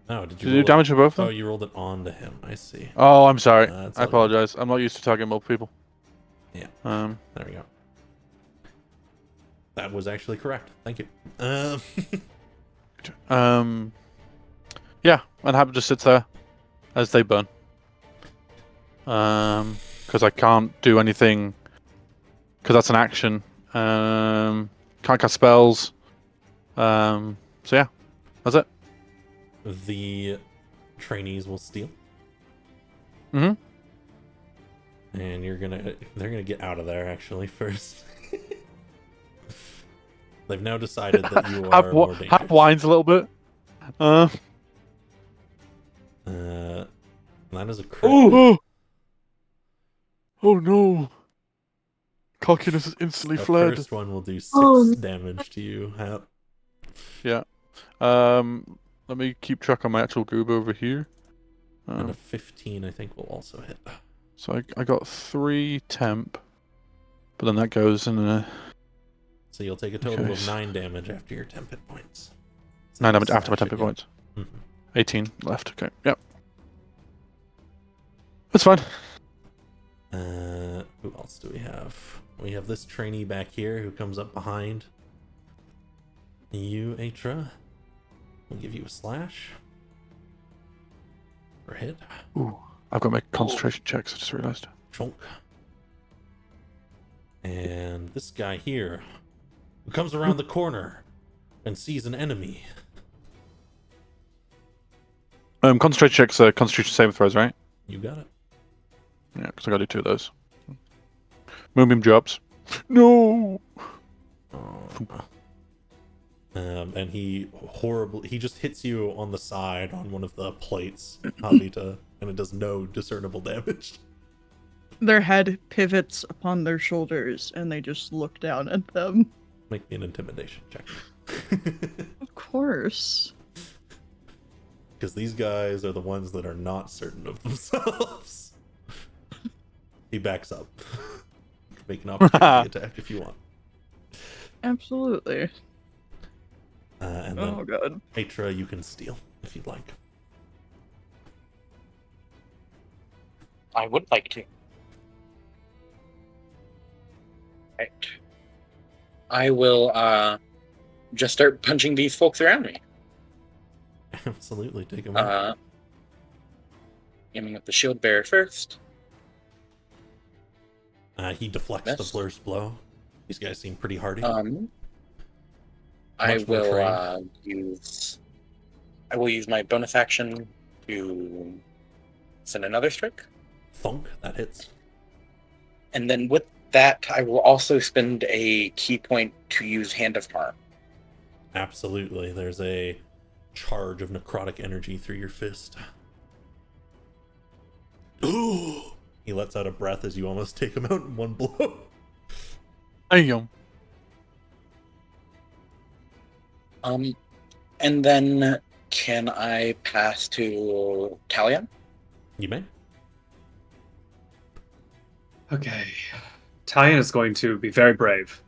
Oh, did Did you you roll do damage to both of Oh, them? you rolled it onto him. I see. Oh, I'm sorry. That's I all good. apologize. I'm not used to targeting multiple people. Yeah. Um. There we go. That was actually correct. Thank you. Yeah, and Hap just sits there as they burn. Because I can't do anything. Because that's an action. Can't cast spells. So yeah, that's it. The trainees will steal. Mhm. And they're gonna get out of there actually first. They've now decided that you are more dangerous. Hap whines a little bit. That is a crit. Oh! Oh no! Cockiness is instantly The fled. first one will do 6 damage to you, Hap. Yeah. Let me keep track on my actual goob over here. And a 15, I think, will also hit. So I got 3 temp, but then that goes in a So you'll take a total Okay, of so- 9 damage after your temp hit points. 9 damage after my Slash temp hit again. points. Mhm. 18 left. Okay. Yep. That's fine. Who else do we have? We have this trainee back here who comes up behind you, Atra. We'll give you a slash. Or hit. Ooh, I've got my concentration checks. I just realized. Chunk. And this guy here, who comes around the corner and sees an enemy. Concentration checks are constitution saving throws, right? You got it. Yeah, because I got to do 2 of those. Moonbeam drops. No. And he just hits you on the side on one of the plates, Javita, and it does no discernible damage. Their head pivots upon their shoulders, and they just look down at them. Make me an intimidation check. Of course. Because these guys are the ones that are not certain of themselves. He backs up. Make an opportunity attack if you want. Absolutely. And then, Oh god. Atra, you can steal if you'd like. I would like to. Right. I will just start punching these folks around me. Absolutely, take him out. Aiming at the shield bearer first. He deflects the Missed. blur's blow. These guys seem pretty hardy. I Much more will use my bonus action to send another strike. Thunk, that hits. And then with that, I will also spend a key point to use Hand of Harm. Absolutely. There's a charge of necrotic energy through your fist. Ooh! He lets out a breath as you almost take him out in one blow. Damn. And then can I pass to Talion? You may. Okay. Talion is going to be very brave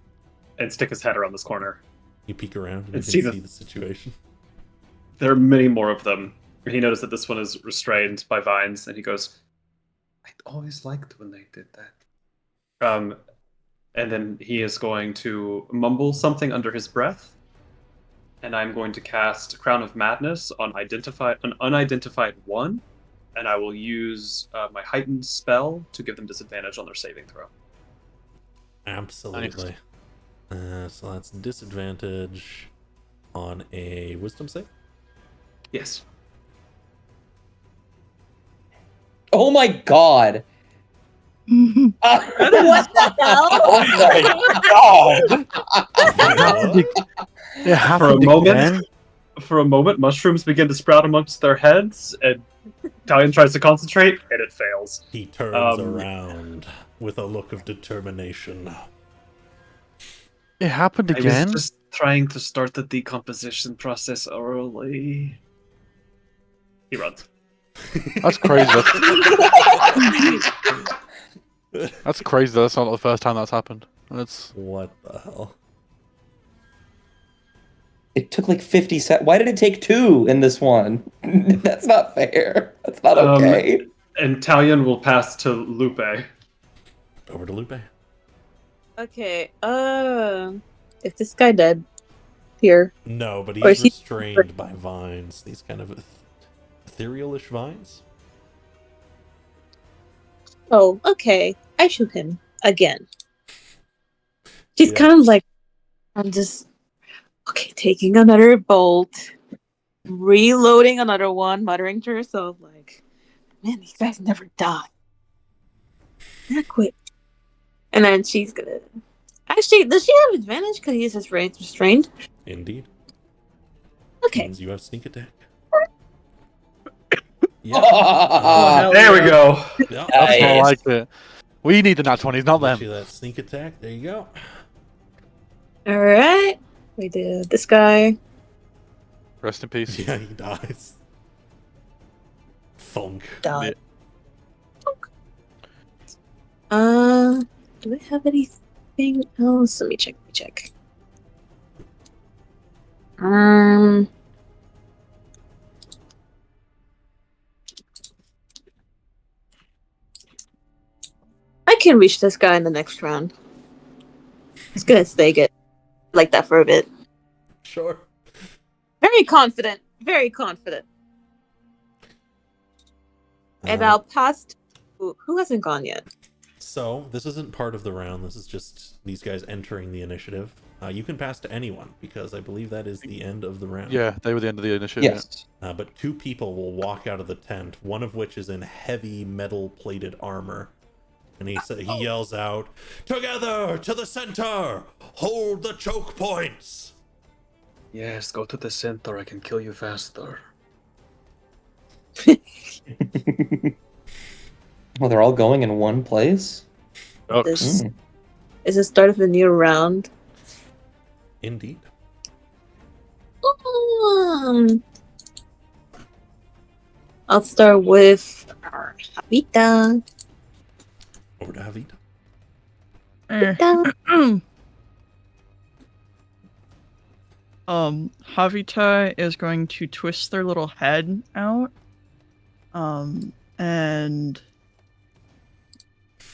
and stick his head around this corner. You peek around and you And can see see the- the situation. There are many more of them. He noticed that this one is restrained by vines, and he goes, I always liked when they did that. And then he is going to mumble something under his breath, and I'm going to cast Crown of Madness on an unidentified one, and I will use my heightened spell to give them disadvantage on their saving throw. Absolutely. So that's disadvantage on a wisdom save. Yes. Oh my god. What the hell? Oh my god! It happened again. For a moment, mushrooms begin to sprout amongst their heads, and Talion tries to concentrate, and it fails. He turns around with a look of determination. It happened I again. was just trying to start the decomposition process early. He runs. That's crazy. That's crazy. That's not the first time that's happened. That's What the hell? It took like 50 seconds. Why did it take 2 in this one? That's not fair. That's not okay. And Talion will pass to Lupe. Over to Lupe. Okay, is this guy dead? Here. No, but Or he's is he- restrained by vines. These kind of ethereal-ish vines. Oh, okay. I shoot him again. She's Yeah. kind of like, I'm just, okay, taking another bolt, reloading another one, muttering to herself, like, man, these guys never die. Not quick. And then she's gonna. Actually, does she have advantage because he uses range restrained? Indeed. Okay. Means you have sneak attack. Ah, There we go. Yeah. that's more Nice. like it. We need the nat 20s, not Get them. you that sneak attack. There you go. Alright. We did this guy. Rest in peace. Yeah, he dies. Thunk. Done. Yeah. Do I have anything else? Let me check. I can reach this guy in the next round. It's gonna stay good like that for a bit. Sure. Very confident. Very confident. And I'll pass to who hasn't gone yet. So, this isn't part of the round. This is just these guys entering the initiative. You can pass to anyone, because I believe that is the end of the round. Yeah, they were the end of the initiative. yes. But 2 people will walk out of the tent, one of which is in heavy metal-plated armor. And he yells out, "Together to the center! Hold the choke points!" Yes, go to the center. I can kill you faster. Well, they're all going in one place? This Mm. is the start of a new round. Indeed. I'll start with Habita. Over to Javid. Havita is going to twist their little head out. And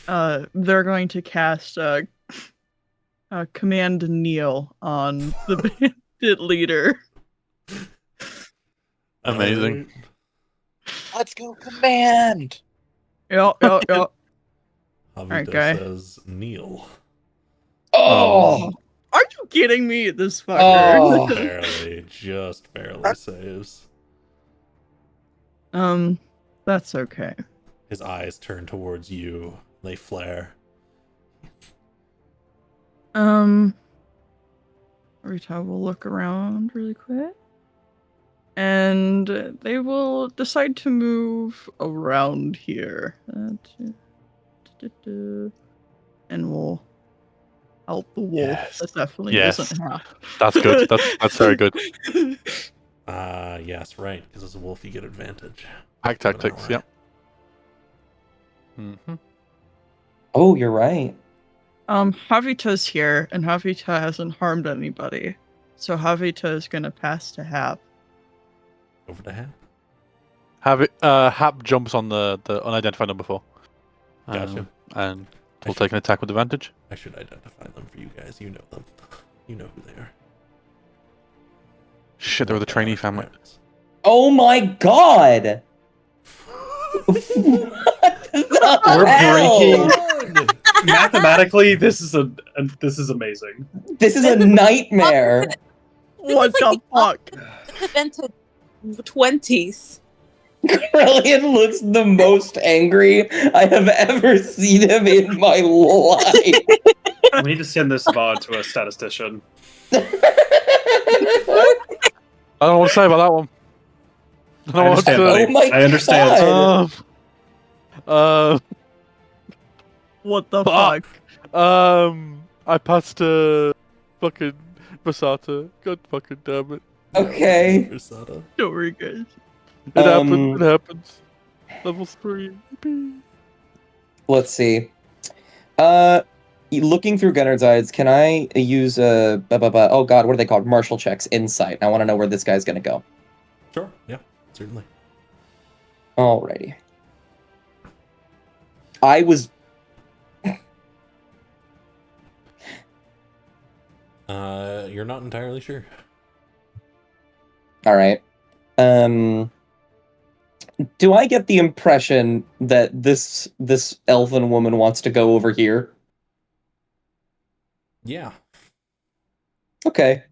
they're going to cast Command Kneel on the bandit leader. Amazing. Let's go, command! Yup. Javita Alright, guy. says, "Kneel." Oh! Are you kidding me? This fucker. Oh. Just barely saves. That's okay. His eyes turn towards you. They flare. Rita will look around really quick. And they will decide to move around here. And we'll help the wolf. Yes. That definitely Yes. isn't half. That's good. That's very good. Yes, right. Because as a wolf, you get advantage. Pack tactics. Yep. Oh, you're right. Javita's here, and Javita hasn't harmed anybody. So Javita is gonna pass to Hap. Over to Hap. Hap jumps on the unidentified number 4. Gotcha. And we'll take an attack with advantage. I should identify them for you guys. You know them. You know who they are. Shit, they were the trainee family. Oh my god! What the We're hell? breaking. Mathematically, this is amazing. This is a nightmare. What the fuck? Invented 20s. Brilliant looks the most angry I have ever seen him in my life. We need to send this VOD to a statistician. I don't know what to say about that one. I don't know what to understand, say. buddy. Oh my I understand. God. What the Fuck. fuck? I passed to fucking Basata. God fucking damn it. Okay. Versata. Don't worry, guys. It happens. It happens. Level 3. Let's see. Looking through Gunnard's eyes, can I use oh god, what are they called? Martial checks, insight. I want to know where this guy's gonna go. Sure. Yeah. Certainly. Alrighty. I was. You're not entirely sure. All right. Do I get the impression that this elven woman wants to go over here? Yeah. Okay.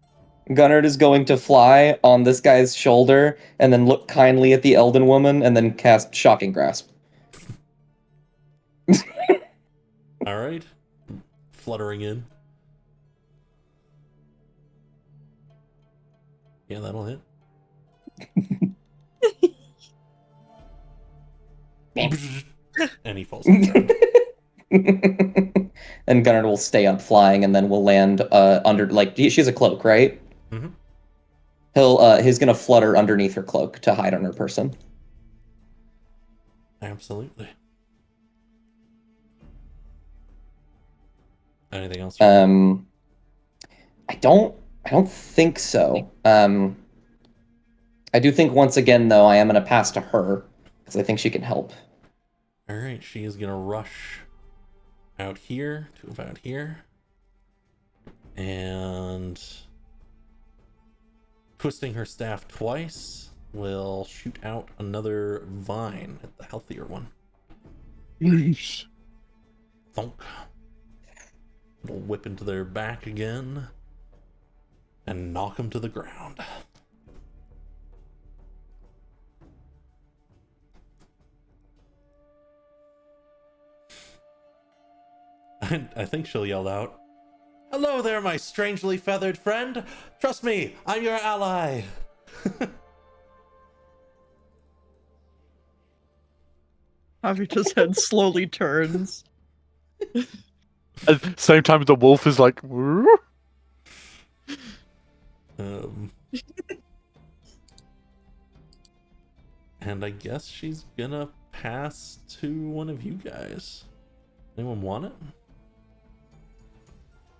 Gunnard is going to fly on this guy's shoulder and then look kindly at the elven woman and then cast Shocking Grasp. All right. Fluttering in. Yeah, that'll hit. And he falls on the ground. And Gunnard will stay up flying and then will land under, like, she has a cloak, right? Mm-hmm. He's gonna flutter underneath her cloak to hide on her person. Absolutely. Anything else? I don't think so. I do think once again though I am gonna pass to her because I think she can help. All right, she is gonna rush out here to about here, and twisting her staff twice will shoot out another vine at the healthier one. Nice. Thunk. It'll whip into their back again and knock them to the ground. I think she'll yell out, "Hello there, my strangely feathered friend. Trust me, I'm your ally." Javita's head slowly turns. At the same time, the wolf is like. "Woo." And I guess she's gonna pass to one of you guys. Anyone want it?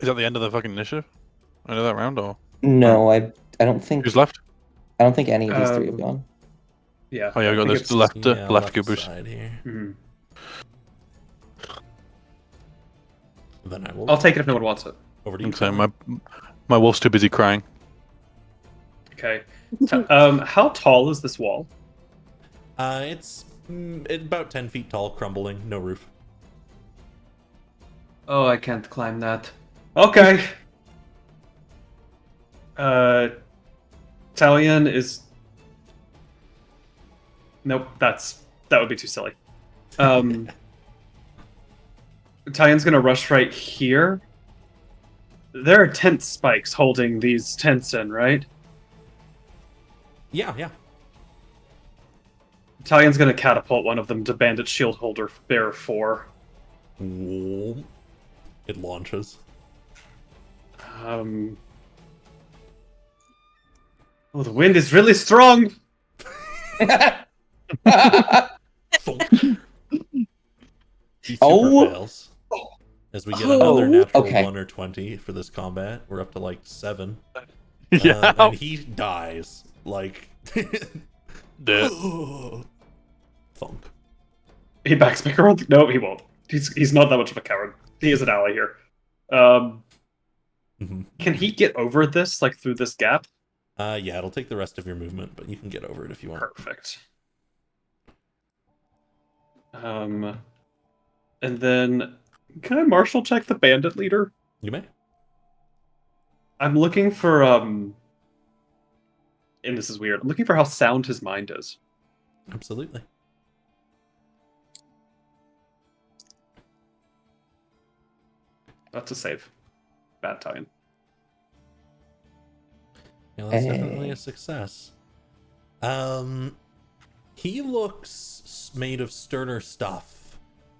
Is that the end of the fucking initiative? End of that round, or No, I don't think. who's left? I don't think any of these three have gone. Yeah. Oh yeah, we got I think this left it's- left goobers. side here. Mhm. Then I will. I'll take it if no one wants it. Over to you. So my wolf's too busy crying. Okay. How tall is this wall? It's about 10 feet tall, crumbling, no roof. Oh, I can't climb that. Okay. Talion is. Nope, that would be too silly. Talion's gonna rush right here. There are tent spikes holding these tents in, right? Yeah. Talion's gonna catapult one of them to Bandit Shield Holder Bearer 4. Whoa. It launches. Oh, the wind is really strong. He Oh. super fails. As we get another Oh, natural okay. 1 or 20 for this combat, we're up to like 7. Yeah. And he dies. Like. Dead. Thunk. He backs back around. No, he won't. He's not that much of a coward. He is an ally here. Can he get over this, like through this gap? Yeah, it'll take the rest of your movement, but you can get over it if you want. Perfect. And then can I martial check the bandit leader? You may. I'm looking for and this is weird. I'm looking for how sound his mind is. Absolutely. That's a save. Bad time. Yeah, that's definitely a success. He looks made of sterner stuff.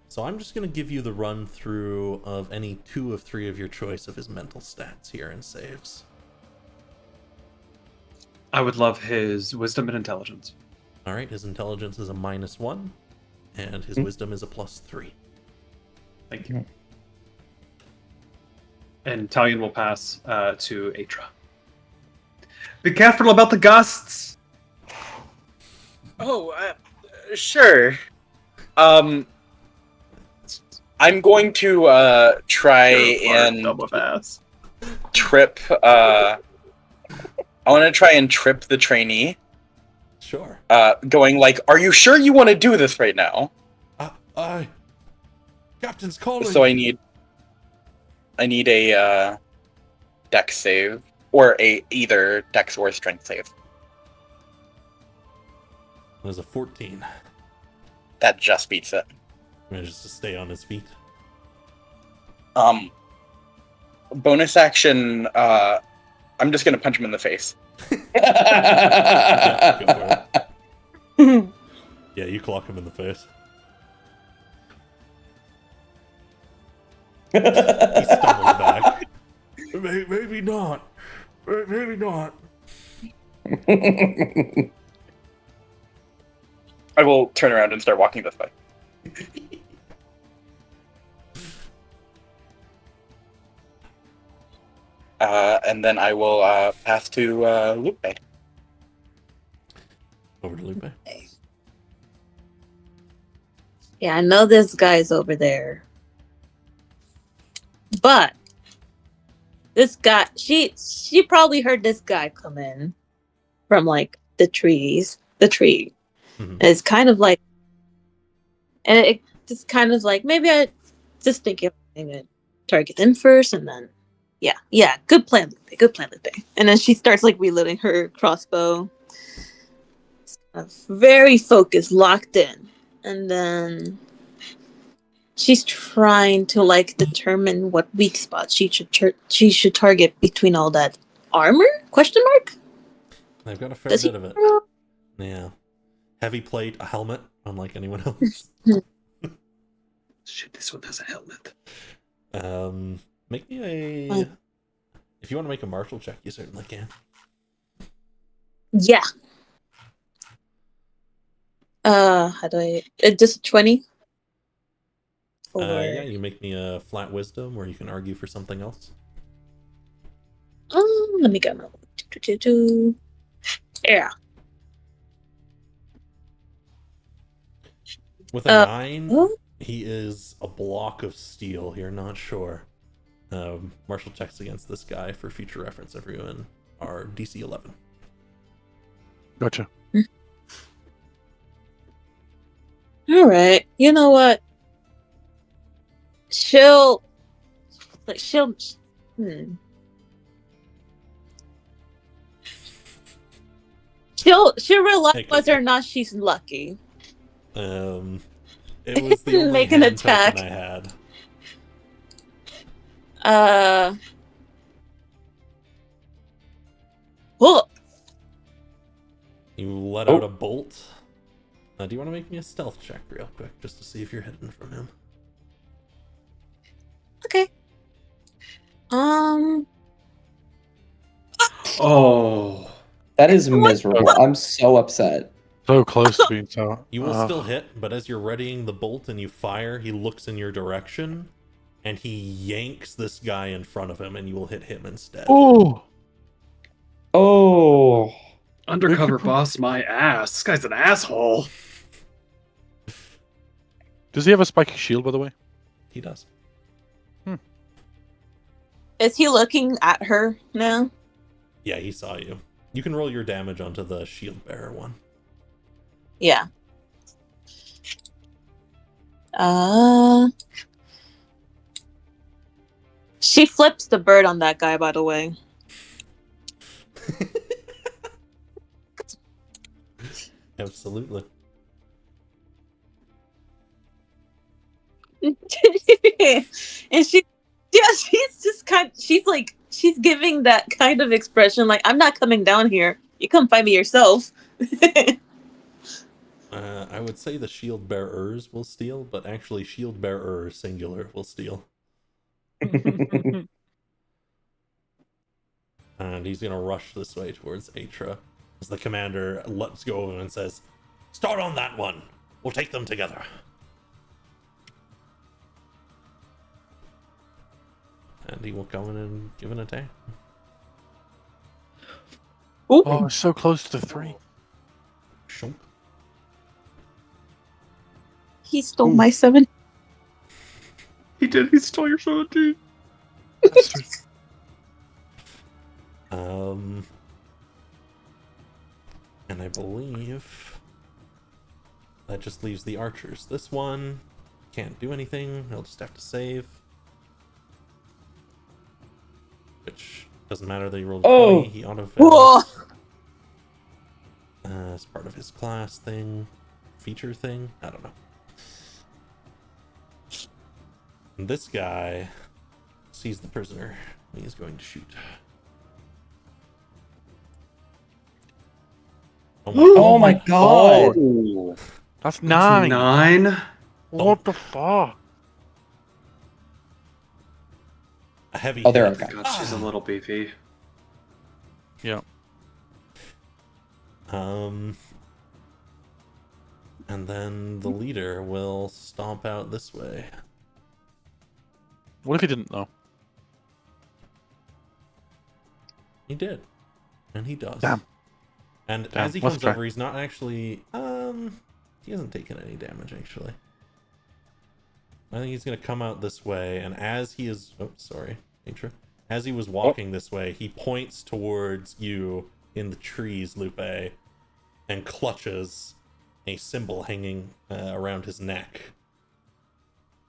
So I'm just going to give you the run through of any 2 of 3 of your choice of his mental stats here and saves. I would love his wisdom and intelligence. All right, his intelligence is a -1, and his wisdom is a +3. Thank you. And Talion will pass to Atra. Be careful about the gusts. Oh, sure. I'm going to try and trip. I want to try and trip the trainee. Sure. Going like, "Are you sure you want to do this right now?" Captain's calling. So I need a dex save or either dex or strength save. There's a 14. That just beats it. Manages to stay on his feet. Bonus action. I'm just gonna punch him in the face. Yeah, go for it. Yeah, you clock him in the face. He stumbles back. Maybe not. Maybe not. I will turn around and start walking this way. And then I will pass to Lupe. Over to Lupe. Yeah, I know this guy's over there. But this guy, she probably heard this guy come in from like the tree. Mm-hmm. It's kind of like, and it just kind of like, maybe I just thinking I'm gonna target him first, and then yeah, good plan, Lupe. And then she starts like reloading her crossbow. Very focused, locked in, and then she's trying to like determine what weak spots she should target between all that armor? Question mark. They've got a fair bit of it. Yeah, heavy plate, a helmet, unlike anyone else. Shit, this one has a helmet. Make me a. If you want to make a martial check, you certainly can. Yeah. How do I? Just 20. Yeah, you make me a flat wisdom, or you can argue for something else. Let me go. Yeah. With a 9, he is a block of steel. You're not sure. Martial checks against this guy, for future reference, everyone, are DC 11. Gotcha. All right. You know what? She'll realize whether or not she's lucky. It was the only Make an hand attack. token I had. Well, You let out a bolt. Do you want to make me a stealth check real quick, just to see if you're hidden from him? okay. Oh. That is miserable. I'm so upset. So close to being so. You will still hit, but as you're readying the bolt and you fire, he looks in your direction, and he yanks this guy in front of him, and you will hit him instead. Oh! Oh. Undercover boss my ass. This guy's an asshole. Does he have a spiky shield, by the way? He does. Is he looking at her now? Yeah, he saw you. You can roll your damage onto the shield bearer one. Yeah. She flips the bird on that guy, by the way. Absolutely. And she's just she's giving that kind of expression like, I'm not coming down here. You come find me yourself. I would say the shield bearers will steal, but actually shield bearer singular will steal. And he's gonna rush this way towards Atra as the commander lets go of him and says, "Start on that one. We'll take them together." And he will come in and give an attack. Ooh. Oh, it's so close to the 3. Shunk. He stole my 7. He did. He stole your 17. And I believe that just leaves the archers. This one can't do anything. He'll just have to save. Which doesn't matter that he rolled a 20. He auto-fails. As part of his class thing. Feature thing. I don't know. And this guy sees the prisoner. He is going to shoot. Oh my god. Oh. That's 9. 9? What the fuck? A heavy Oh, there hit. I go. God, she's a little beefy. Yeah. And then the leader will stomp out this way. What if he didn't know? He did. And he does. Damn. And Damn, as he let's comes try. over, he's not actually... he hasn't taken any damage, actually. I think he's going to come out this way, and as he is... Oh, sorry. Atra. As he was walking this way, he points towards you in the trees, Lupe, and clutches a symbol hanging around his neck.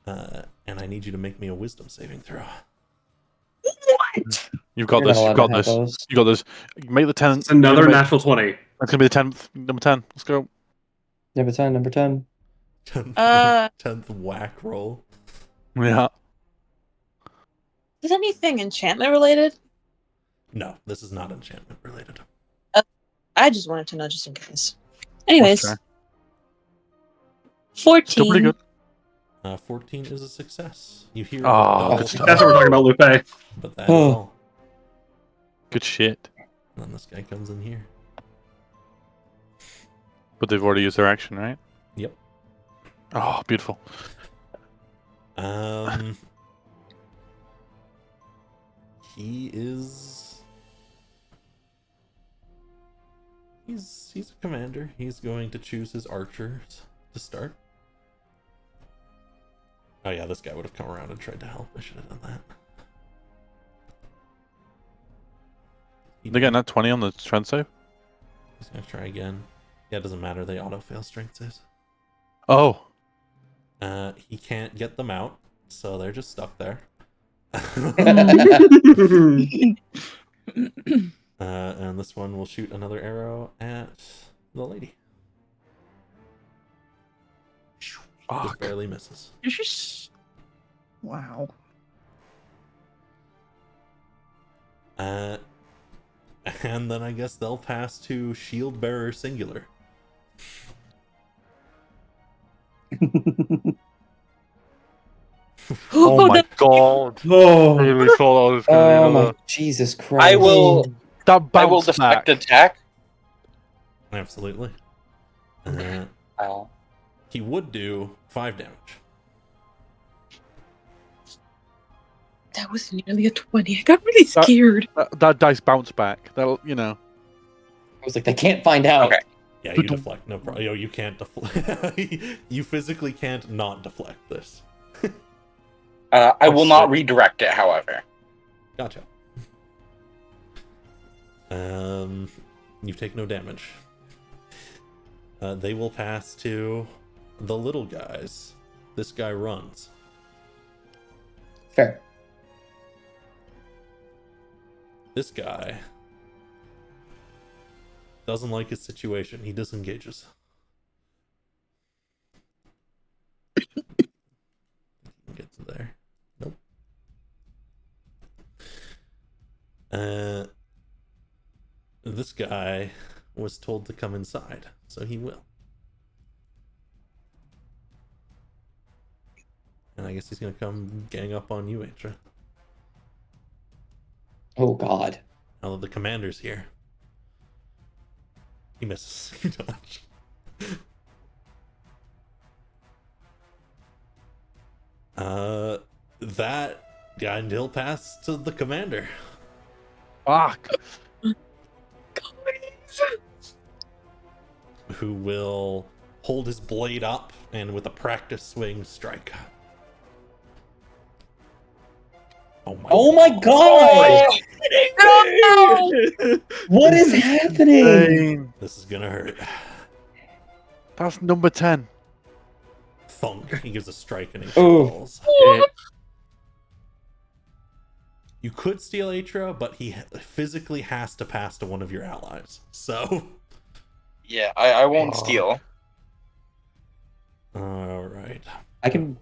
And I need you to make me a wisdom saving throw. What? You've got You're this. not You've allowed got to have this. those. You got this. Make the 10th. It's another natural 20. That's gonna be the 10th. Number 10. Let's go. Number 10, number 10. 10th whack roll. Yeah. Is anything enchantment related? No, this is not enchantment related. I just wanted to know just in case. Anyways. Okay. 14. Still pretty good. 14 is a success. You hear Oh, the good stuff. That's what we're talking about, Lupe. but that is all. Good shit. And then this guy comes in here. But they've already used their action, right? Yep. Oh, beautiful. He is... He's a commander. He's going to choose his archers to start. Oh yeah, this guy would have come around and tried to help. I should have done that. They're getting that 20 on the strength save? He's gonna try again. Yeah, it doesn't matter. They auto-fail strength saves. Oh. He can't get them out, so they're just stuck there. And this one will shoot another arrow at the lady. Just barely misses. You just... Wow. And then I guess they'll pass to shield bearer singular. Oh my god. Oh. I really thought I was gonna Oh be my another. Jesus Christ. I will that I will bounced back. deflect attack. Absolutely. Uh, He would do 5 damage. That was nearly a 20. I got really scared. That dice bounced back. That'll, you know. I was like, they can't find out. Okay. Yeah, you deflect. No problem. Yo, you can't deflect. You physically can't not deflect this. I will not redirect it, however. Gotcha. You take no damage. They will pass to the little guys. This guy runs. Fair. This guy doesn't like his situation. He disengages. Gets there. Nope. This guy was told to come inside, so he will. And I guess he's gonna come gang up on you, Atra. Oh God. Now that the commander's here. He misses. He dodged. That guy, and he'll pass to the commander. Fuck. Who will hold his blade up and with a practice swing strike. Oh my God! What is happening? This is gonna hurt. That's number 10. Thunk. He gives a strike and he Oh. falls. You could steal Atra, but he physically has to pass to one of your allies. So. Yeah, I won't steal. Alright. I can.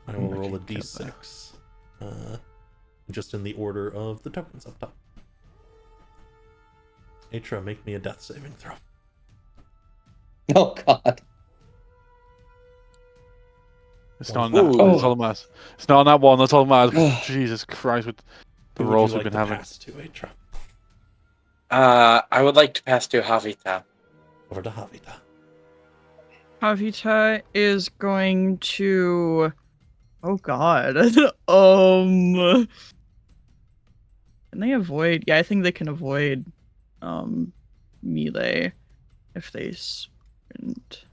I will roll a d6. Just in the order of the tokens up top. Atra, make me a death saving throw. Oh God. It's not on that. That's all that matters. It's not on that one. That's all that matters. Jesus Christ, with the Who would rolls you we've like been to having. pass to, Atra? I would like to pass to Havita. Over to Havita. Havita is going to. Oh God. Can they avoid? Yeah, I think they can avoid melee if they sprint.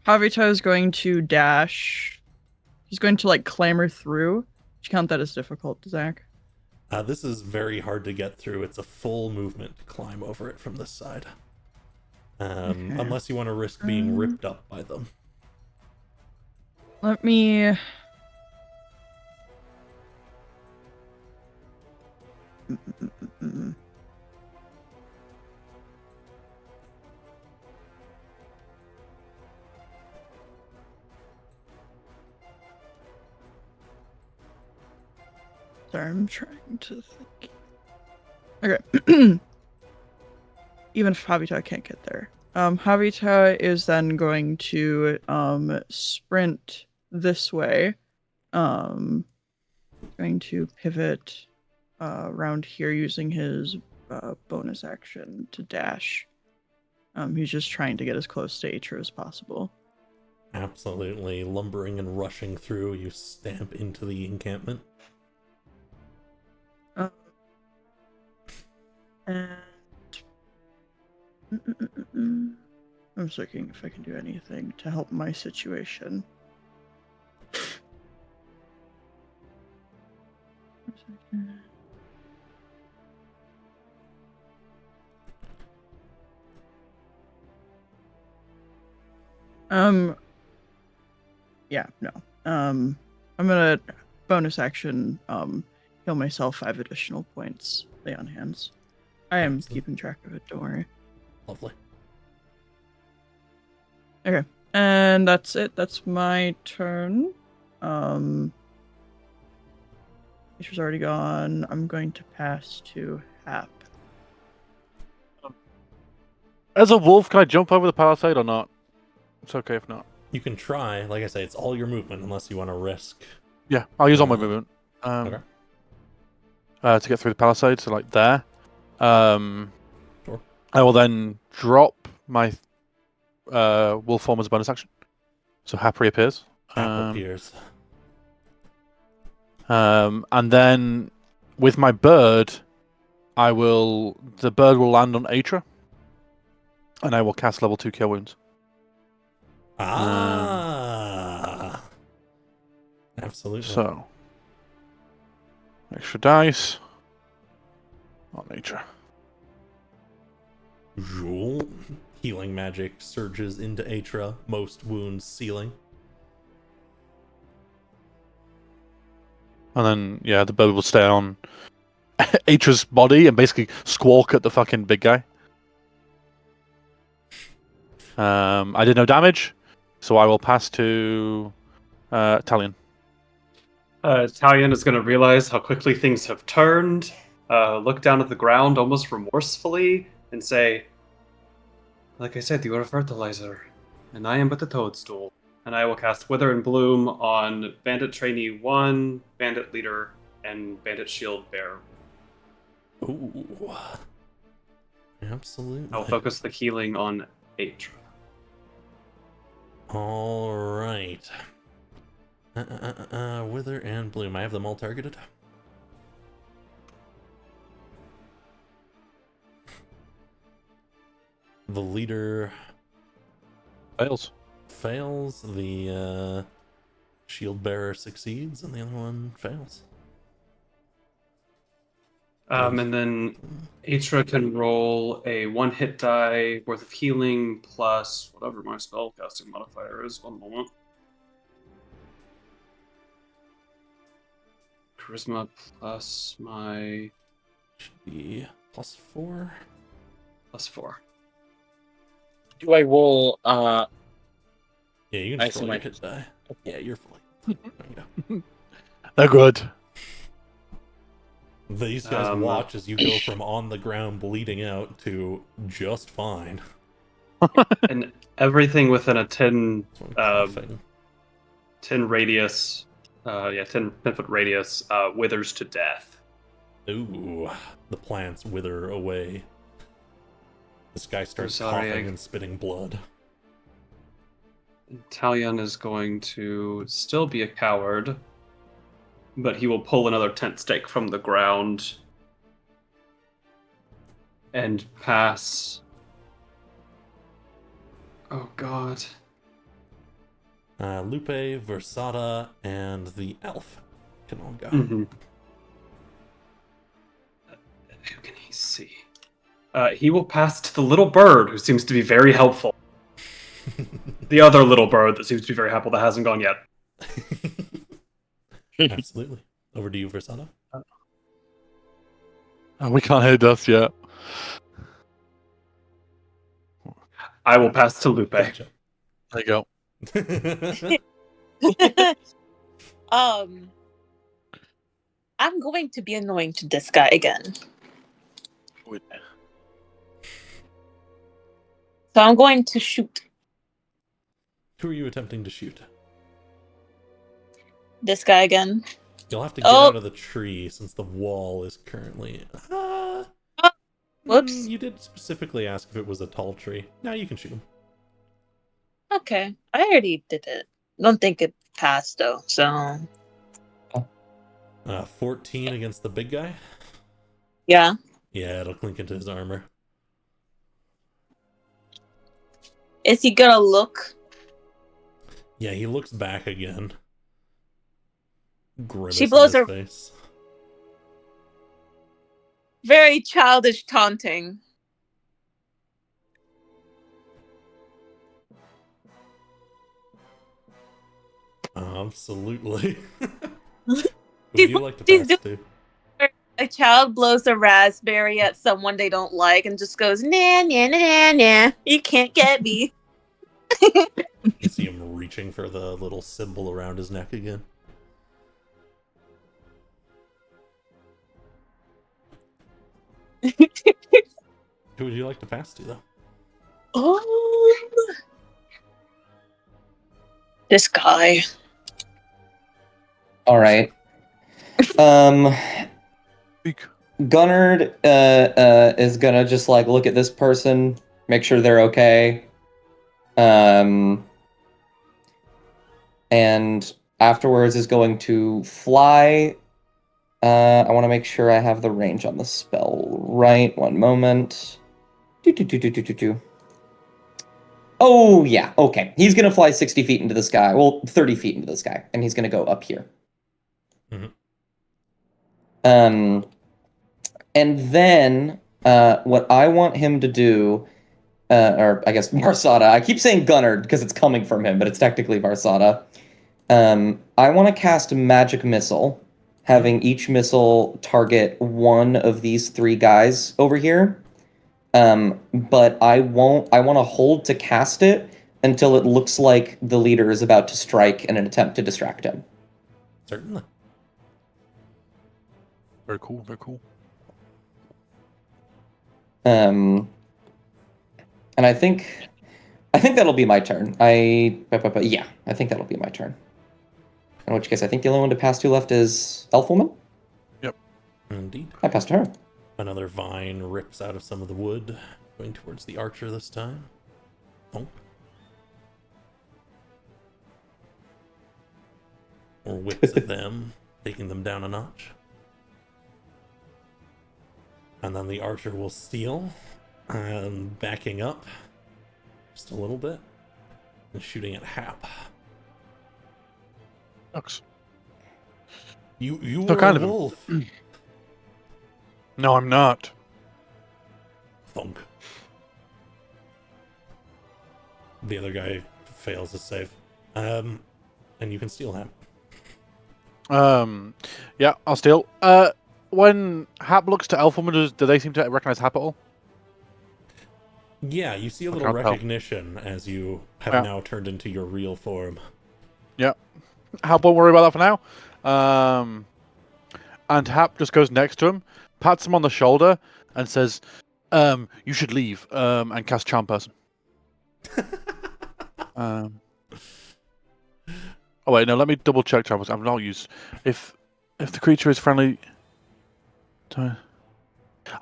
Havita is going to dash. He's going to like clamber through. Did you count that as difficult, Zach? This is very hard to get through. It's a full movement to climb over it from this side. Unless you want to risk being ripped up by them. Let me. Sorry, I'm trying to think. Okay. Even if Havita can't get there. Havita is then going to sprint this way. Going to pivot around here using his bonus action to dash. He's just trying to get as close to Atra as possible. Absolutely. Lumbering and rushing through, you stamp into the encampment. And I'm just looking if I can do anything to help my situation. Yeah, no. I'm gonna bonus action heal myself 5 additional points. Lay on hands. I am keeping track of it, don't worry. Lovely. Okay. And that's it. That's my turn. Isha's already gone. I'm going to pass to Hap. As a wolf, can I jump over the palisade or not? It's okay if not. You can try. Like I say, it's all your movement unless you want to risk. Yeah, I'll use all my movement. Okay. To get through the palisade, so like there. Sure. I will then drop my wolf form as a bonus action. So Hap reappears. Hap appears. And then with my bird, the bird will land on Atra, and I will cast level 2 Cure Wounds. Absolutely. So, extra dice on Atra. Healing magic surges into Atra, most wounds sealing. And then, yeah, the bird will stay on Atra's body and basically squawk at the fucking big guy. I did no damage, so I will pass to Talion. Talion is going to realize how quickly things have turned, look down at the ground almost remorsefully, and say, "Like I said, you are a fertilizer, and I am but a toadstool." And I will cast Wither and Bloom on Bandit Trainee 1, Bandit Leader, and Bandit Shield Bearer. Ooh. Absolutely. I'll focus the healing on Atra. All right. Wither and Bloom. I have them all targeted. The leader fails. The shield bearer succeeds, and the other one fails. And then Atra can roll a 1-hit die worth of healing plus whatever my spellcasting modifier is. One moment. Charisma plus my... Should be +4. +4. Do I roll? Yeah, you I can see roll my- your hit die. Yeah, you're fully. There you go. They're good. These guys watch as you go from on the ground bleeding out to just fine. And everything within a 10 Coughing. 10 radius, 10-foot radius, withers to death. Ooh, the plants wither away. This guy starts sorry, coughing and spitting blood. Talion is going to still be a coward, but he will pull another tent stake from the ground and pass. Oh god. Lupe, Versata, and the elf can all go. Mm-hmm. Who can he see? He will pass to the little bird, who seems to be very helpful. The other little bird that seems to be very helpful that hasn't gone yet. Absolutely. Over to you, Versata. We can't hear dust yet. I will pass to Lupe. Gotcha. There you go. I'm going to be annoying to this guy again. So I'm going to shoot Who are you attempting to shoot? this guy again. You'll have to get out of the tree since the wall is currently... Whoops. You did specifically ask if it was a tall tree. Now you can shoot him. Okay, I already did it. Don't think it passed though, so 14 against the big guy? yeah. Yeah, it'll clink into his armor. Is he gonna look? Yeah, he looks back again. Grimace She blows on his her- face. Very childish taunting. Absolutely. Who would you like to she's pass to? A child blows a raspberry at someone they don't like and just goes, nah, nah, nah, nah, nah. You can't get me. You see him reaching for the little symbol around his neck again. Who would you like to pass to, though? This guy. All right. Speak. Gunnard is gonna just like look at this person, make sure they're okay. And afterwards is going to fly. I want to make sure I have the range on the spell right. One moment. Oh, yeah. Okay. He's going to fly 60 feet into the sky. Well, 30 feet into the sky. And he's going to go up here. Mhm. And then what I want him to do, or I guess Varsada. I keep saying Gunnard because it's coming from him, but it's technically Varsada. I want to cast Magic Missile, having each missile target one of these three guys over here. But I want to hold to cast it until it looks like the leader is about to strike in an attempt to distract him. Certainly. Very cool. Very cool. And I think that'll be my turn. Yeah, I think that'll be my turn. In which case, I think the only one to pass to left is Elfwoman. Yep. Indeed. I passed to her. Another vine rips out of some of the wood, going towards the archer this time. Bonk. Or whips at them, taking them down a notch. And then the archer will steal, backing up just a little bit, and shooting at Hap. Sucks. You So were kind a of wolf. No, I'm not. Thunk. The other guy fails his save. And you can steal him. Yeah, I'll steal. When Hap looks to Elfwoman, do they seem to recognize Hap at all? Yeah, you see a little can't tell. recognition as you have Yeah. now turned into your real form. Yeah. Hap won't worry about that for now. And Hap just goes next to him, pats him on the shoulder, and says, you should leave, and cast Charm Person. Oh wait, no, let me double check Charm Person. I've not used... If the creature is friendly... Oh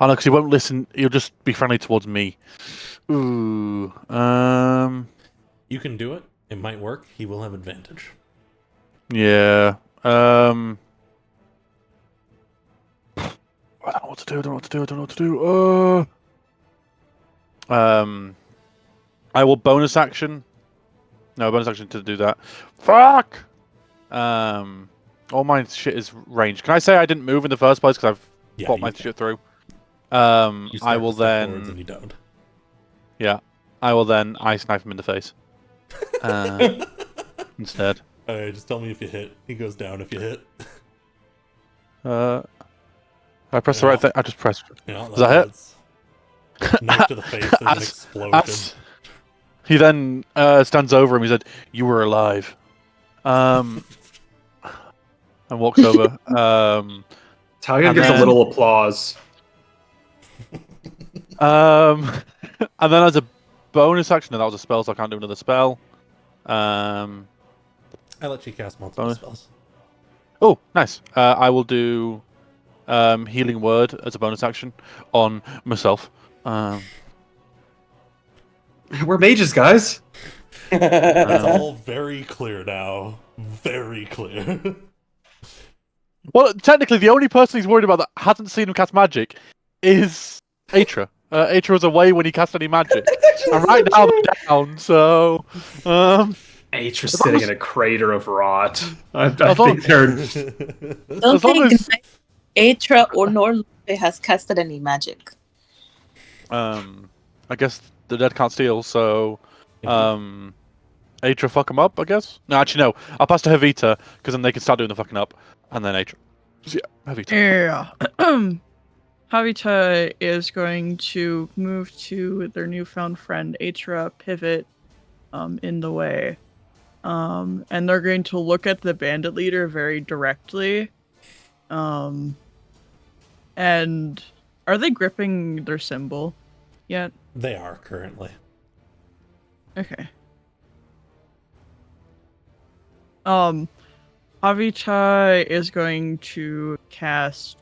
no, because he won't listen, he'll just be friendly towards me. Ooh, You can do it. It might work. He will have advantage. yeah, I don't know what to do, I will bonus action. No, bonus action to do that. Fuck! All my shit is ranged. Can I say I didn't move in the first place because I've thought my shit through? You I will step forwards then... and you don't. Yeah. I will then ice knife him in the face. Instead. Alright, just tell me if you hit. He goes down if you hit. I press the right thing. I just press. Yeah, Does that hit? Knife to the face, there's an explosion. He then stands over him. He said, "You were alive," and walks over. Talion gives a little applause. And then as a bonus action, and that was a spell, so I can't do another spell. I let you cast multiple spells. Oh, nice. I will do Healing Word as a bonus action on myself. We're mages, guys. It's all very clear now. Very clear. Well, technically, the only person he's worried about that hasn't seen him cast magic is Atra. Atra was away when he cast any magic. And right now they're down, so... Atra's sitting in a crater of rot. I As long- think they're... Don't As long think as- Atra or Norlupe has casted any magic. I guess the dead can't steal, so... Atra fuck him up, I guess? No, actually, no. I'll pass to Havita, because then they can start doing the fucking up. And then Atra. So, yeah, Havita. Yeah. Havita is going to move to their newfound friend Atra, pivot in the way. And they're going to look at the bandit leader very directly. And are they gripping their symbol yet? They are currently. Okay. Havita is going to cast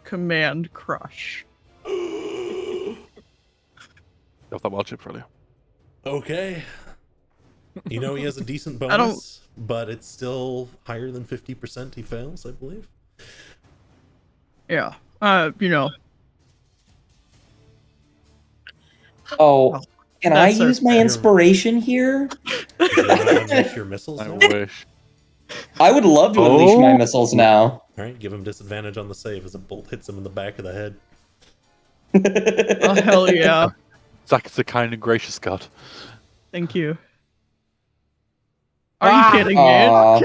command crush. Got that wild shape earlier. Okay. You know he has a decent I don't- bonus, but it's still higher than 50% he fails, I believe. Yeah. You know. Oh, can I That's use my okay. inspiration here? Do you want to unleash your missiles I now? wish. I would love to unleash my Oh. missiles now. Alright, give him disadvantage on the save as a bolt hits him in the back of the head. Oh hell yeah! Zach is a kind and gracious god. Thank you. Are you kidding me? Aw.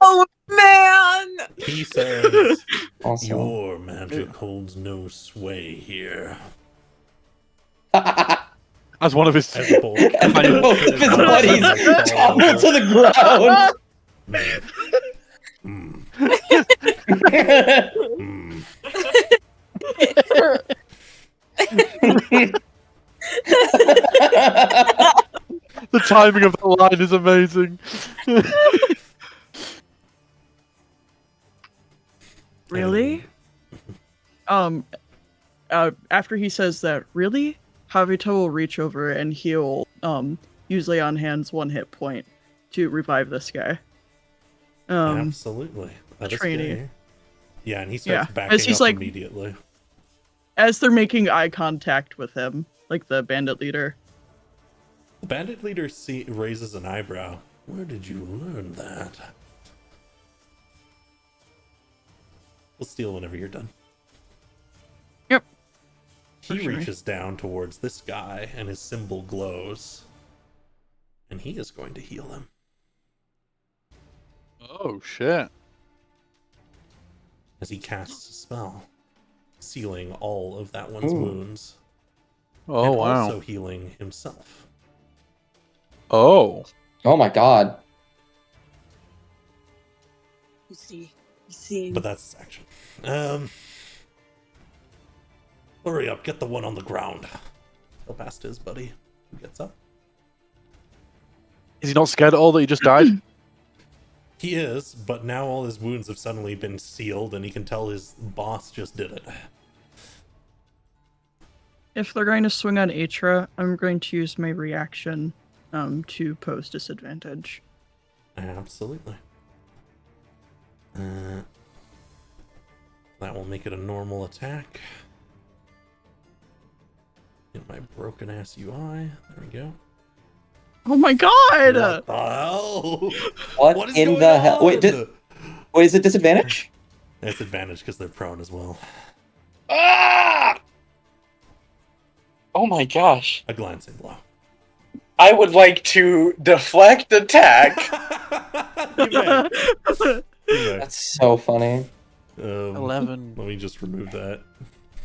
Oh man! He says, Also. your magic holds no sway here. As one of his. As a bolt. And then both of his buddies topple to the ground. Mm, mm. The timing of the line is amazing. Really? After he says that, really? Javito will reach over and heal, use lay on hands 1 hit point to revive this guy. Absolutely. That is trainee. fair. Yeah, and he starts Yeah, backing as he's up like- immediately. As they're making eye contact with him, like the bandit leader. The bandit leader raises an eyebrow. Where did you learn that? We'll steal whenever you're done. Yep. He For sure. reaches down towards this guy, and his symbol glows. And he is going to heal him. Oh shit. As he casts a spell, sealing all of that one's wounds. Oh and wow. also healing himself. Oh. Oh my god. You see. But that's his action. Hurry up, get the one on the ground. He'll pass to his buddy, who gets up. Is he not scared at all that he just died? He is, but now all his wounds have suddenly been sealed, and he can tell his boss just did it. If they're going to swing on Atra, I'm going to use my reaction to pose disadvantage. Absolutely. That will make it a normal attack. Get my broken ass UI. There we go. Oh my god! What the hell? What is in going the hell? Wait, on? wait, is it disadvantage? It's advantage because they're prone as well. Ah! Oh my gosh. A glancing blow. I would like to deflect attack. You may. You may. That's so funny. 11. Let me just remove that.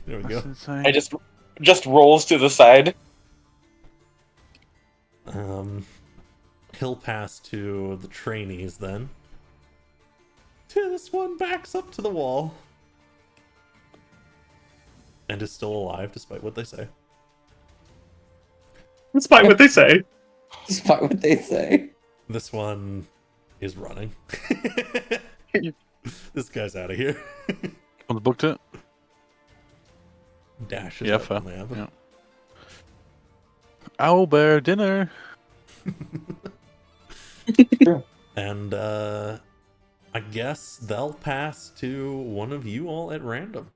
There we That's go. insane. I just rolls to the side. He'll pass to the trainees then. This one backs up to the wall. And is still alive despite what they say. Despite what they say. Despite what they say. This one is running. This guy's out of here. Someone's booked it. Dash is Yeah, up fair. on the app. Yeah. Owl bear dinner. And I guess they'll pass to one of you all at random.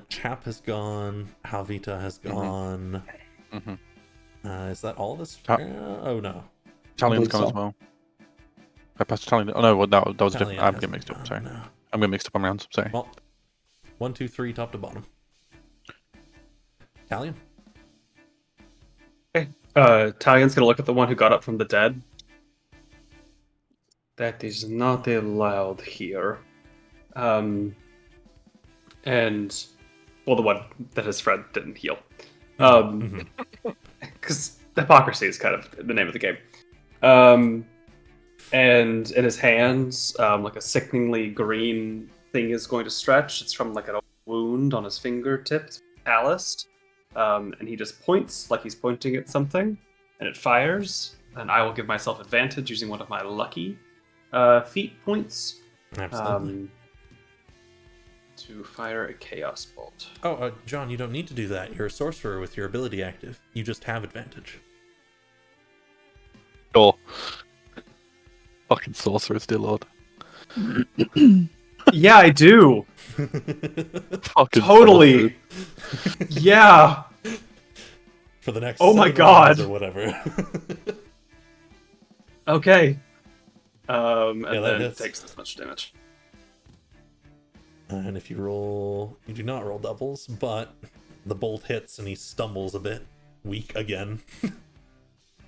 Chap has gone. Javita has gone. Mm-hmm. Is that all this? Ta- Oh no. Italian's believe gone so. as well. I passed Italian. Oh no, well, that was Italian different. I'm hasn't getting mixed up. gone, Sorry. no. I'm getting mixed up on rounds. Sorry. Well, 1, 2, 3, top to bottom. Italian. Talion's gonna look at the one who got up from the dead. That is not allowed here. And well, the one that his friend didn't heal. Because hypocrisy is kind of the name of the game. And in his hands, like a sickeningly green thing is going to stretch. It's from like a wound on his fingertips, calloused. And he just points like he's pointing at something, and it fires. And I will give myself advantage using one of my lucky feat points. Absolutely. to fire a chaos bolt. Oh, John, you don't need to do that. You're a sorcerer with your ability active. You just have advantage. Oh. Fucking sorcerer still odd. Yeah, I do. Fucking Totally. Yeah. For the next Oh my 7 rounds God. or whatever. Okay. And that then hits. takes this much damage. And if you do not roll doubles, but the bolt hits and he stumbles a bit, weak again.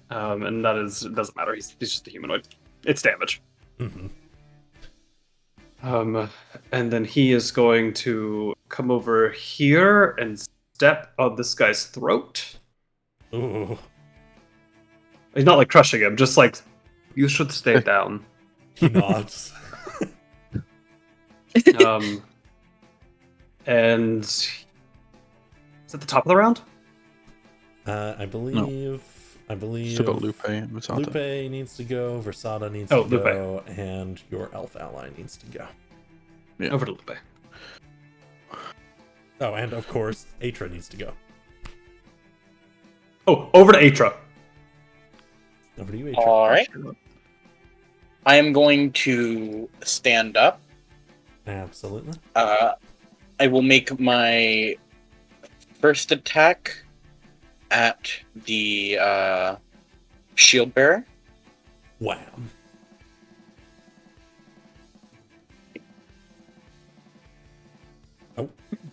And that doesn't matter. He's just a humanoid. It's damage. Mm-hmm. And then he is going to come over here and step on this guy's throat. Ooh. He's not like crushing him, just like, you should stay down. He nods. And is at the top of the round? I believe. Still got Lupe and Versata. Lupe needs to go. Versata needs Oh, to Lupe. go, and your elf ally needs to go. Yeah. Over to Lupe. Oh, and of course, Atra needs to go. Oh, over to Atra. Over to you, Atra. All right. I am going to stand up. Absolutely. I will make my first attack at the shield bearer. Wham.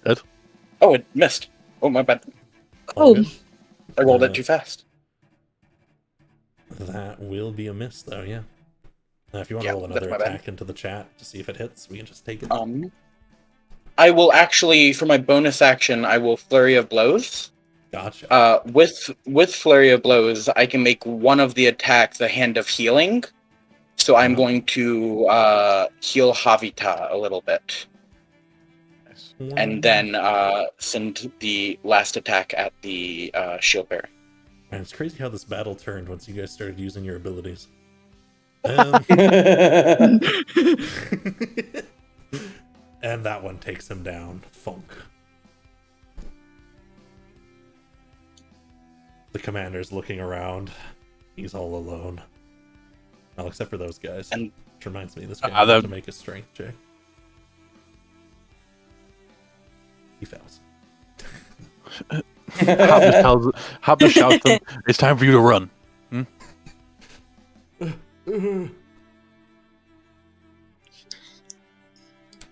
Dead. Oh, it missed. Oh, my bad. All Oh. good. I rolled it too fast. That will be a miss, though, yeah. If you want to Yeah, roll that's another my bad. attack into the chat to see if it hits, we can just take it. I will actually, for my bonus action, I will flurry of blows. Gotcha. With flurry of blows, I can make one of the attacks a hand of healing. So I'm going to heal Havita a little bit, and then send the last attack at the shield bearer. Man, it's crazy how this battle turned once you guys started using your abilities. And that one takes him down. Funk. The commander's looking around. He's all alone. Well, except for those guys. And- Which reminds me, this guy has to make a strength check. He fails. Habna shouts them, it's time for you to run.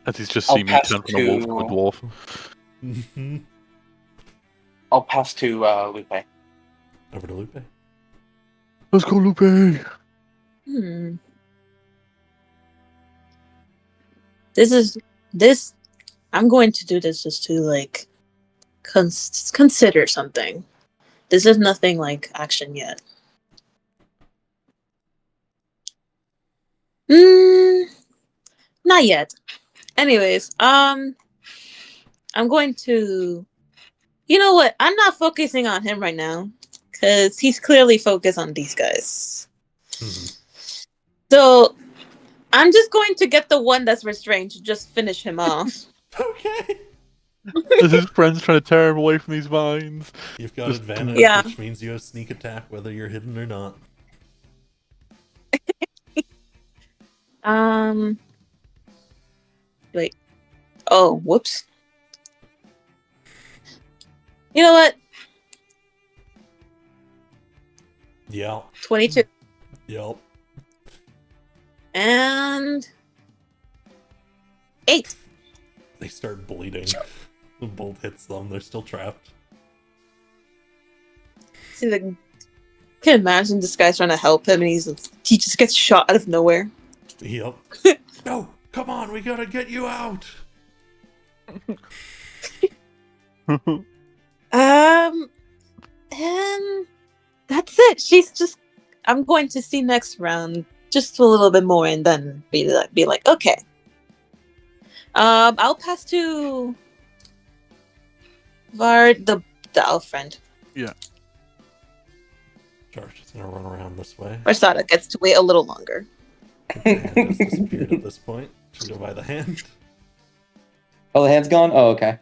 As he's just I'll seen me pass turn from a wolf to a to- dwarf. I'll pass to Lupe. Over to Lupe. Let's go, Lupe! This. I'm going to do this just to like consider something. This is nothing like action yet. Not yet. Anyways, I'm going to. You know what? I'm not focusing on him right now because he's clearly focused on these guys. So I'm just going to get the one that's restrained to just finish him off. Okay. As his friend's trying to tear him away from these vines. You've got Just- advantage, Yeah. which means you have sneak attack whether you're hidden or not. Wait. Oh, whoops. You know what? Yeah. 22. Yep. And 8. They start bleeding. The bolt hits them. They're still trapped. See, like, can imagine this guy's trying to help him, and he just gets shot out of nowhere. Yep. No, come on, we gotta get you out. And that's it. She's just. I'm going to see next round just a little bit more, and then be like, okay. I'll pass to Vard, the elf friend. Yeah. George is gonna run around this way. Versata gets to wait a little longer. The hand has disappeared at this point. Should go by the hand. Oh, the hand's gone? Oh, okay.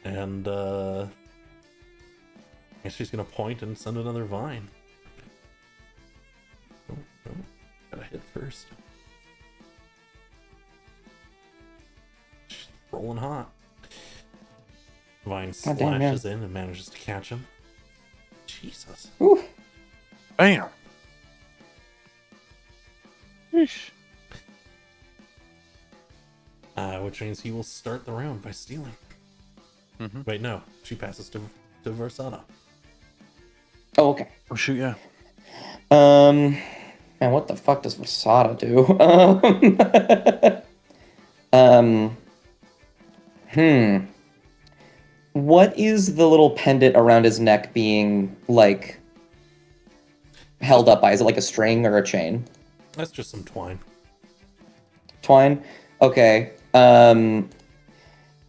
And I guess she's gonna point and send another vine. Oh, gotta hit first. She's rolling hot. Vine God damn, slashes in and manages to catch him. Jesus. Whew. Bam. Yeesh. Which means he will start the round by stealing. Mm-hmm. Wait, no. She passes to Versata. Oh, okay. Oh shoot, yeah. Man, what the fuck does Versata do? What is the little pendant around his neck being, like, held up by? Is it like a string or a chain? That's just some twine. Twine? Okay.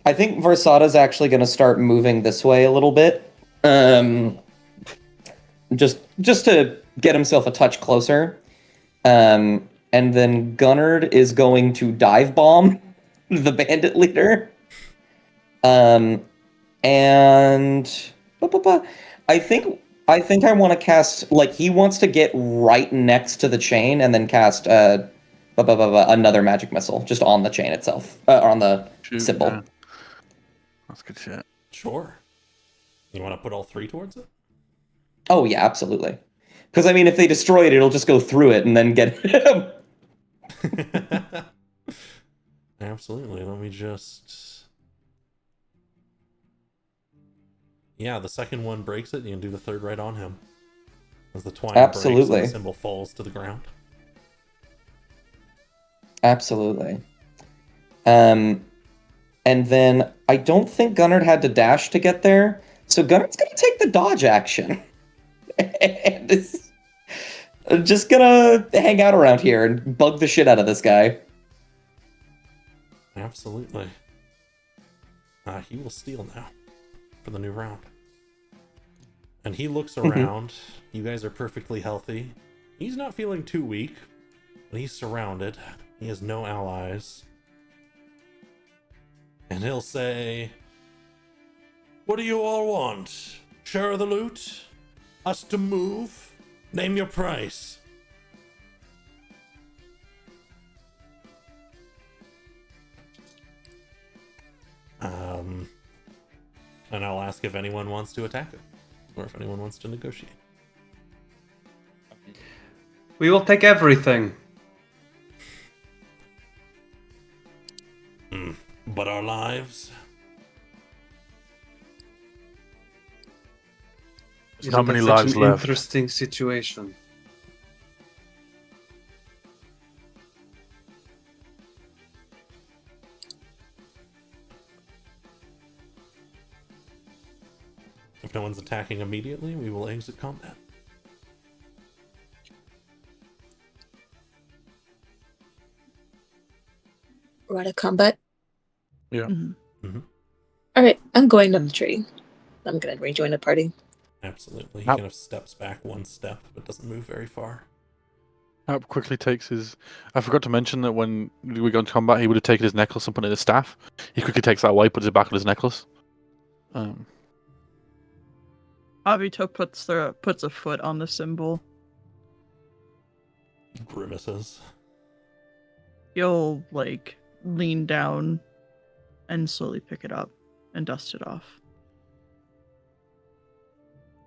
I think Versata's actually going to start moving this way a little bit. Just to get himself a touch closer. And then Gunnard is going to dive bomb the bandit leader. And I think I want to cast, like, he wants to get right next to the chain and then cast another magic missile just on the chain itself, or on the symbol. Yeah. That's good shit. Sure. You want to put all three towards it? Oh yeah, absolutely. Because I mean, if they destroy it, it'll just go through it and then get him. Absolutely. Let me just. Yeah, the second one breaks it. You can do the third right on him. As the twine breaks and the symbol falls to the ground. Absolutely. And then I don't think Gunnard had to dash to get there, so Gunnard's gonna take the dodge action. And it's just gonna hang out around here and bug the shit out of this guy. Absolutely. He will steal now for the new round. And he looks around. You guys are perfectly healthy. He's not feeling too weak, but he's surrounded. He has no allies. And he'll say, "What do you all want? Share of the loot? Us to move? Name your price." And I'll ask if anyone wants to attack him, or if anyone wants to negotiate. We will take everything. But our lives? How many Isn't that lives such an left? Interesting situation. If no one's attacking immediately, we will exit combat. We're out of combat. Yeah. All right, I'm going down the tree. I'm gonna rejoin the party. Absolutely. He How- kind of steps back one step, but doesn't move very far. Hap quickly takes his. I forgot to mention that when we go into combat, he would have taken his necklace and put it in his staff. He quickly takes that away, puts it back on his necklace. Avito puts a foot on the symbol. Grimaces. He'll, like, lean down and slowly pick it up and dust it off.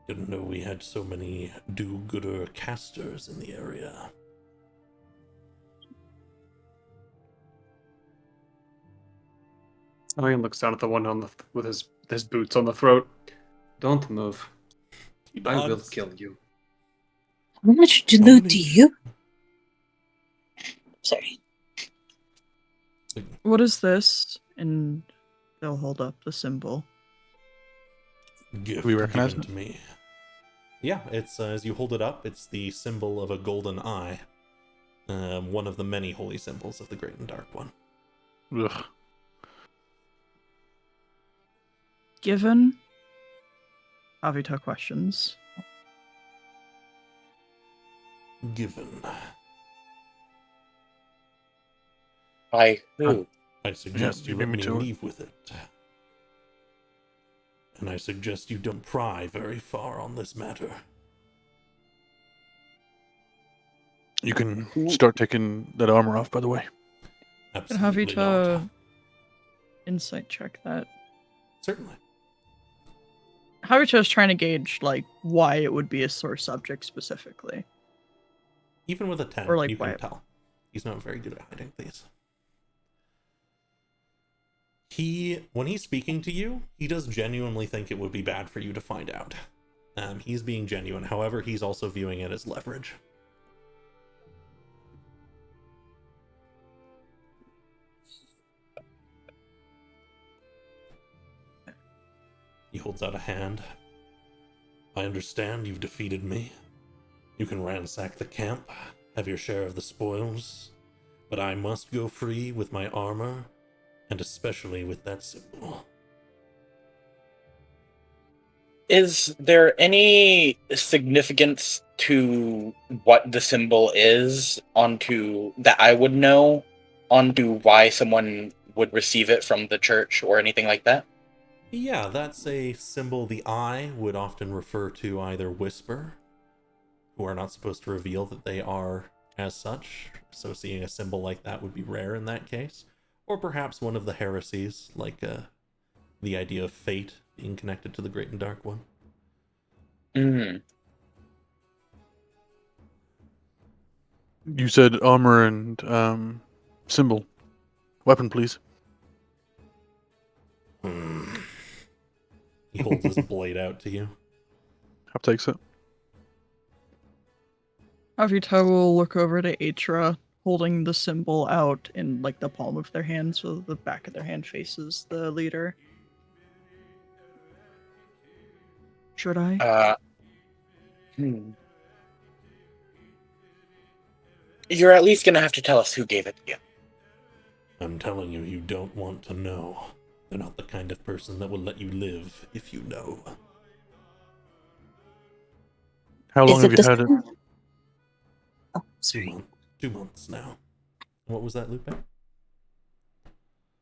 Didn't know we had so many do-gooder casters in the area. Ian looks down at the one with his boots on the throat. Don't move. I will Nods. kill you. How much How loot many- do you? Sorry. What is this? And they'll hold up the symbol. Gift we recognize given it? to me. Yeah, it's as you hold it up, it's the symbol of a golden eye. One of the many holy symbols of the Great and Dark One. Ugh. Given Avito questions. Given. By who? I suggest you beat let me me to it. leave with it. And I suggest you don't pry very far on this matter. You can start taking that armor off, by the way. Can have you Absolutely not. to insight check that. Certainly. Haruto is trying to gauge like why it would be a sore subject specifically. Even with a 10, Or, like, you can why- tell. He's not very good at hiding these. When he's speaking to you, he does genuinely think it would be bad for you to find out. He's being genuine. However, he's also viewing it as leverage. He holds out a hand. I understand you've defeated me. You can ransack the camp, have your share of the spoils, but I must go free with my armor, and especially with that symbol. Is there any significance to what the symbol is that I would know onto why someone would receive it from the church or anything like that? Yeah, that's a symbol the eye would often refer to either Whisper, who are not supposed to reveal that they are as such, so seeing a symbol like that would be rare in that case, or perhaps one of the heresies, like the idea of fate being connected to the Great and Dark One. Mm. You said armor and symbol. Weapon, please. He holds his blade out to you. Half takes it. Haruto will look over to Atra, holding the symbol out in like the palm of their hand, so the back of their hand faces the leader. Should I? You're at least gonna have to tell us who gave it to you. I'm telling you, you don't want to know. They're not the kind of person that will let you live if you know. How long Is have it you had it? Oh, sorry. 2 months now. What was that, Lupe?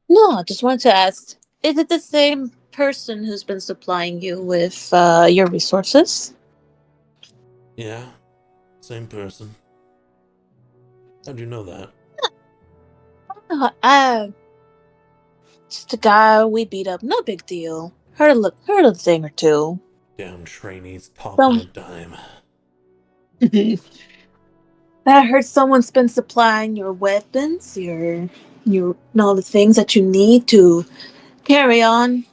No, I just wanted to ask: is it the same person who's been supplying you with your resources? Yeah, same person. How'd you know that? Just a guy we beat up. No big deal. Heard a thing or two. Damn trainees talking a dime. I heard someone's been supplying your weapons, your and all the things that you need to carry on.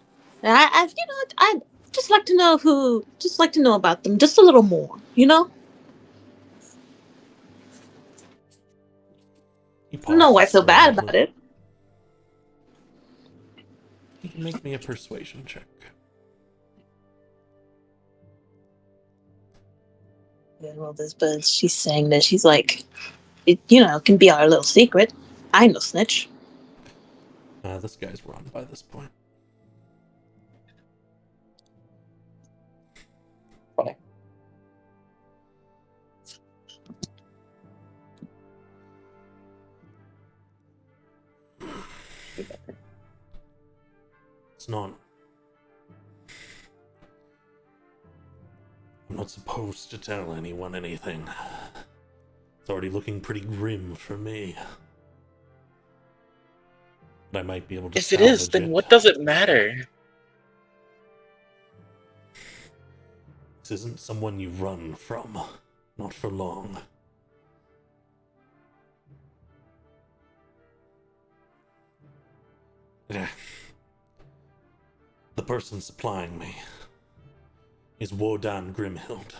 And I'd just like to know about them just a little more. He I don't know why I pauses feel for a bad moment. about it. You can make me a persuasion check. Yeah, well, but she's saying that she's like, it can be our little secret. I know snitch. This guy's run by this point. Funny. It's not. I'm not supposed to tell anyone anything. It's already looking pretty grim for me. But I might be able to If it is, then what does it matter? This isn't someone you run from. Not for long. The person supplying me is Wodan Grimhild,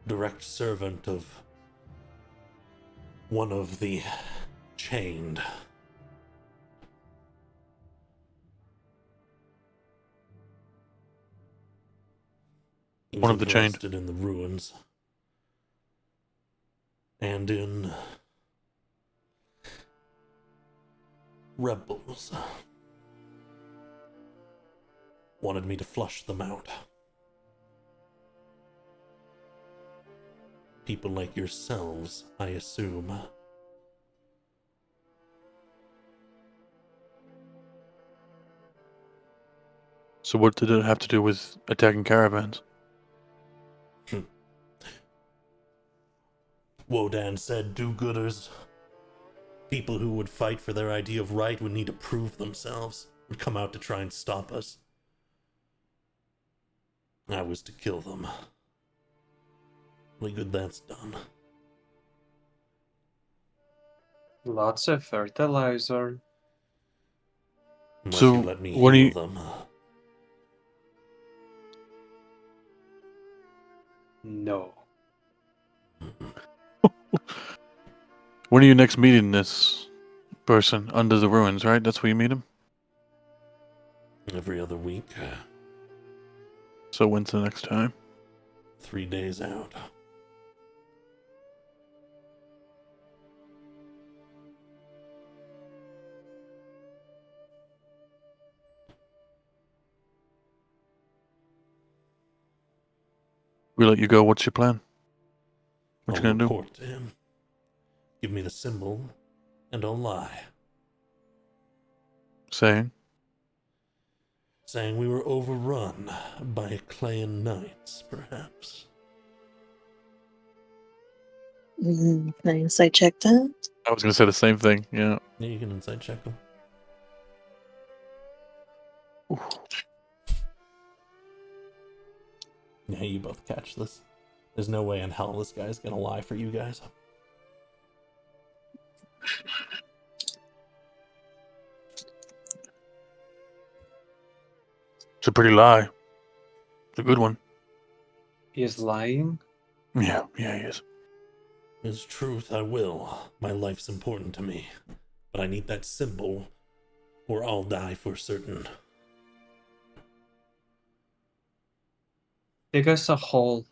direct servant of one of the chained. He was One of the chained. interested in the ruins and in rebels. Wanted me to flush them out. People like yourselves, I assume. So what did it have to do with attacking caravans? Wodan said do-gooders, people who would fight for their idea of right, would need to prove themselves, would come out to try and stop us. I was to kill them. Only good that's done. Lots of fertilizer. Unless So, you let me what do heal you- them. No. When are you next meeting this person under the ruins, right? That's where you meet him? Every other week. So when's the next time? 3 days out. We let you go, what's your plan? What I'll you gonna do? report to him. Give me the symbol, and I'll lie. Saying? Saying we were overrun by Clayan knights, perhaps. Can I insight check that? I was gonna say the same thing, yeah. Yeah, you can inside check them. Yeah, you both catch this. There's no way in hell this guy's gonna lie for you guys. It's a pretty lie. It's a good one. He is lying? Yeah, he is. His truth, I will. My life's important to me. But I need that symbol, or I'll die for certain. Dig us a hole.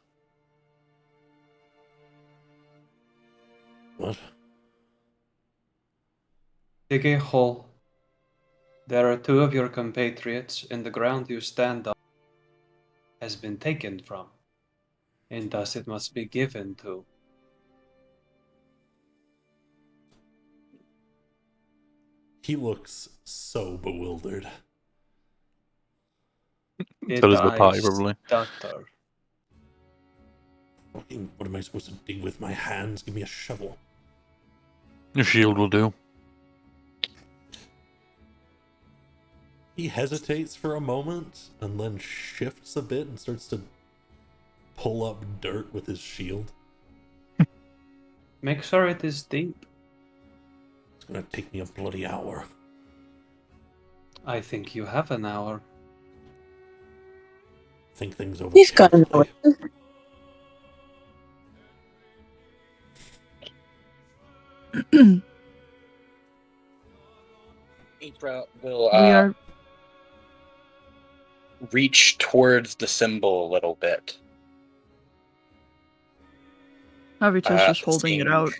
What? Dig a hole. There are 2 of your compatriots, and the ground you stand on has been taken from, and thus it must be given to. He looks so bewildered. Did So does the I party, probably. stutter? Fucking, what am I supposed to dig with my hands? Give me a shovel. Your shield will do. He hesitates for a moment, and then shifts a bit and starts to pull up dirt with his shield. Make sure it is deep. It's gonna take me a bloody hour. I think you have an hour. Think things over He's got an hour. carefully. April will We are reach towards the symbol a little bit. Havita's just holding it out.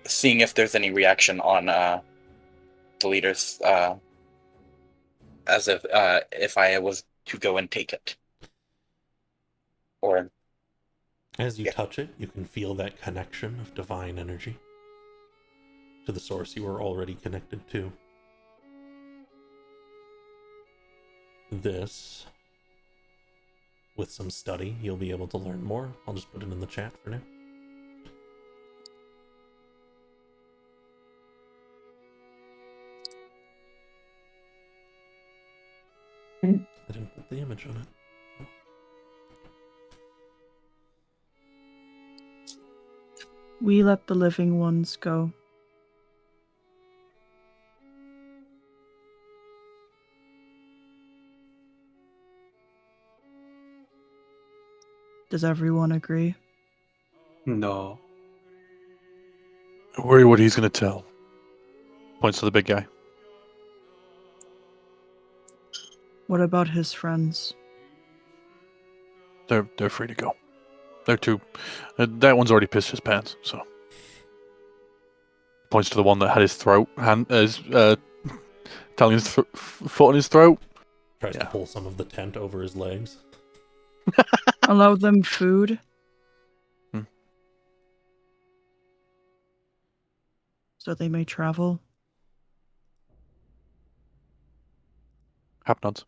Seeing if there's any reaction on the leaders, as if I was to go and take it, or As you Yeah. touch it, you can feel that connection of divine energy to the source you are already connected to. This, with some study, you'll be able to learn more. I'll just put it in the chat for now. I didn't put the image on it. We let the living ones go. Does everyone agree? No. I worry what he's gonna tell. Points to the big guy. What about his friends? They're free to go. They're too. That one's already pissed his pants. So points to the one that had his throat telling his foot on his throat. Tries Yeah. to pull some of the tent over his legs. Allow them food? Hmm. So they may travel? Hap nods.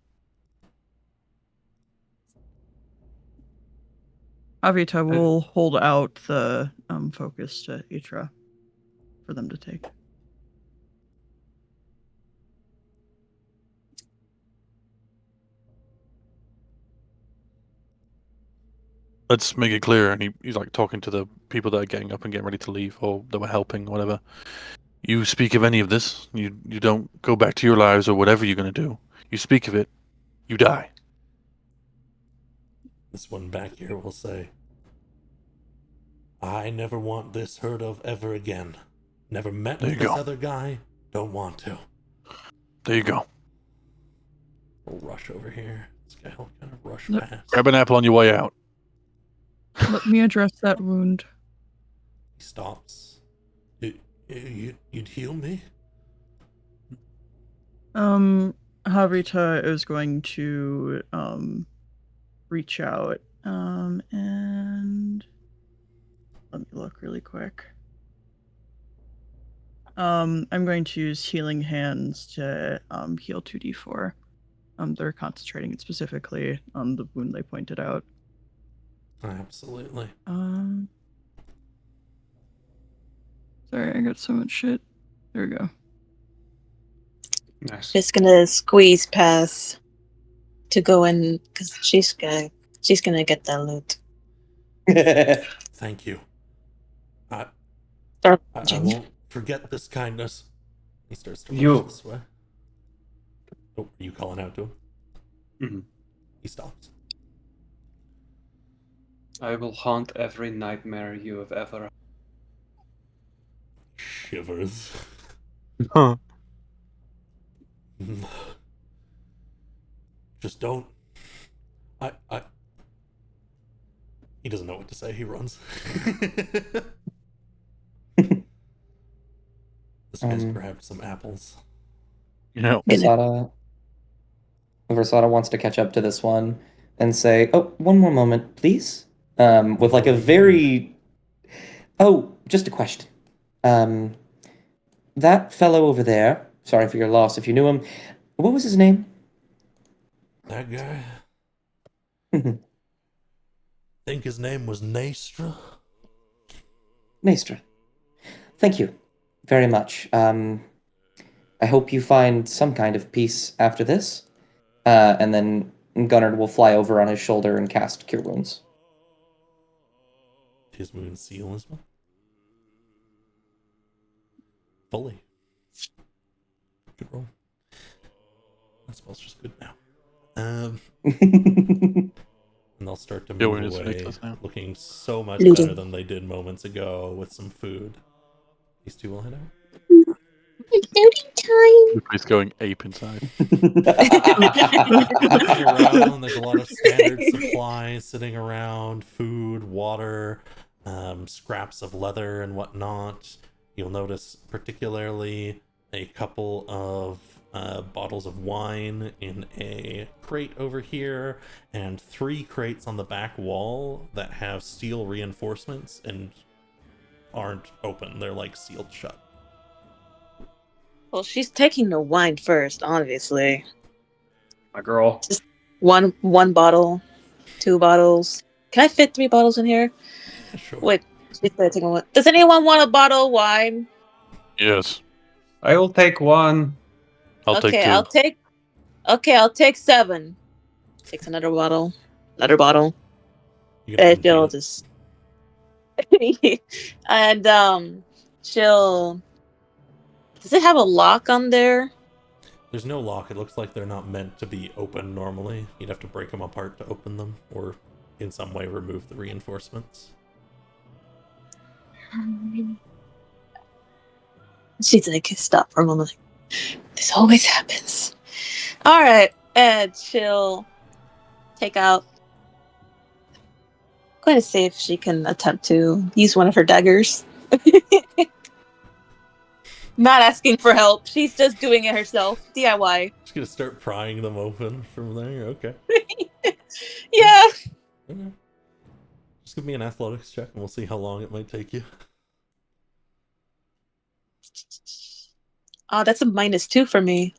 Avita will hold out the focus to Itra for them to take. Let's make it clear, and he's like talking to the people that are getting up and getting ready to leave, or that were helping, whatever. You speak of any of this, you don't go back to your lives or whatever you're going to do. You speak of it, you die. This one back here will say, I never want this heard of ever again. Never met There with you this go. other guy. Don't want to. There you go. We'll rush over here. This guy will kind of rush Yep. past. Grab an apple on your way out. Let me address that wound. He stops. You'd heal me? Havita is going to reach out and let me look really quick. I'm going to use healing hands to heal 2d4. They're concentrating specifically on the wound they pointed out. Absolutely. Sorry, I got so much shit. There we go. Nice. Just gonna squeeze past to go in because she's gonna get that loot. Thank you. I Start won't forget this kindness. He starts to You. rush this way. Oh, are you calling out to him? Mhm. He stops. I will haunt every nightmare you have ever. Shivers. Huh. Just don't. I. He doesn't know what to say. He runs. This guy's grabbed some apples. Yeah. Versada wants to catch up to this one and say, "Oh, one more moment, please." With like a very, just a question. That fellow over there. Sorry for your loss if you knew him. What was his name? That guy. Think his name was Nastra. Nastra. Thank you very much. I hope you find some kind of peace after this. And then Gunnar will fly over on his shoulder and cast Cure Wounds. His wound seal as well. Fully. Good roll. That spell's just good now. And they'll start to Yeah, move we're just away, ridiculous now. looking so much Looting. better than they did moments ago with some food. These two will head out. time. The place going ape inside. Looking around, there's a lot of standard supplies sitting around, food, water, scraps of leather and whatnot. You'll notice particularly a couple of bottles of wine in a crate over here, and 3 crates on the back wall that have steel reinforcements and aren't open. They're like sealed shut. Well, she's taking the wine first, obviously. My girl. Just one bottle, 2 bottles. Can I fit 3 bottles in here? Yeah, sure. Wait, she's taking one. Does anyone want a bottle of wine? Yes. I will take one. I'll take 2. I'll take 7. Takes another bottle. Another bottle. You can empty She'll it. just and she'll. Does it have a lock on there? There's no lock. It looks like they're not meant to be open normally. You'd have to break them apart to open them, or in some way remove the reinforcements. She's like, stop for a moment. This always happens. All right, and she'll take out. I'm going to see if she can attempt to use one of her daggers. Not asking for help. She's just doing it herself. DIY. Just gonna start prying them open from there. Okay. Yeah. Okay. Just give me an athletics check, and we'll see how long it might take you. Oh, that's a -2 for me.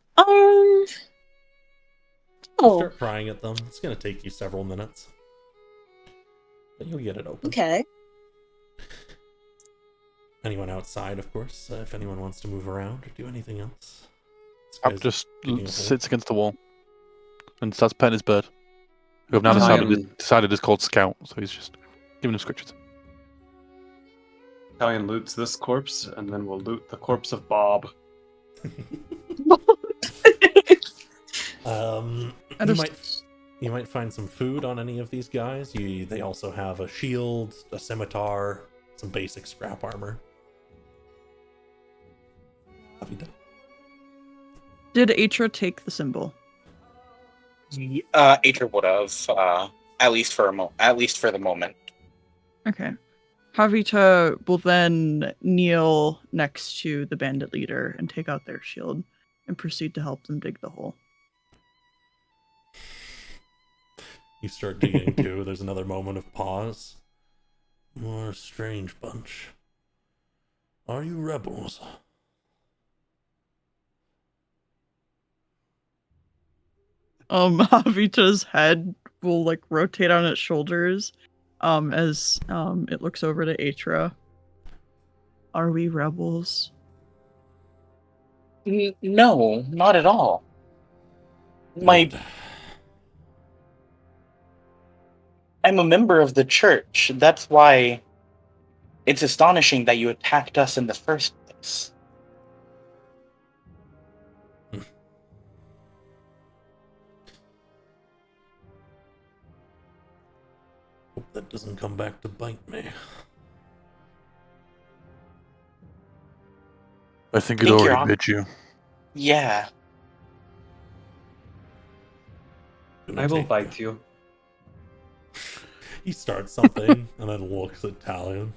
Oh, Start prying at them. It's gonna take you several minutes, but you'll get it open. okay. Anyone outside, of course, if anyone wants to move around or do anything else. This Hap guy's just digging a hole. sits against the wall and starts petting his bird, who I've now Italian- decided is called Scout, so he's just giving him scratches. Italian loots this corpse, and then we'll loot the corpse of Bob. You might find some food on any of these guys. They also have a shield, a scimitar, some basic scrap armor. Did Atra take the symbol? Aether would have, at least for the moment. Okay. Havita will then kneel next to the bandit leader and take out their shield and proceed to help them dig the hole. You start digging too. There's another moment of pause. More strange bunch. Are you rebels? Havita's head will like rotate on its shoulders as it looks over to Atra. Are we rebels? No, not at all. I'm a member of the church. That's why it's astonishing that you attacked us in the first place. Hope that doesn't come back to bite me. I think it Think you're already on- bit you. Yeah. I will bite you. He starts something and then looks at Talion.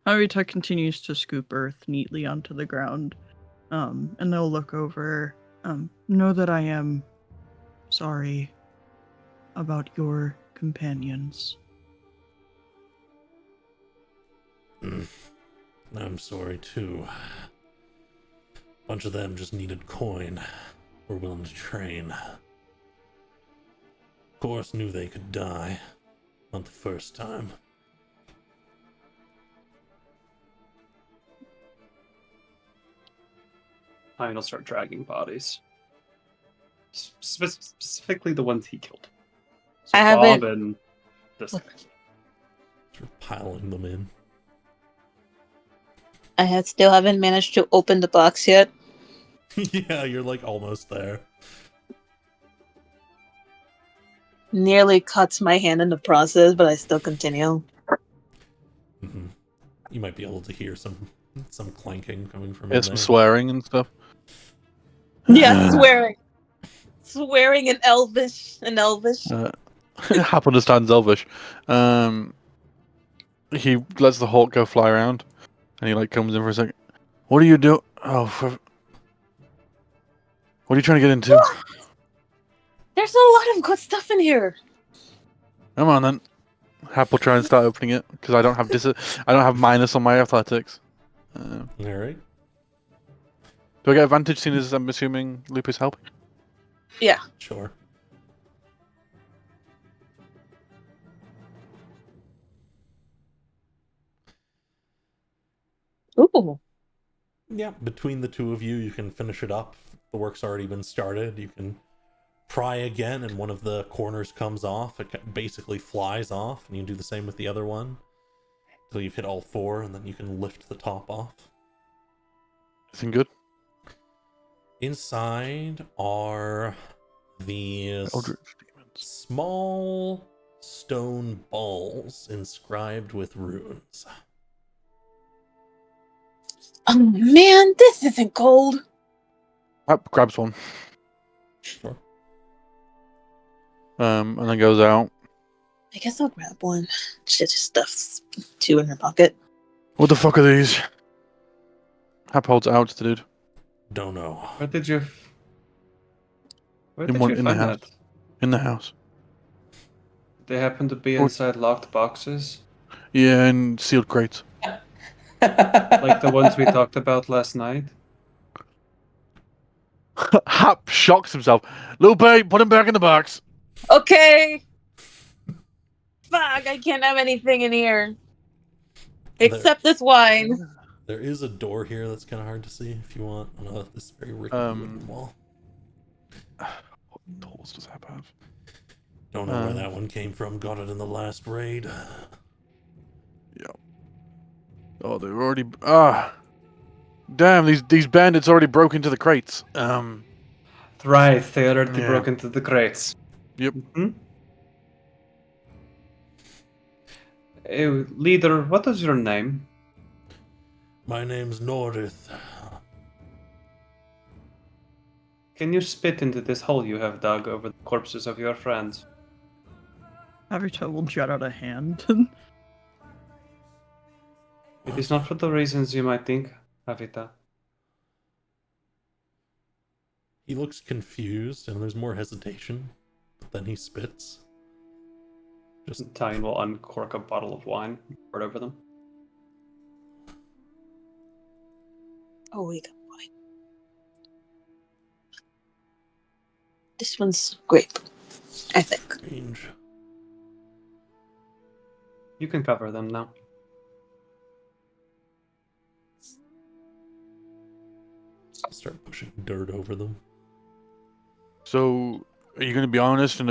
Havita continues to scoop earth neatly onto the ground. And they'll look over. Know that I am sorry about your companions. I'm sorry too. Bunch of them just needed coin. Were willing to train. Of course, knew they could die. Not the first time. I'll start dragging bodies. Specifically the ones he killed. So I Bob haven't- and this guy. Start piling them in. Still haven't managed to open the box yet. Yeah, you're like almost there. Nearly cuts my hand in the process, but I still continue. Mm-hmm. You might be able to hear some clanking coming from Yeah, in some there. swearing and stuff. Yeah, swearing in Elvish. Hap understands Elvish. He lets the hawk go fly around, and he like comes in for a second. What are you doing? What are you trying to get into? What? There's a lot of good stuff in here. Come on then. Hap will try and start opening it because I don't have I don't have minus on my athletics. All right. Do I get advantage seeing as I'm assuming Loop is helping? Yeah. Sure. Ooh. Yeah, between the two of you, you can finish it up. The work's already been started. You can pry again, and one of the corners comes off. It basically flies off, and you can do the same with the other one. So you've hit all four, and then you can lift the top off. Anything good? Inside are these small stone balls inscribed with runes. Oh man, this isn't gold. Hap grabs one. Sure. And then goes out. I guess I'll grab one. She just stuffs two in her pocket. What the fuck are these? Hap holds it out to the dude. Don't know. Where did you In find the house. that? In the house. They happen to be inside locked boxes, Yeah, and sealed crates. like the ones we talked about last night. Hap shocks himself. Lupe, put him back in the box. Okay. Fuck, I can't have anything in here. Except this wine. There is a door here that's kind of hard to see if you want on this very rickety wooden wall. What holes does Hap have? Don't know where that one came from. Got it in the last raid. Yeah. Oh, they're already. Damn! These bandits already broke into the crates. Right, they already Yeah. broke into the crates. Yep. Hey, leader, what is your name? My name's Norith. Can you spit into this hole you have dug over the corpses of your friends? Haruto will jet out a hand. It is not for the reasons you might think, Havita. He looks confused, and there's more hesitation. But then he spits. Tine will uncork a bottle of wine, pour it over them. Oh, we got wine. This one's grape, I think. Strange. You can cover them now. I'll start pushing dirt over them. So, are you going to be honest and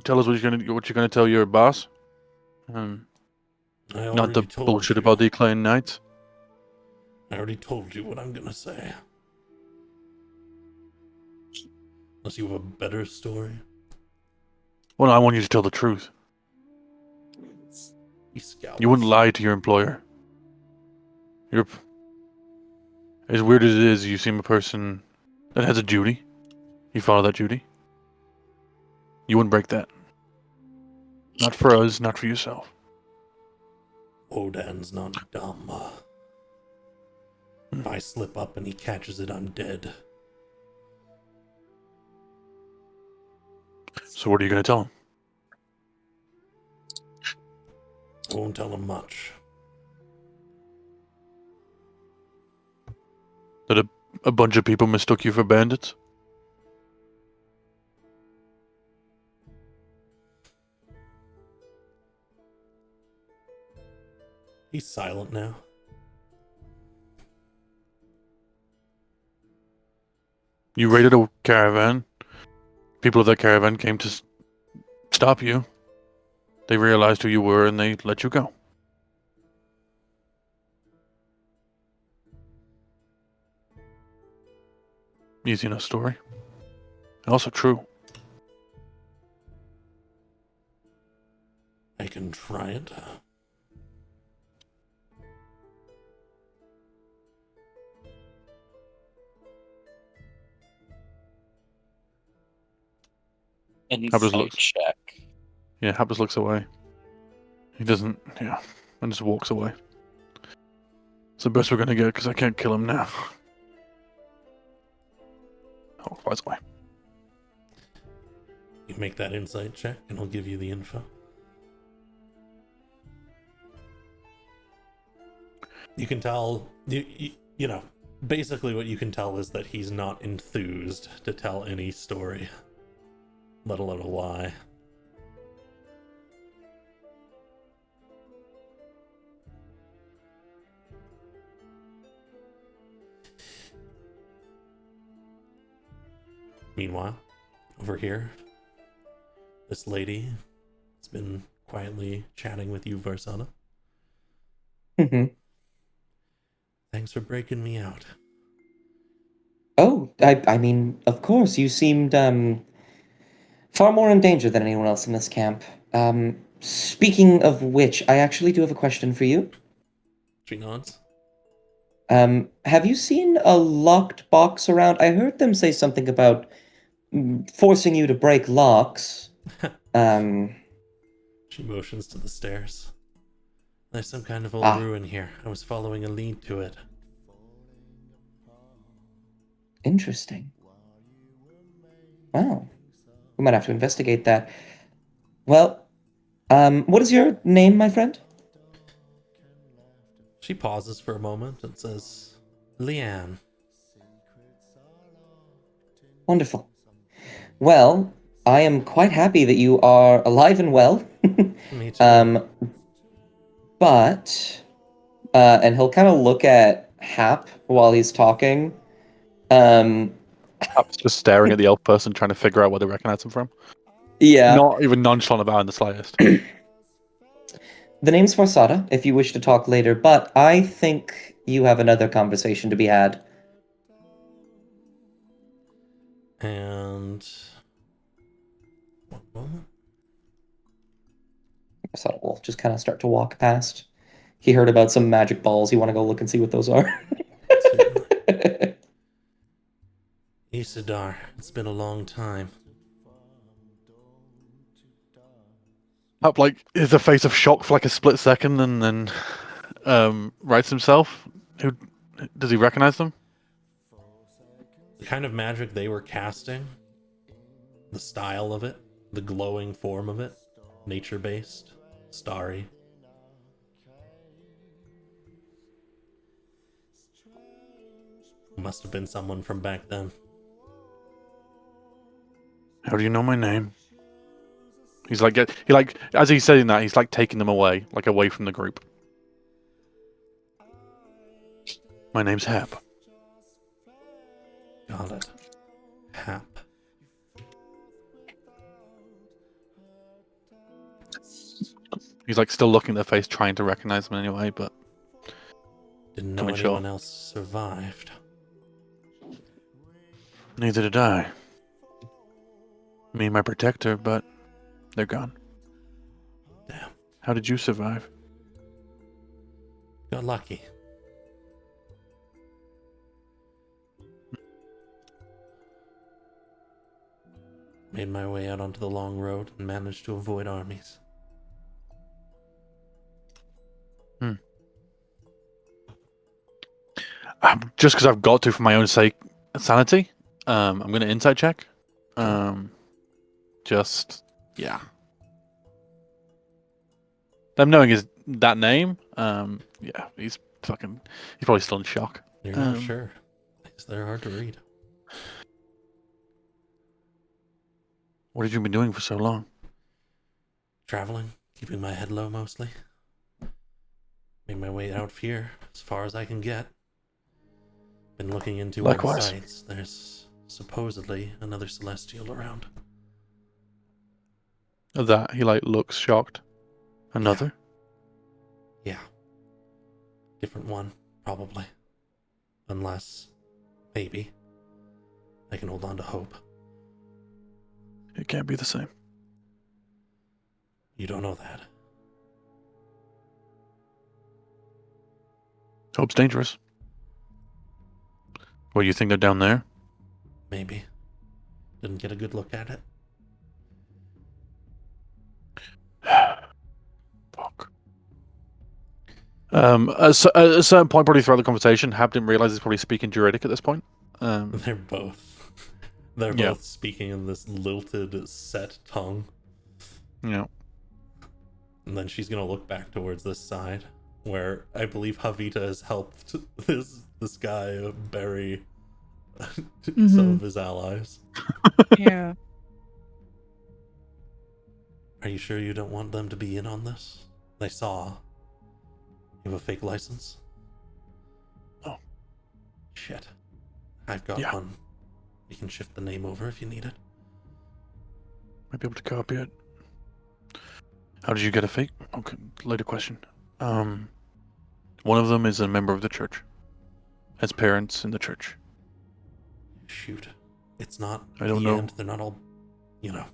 tell us what you're going to tell your boss? Not the bullshit about the Acclaimed Knights. I already told you what I'm gonna say. Unless you have a better story. Well, I want you to tell the truth. He scowls. You wouldn't lie to your employer. You're as weird as it is. You seem a person that has a duty. You follow that duty. You wouldn't break that. Not for us, not for yourself. Odan's not dumb. If I slip up and he catches it, I'm dead. So what are you going to tell him? I won't tell him much. That a bunch of people mistook you for bandits? He's silent now. You raided a caravan. People of that caravan came to stop you. They realized who you were and they let you go. Easy enough story. Also true. I can try it. Insight check. Yeah, Happus looks away. He doesn't, and just walks away. It's the best we're gonna get, because I can't kill him now. Oh, flies away. You make that insight check, and I'll give you the info. You can tell, you know, basically what you can tell is that he's not enthused to tell any story, let alone a lie. Meanwhile, over here, this lady has been quietly chatting with you, Varsana. Mm-hmm. Thanks for breaking me out. Oh, I mean, of course, you seemed far more in danger than anyone else in this camp. Speaking of which, I actually do have a question for you. She nods. Have you seen a locked box around? I heard them say something about forcing you to break locks. She motions to the stairs. There's some kind of old ruin here. I was following a lead to it. Interesting. Wow. We might have to investigate that. Well, what is your name, my friend? She pauses for a moment and says, Leanne. Wonderful. Well, I am quite happy that you are alive and well. Me too. But and he'll kind of look at Hap while he's talking. I was just staring at the elf person, trying to figure out where they recognize him from. Yeah. Not even nonchalant about it in the slightest. The name's Farsada, if you wish to talk later, but I think you have another conversation to be had. And one moment. Farsada will just kind of start to walk past. He heard about some magic balls. You want to go look and see what those are? Isidar, it's been a long time. Up like is a face of shock for like a split second, and then rights himself. Who does he recognize them? The kind of magic they were casting, the style of it, the glowing form of it, nature-based, starry. Must have been someone from back then. How do you know my name? He's like he like as he's saying that, he's like taking them away from the group. My name's Hap. Got it. Hap. He's like still looking at their face, trying to recognize them anyway, but Didn't know Coming anyone sure. else survived. neither did I. Me and my protector, but they're gone. Damn. How did you survive? Got lucky. Made my way out onto the long road and managed to avoid armies. Just because I've got to for my own sake, sanity. I'm gonna insight check. Just yeah. Them knowing that name. Yeah, he's probably still in shock. You're not sure. Because they're hard to read. What have you been doing for so long? Traveling, keeping my head low mostly. Made my way out here as far as I can get. Been looking into all the Likewise. sites. There's supposedly another celestial around. That he like looks shocked. Another? Yeah. Different one, probably. Unless, maybe, I can hold on to hope. It can't be the same. You don't know that. Hope's dangerous. What, you think they're down there? Maybe. Didn't get a good look at it. Fuck. At a certain point, probably throughout the conversation, Hab didn't realize he's probably speaking Druidic at this point. They're both. They're Yeah. both speaking in this lilted, set tongue. Yeah. And then she's gonna look back towards this side, where I believe Havita has helped this guy bury some of his allies. Yeah. Are you sure you don't want them to be in on this? They saw. You have a fake license? Oh. Shit. I've got Yeah. one. You can shift the name over if you need it. Might be able to copy it. How did you get a fake? Okay, later question. One of them is a member of the church. Has parents in the church. Shoot. It's not I don't the know. end. They're not all, Yeah.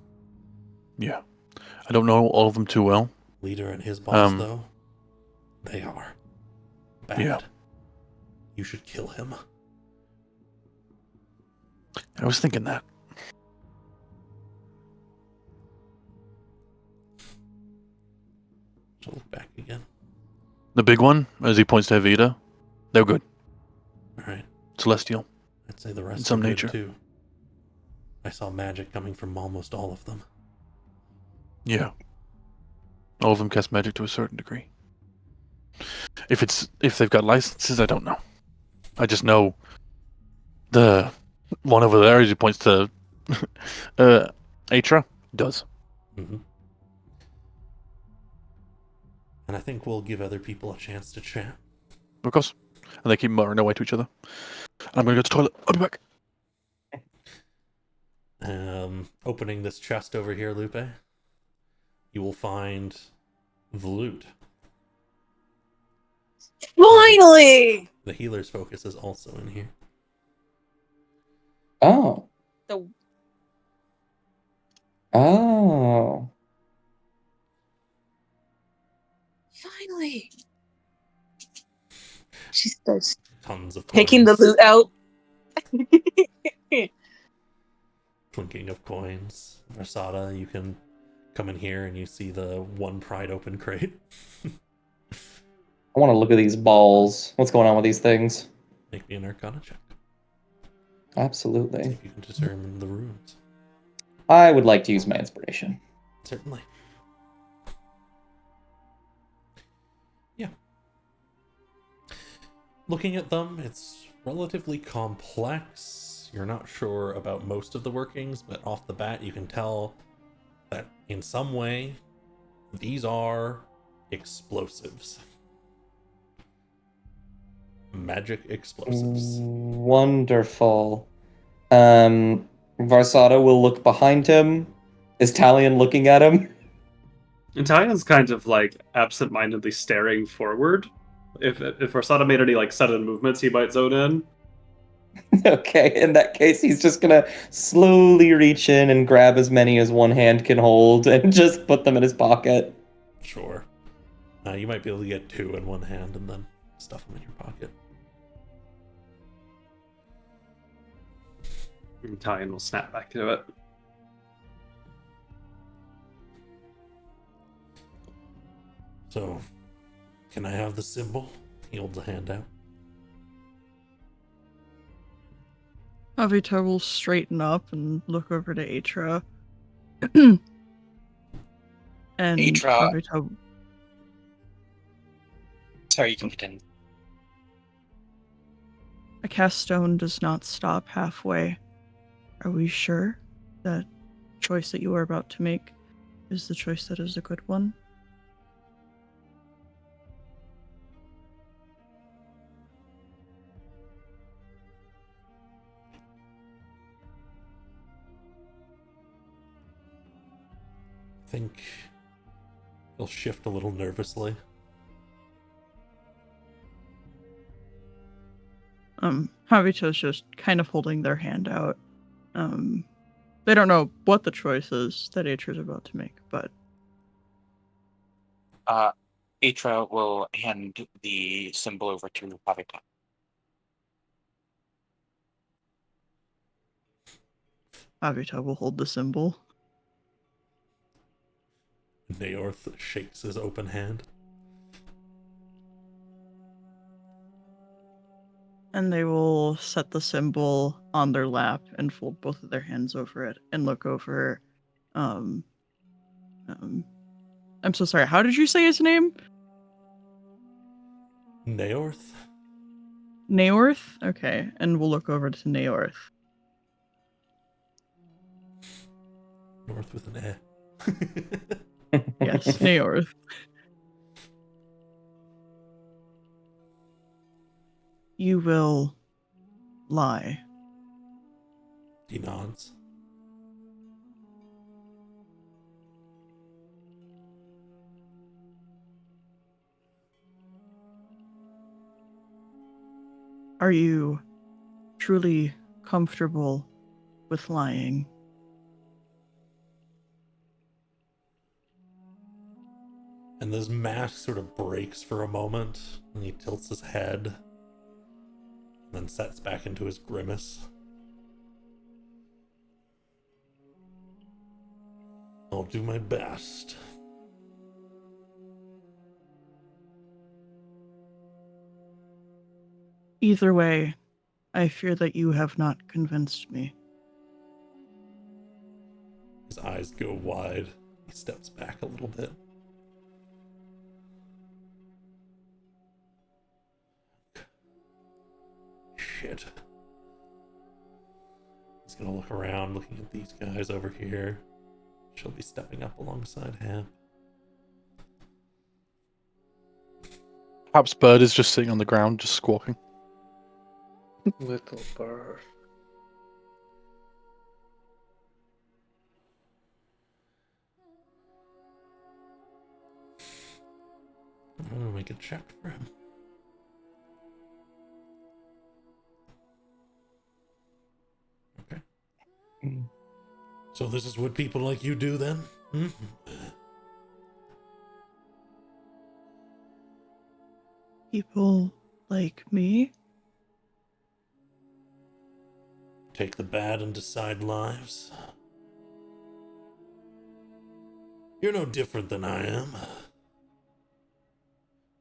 I don't know all of them too well. Leader and his boss, though. They are. Bad. Yeah. You should kill him. I was thinking that. She'll look back again. The big one, as he points to Evita, they're good. Alright. Celestial. I'd say the rest In some are good, nature. too. I saw magic coming from almost all of them. Yeah. All of them cast magic to a certain degree. If they've got licenses, I don't know. I just know the One over there, as he points to Atra, does. Mm-hmm. And I think we'll give other people a chance to chat. Of course. And they keep muttering away to each other. I'm going to go to the toilet. I'll be back. Opening this chest over here, Lupe, you will find the loot. Finally! The healer's focus is also in here. Oh. The Oh. finally. She starts Tons of taking the coins. loot out. Clinking of coins. Rasada, you can come in here and you see the one pried open crate. I want to look at these balls. What's going on with these things? Make me an Arcana check. See Absolutely. if you can determine the runes. I would like to use my inspiration. Certainly. Yeah. Looking at them, it's relatively complex. You're not sure about most of the workings, but off the bat you can tell that in some way these are explosives. Magic explosives. Wonderful. Varsada will look behind him. Is Talion looking at him? Italian's kind of like absent-mindedly staring forward. If Versada made any like sudden movements, he might zone in. Okay, in that case, he's just gonna slowly reach in and grab as many as one hand can hold and just put them in his pocket. Sure. You might be able to get 2 in one hand and then stuff them in your pocket. Italian will snap back to it. So, can I have the symbol? He holds a hand out. Avita will straighten up and look over to Atra. And Atra. Avita, Sorry, you can continue. a cast stone does not stop halfway. Are we sure that choice that you are about to make is the choice that is a good one? I think he'll shift a little nervously. Havito's just kind of holding their hand out. They don't know what the choice is that Atra's about to make, but Atra will hand the symbol over to Pavita. Avita will hold the symbol. Naorth shakes his open hand. And they will set the symbol on their lap and fold both of their hands over it and look over. I'm so sorry. How did you say his name? Naorth? Naorth? Okay. And we'll look over to Naorth. North with an E. Yes, Naorth. You will lie. He nods. Are you truly comfortable with lying? And this mask sort of breaks for a moment, and he tilts his head, and then sets back into his grimace. I'll do my best. Either way, I fear that you have not convinced me. His eyes go wide. He steps back a little bit. Shit. He's gonna look around, looking at these guys over here. She'll be stepping up alongside him. Perhaps Bird is just sitting on the ground, just squawking. Little bird. I'm gonna make a check for him. Okay. So this is what people like you do then? Hmm? People like me? Take the bad and decide lives. You're no different than I am.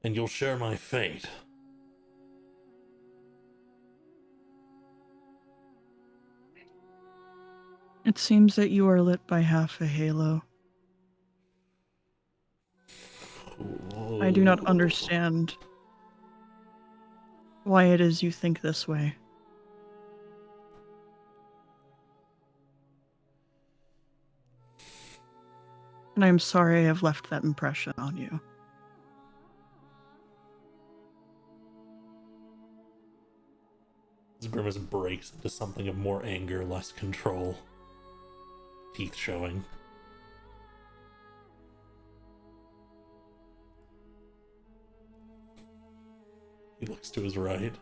And you'll share my fate. It seems that you are lit by half a halo. I do not understand why it is you think this way. And I'm sorry I have left that impression on you. His grimace breaks into something of more anger, less control. Teeth showing. He looks to his right.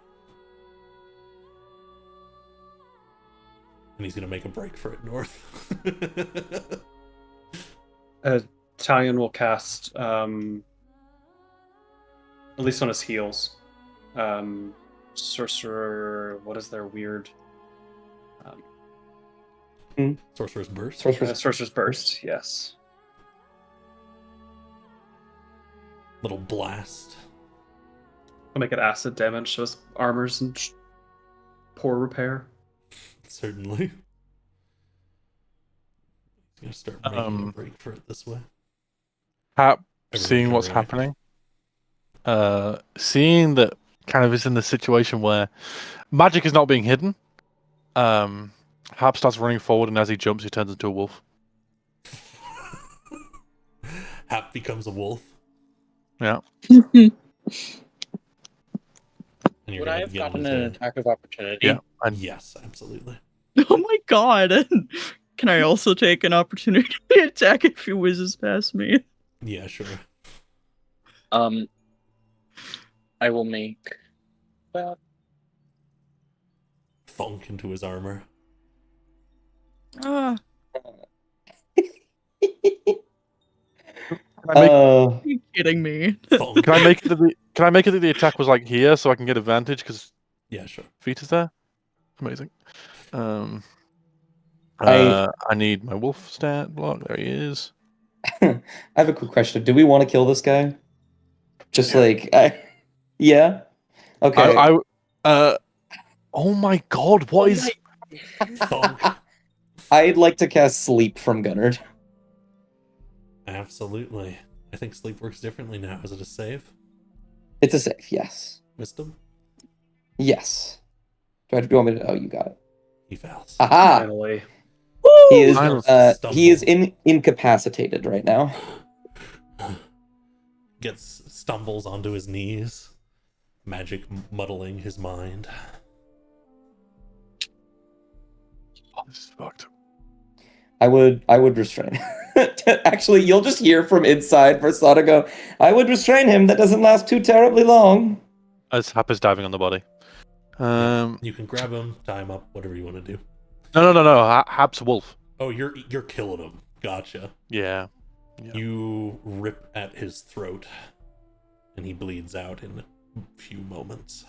And he's gonna make a break for it north. Talion will cast, at least on his heels, Sorcerer. What is their weird? Sorcerer's Burst? Sorcerer's Burst, yes. Little blast. I'll make it acid damage, so his armor's in poor repair. Certainly. He's gonna start making a break for it this way. Hap, Everyone seeing can what's react. happening, seeing that kind of is in the situation where magic is not being hidden, Hap starts running forward, and as he jumps, he turns into a wolf. Hap becomes a wolf. Yeah. And you're Would I gonna have get gotten him an as attack of opportunity? Yeah. And Yes, absolutely. Oh my god! Can I also take an opportunity attack if he whizzes past me? Yeah, sure. I will make that. Thunk into his armor. Ah, can I make, are you kidding me? Thunk. can I make it that the attack was like here, so I can get advantage because Yeah, sure. feet is there? Amazing. I I need my wolf stat block. There he is. I have a quick question. Do we want to kill this guy? Just Yeah. yeah. Okay. Oh my god! What is? Thunk. I'd like to cast Sleep from Gunnard. Absolutely. I think sleep works differently now. Is it a save? It's a save, yes. Wisdom? Yes. Do you want me to? Oh, you got it. He fails. Aha! Finally. He is. Stumble. He is incapacitated right now. Stumbles onto his knees. Magic muddling his mind. Oh, this is fucked. I would restrain. Actually, you'll just hear from inside Versada go, I would restrain him. That doesn't last too terribly long. As Hap is diving on the body. You can grab him, tie him up, whatever you want to do. No. Hap's a wolf. Oh, you're killing him. Gotcha. Yeah. You rip at his throat, and he bleeds out in a few moments.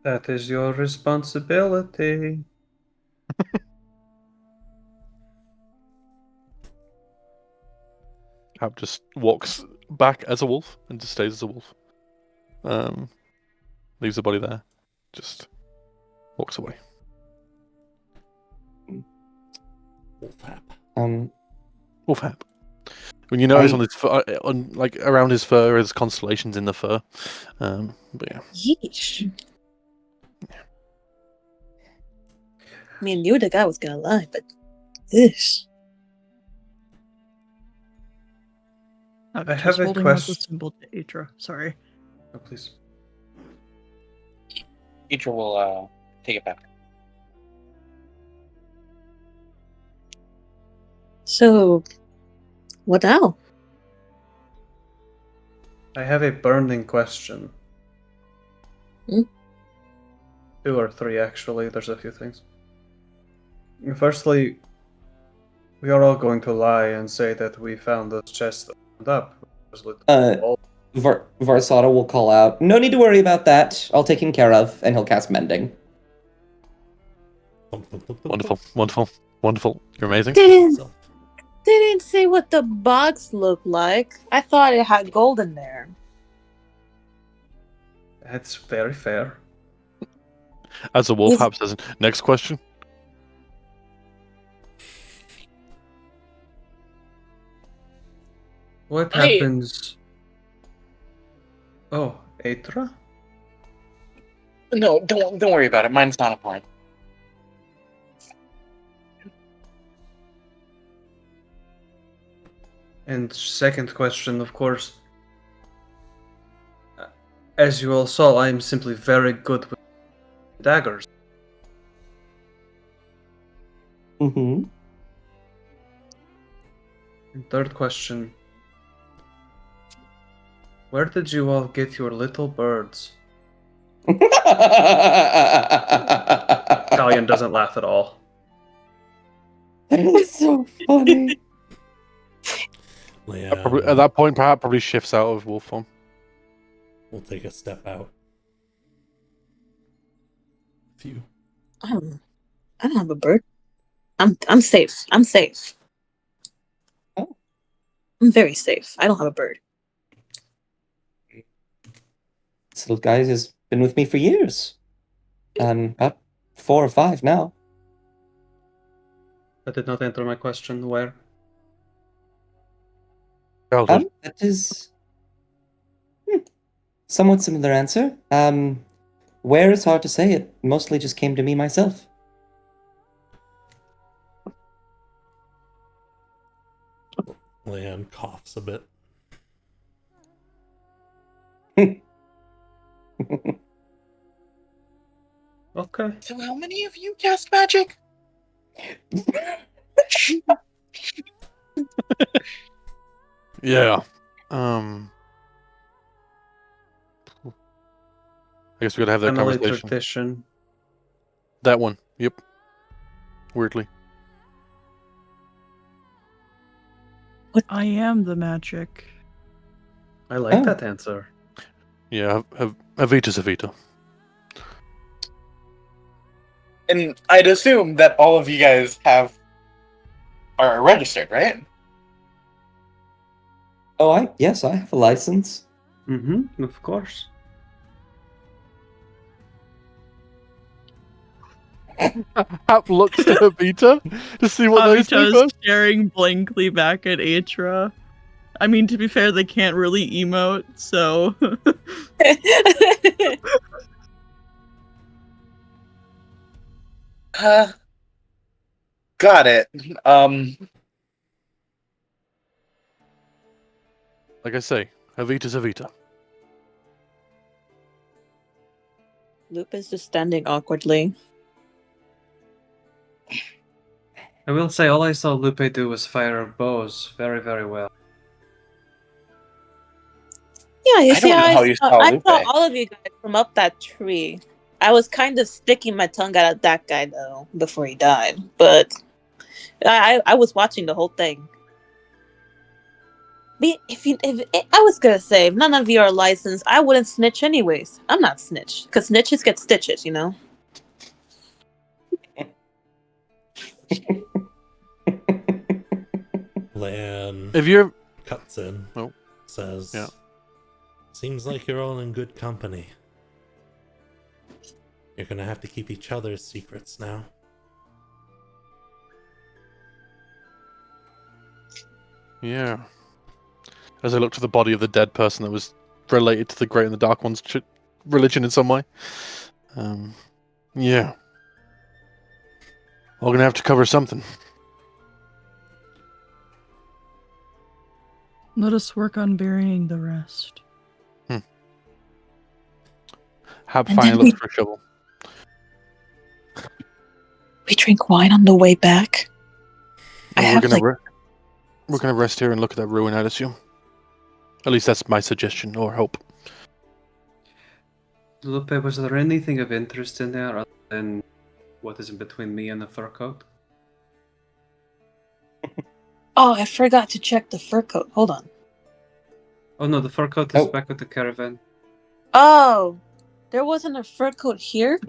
That is your responsibility. Hap just walks back as a wolf and just stays as a wolf. Leaves the body there. Just walks away. Wolf Hap. Wolf Hap. When you notice on his fur, like around his fur, there's constellations in the fur. But yeah. Yeesh. mean, you were the guy who was gonna lie, but this. I Just have a holding out the question. symbol to Atra. Sorry. Oh, please. Teacher will take it back. So, what now? I have a burning question. Hmm? 2 or 3, actually. There's a few things. Firstly, we are all going to lie and say that we found this chest opened up. There's little Varsada will call out, "No need to worry about that. All taken care of," and he'll cast Mending. Wonderful, wonderful, wonderful. You're amazing. Didn't say what the box looked like. I thought it had gold in there. That's very fair. As a wolf, Is- Hap says, next question. What Hey. happens? Oh, Atra? No, don't worry about it. Mine's not important. And second question, of course. As you all saw, I am simply very good with daggers. Mm-hmm. And third question. Where did you all get your little birds? Talion doesn't laugh at all. That is so funny. At that point, perhaps probably shifts out of wolf form. We'll take a step out. Few. I don't have a bird. I'm safe. I'm safe. Oh. I'm very safe. I don't have a bird. This little guy has been with me for years. About 4 or 5 now. That did not enter my question. Where? Childhood. That is somewhat similar answer. Where is hard to say. It mostly just came to me myself. Leanne coughs a bit. Okay. So how many of you cast magic? Yeah. I guess we gotta have that Family conversation. tradition. That one. Yep. Weirdly. I am the magic. I like Oh. that answer. Yeah, Avita's Avita. And I'd assume that all of you guys are registered, right? Oh, yes, I have a license. Mm-hmm, of course. Hap looks to Avita to see what they say Avita is first. staring blankly back at Atra. I mean, to be fair, they can't really emote, so... Got it. Like I say, Avita's Avita. Lupe is just standing awkwardly. I will say all I saw Lupe do was fire bows very, very well. Yeah, you I see, don't know how you saw I Lupe. saw all of you guys from up that tree. I was kind of sticking my tongue out at that guy though before he died, but I was watching the whole thing. If I was gonna say, if none of you are licensed, I wouldn't snitch anyways. I'm not snitch because snitches get stitches, you know. Leanne If you're cuts in. Oh. Says, Yeah. Seems like you're all in good company. You're gonna have to keep each other's secrets now. Yeah. As I look to the body of the dead person that was related to the Great and the Dark One's religion in some way. Yeah. We're gonna have to cover something. Let us work on burying the rest. Hab And finally then looks for a shovel. We drink wine on the way back. Well, I we're have gonna we're gonna rest here and look at that ruin, I'd assume. At least that's my suggestion or hope. Lupe, was there anything of interest in there other than what is in between me and the fur coat? Oh, I forgot to check the fur coat. Hold on. Oh no, the fur coat is Oh. back with the caravan. Oh, there wasn't a fur coat here?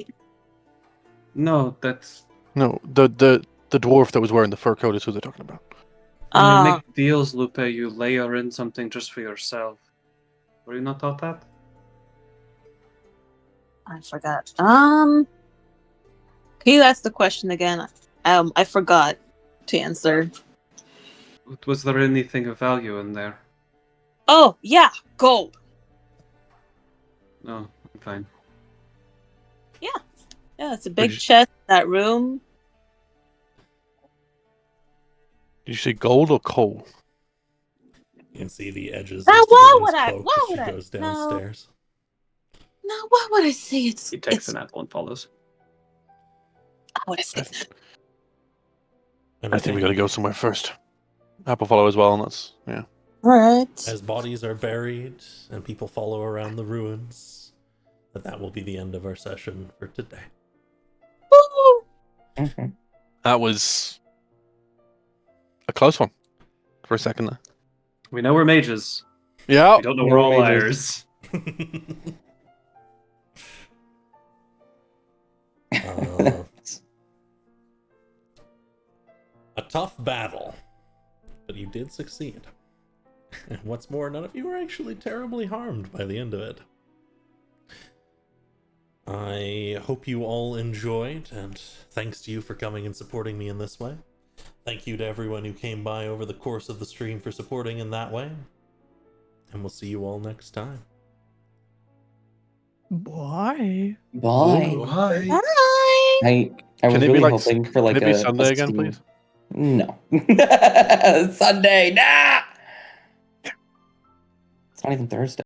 No, that's No, the dwarf that was wearing the fur coat is who they're talking about. when you Ah. make deals, Lupe, you layer in something just for yourself. Were you not taught that? I forgot. Can you ask the question again? I forgot to answer. Was there anything of value in there? Oh, yeah, gold. No, I'm fine. Yeah, it's a Did big you- chest in that room. Did you say gold or coal? You can see the edges Now, of why Sabrina's would I? cloak Why as she would I? goes No, downstairs. no. Why would I say it's? He takes It's. an apple and follows. I would have said that. And I think we gotta go somewhere first. Apple follow as well, and that's yeah. All right. as bodies are buried and people follow around the ruins, that will be the end of our session for today. Woo! Mhm. That was a close one for a second there. We know we're mages. Yeah. We don't know We we're know all we're mages. liars. A tough battle, but you did succeed. And what's more, none of you were actually terribly harmed by the end of it. I hope you all enjoyed, and thanks to you for coming and supporting me in this way. Thank you to everyone who came by over the course of the stream for supporting in that way. And we'll see you all next time. Bye. Bye. Why? Bye. I Can was it be really like hoping for like can it be a Sunday again, Steam- please? No. Sunday, nah. It's not even Thursday.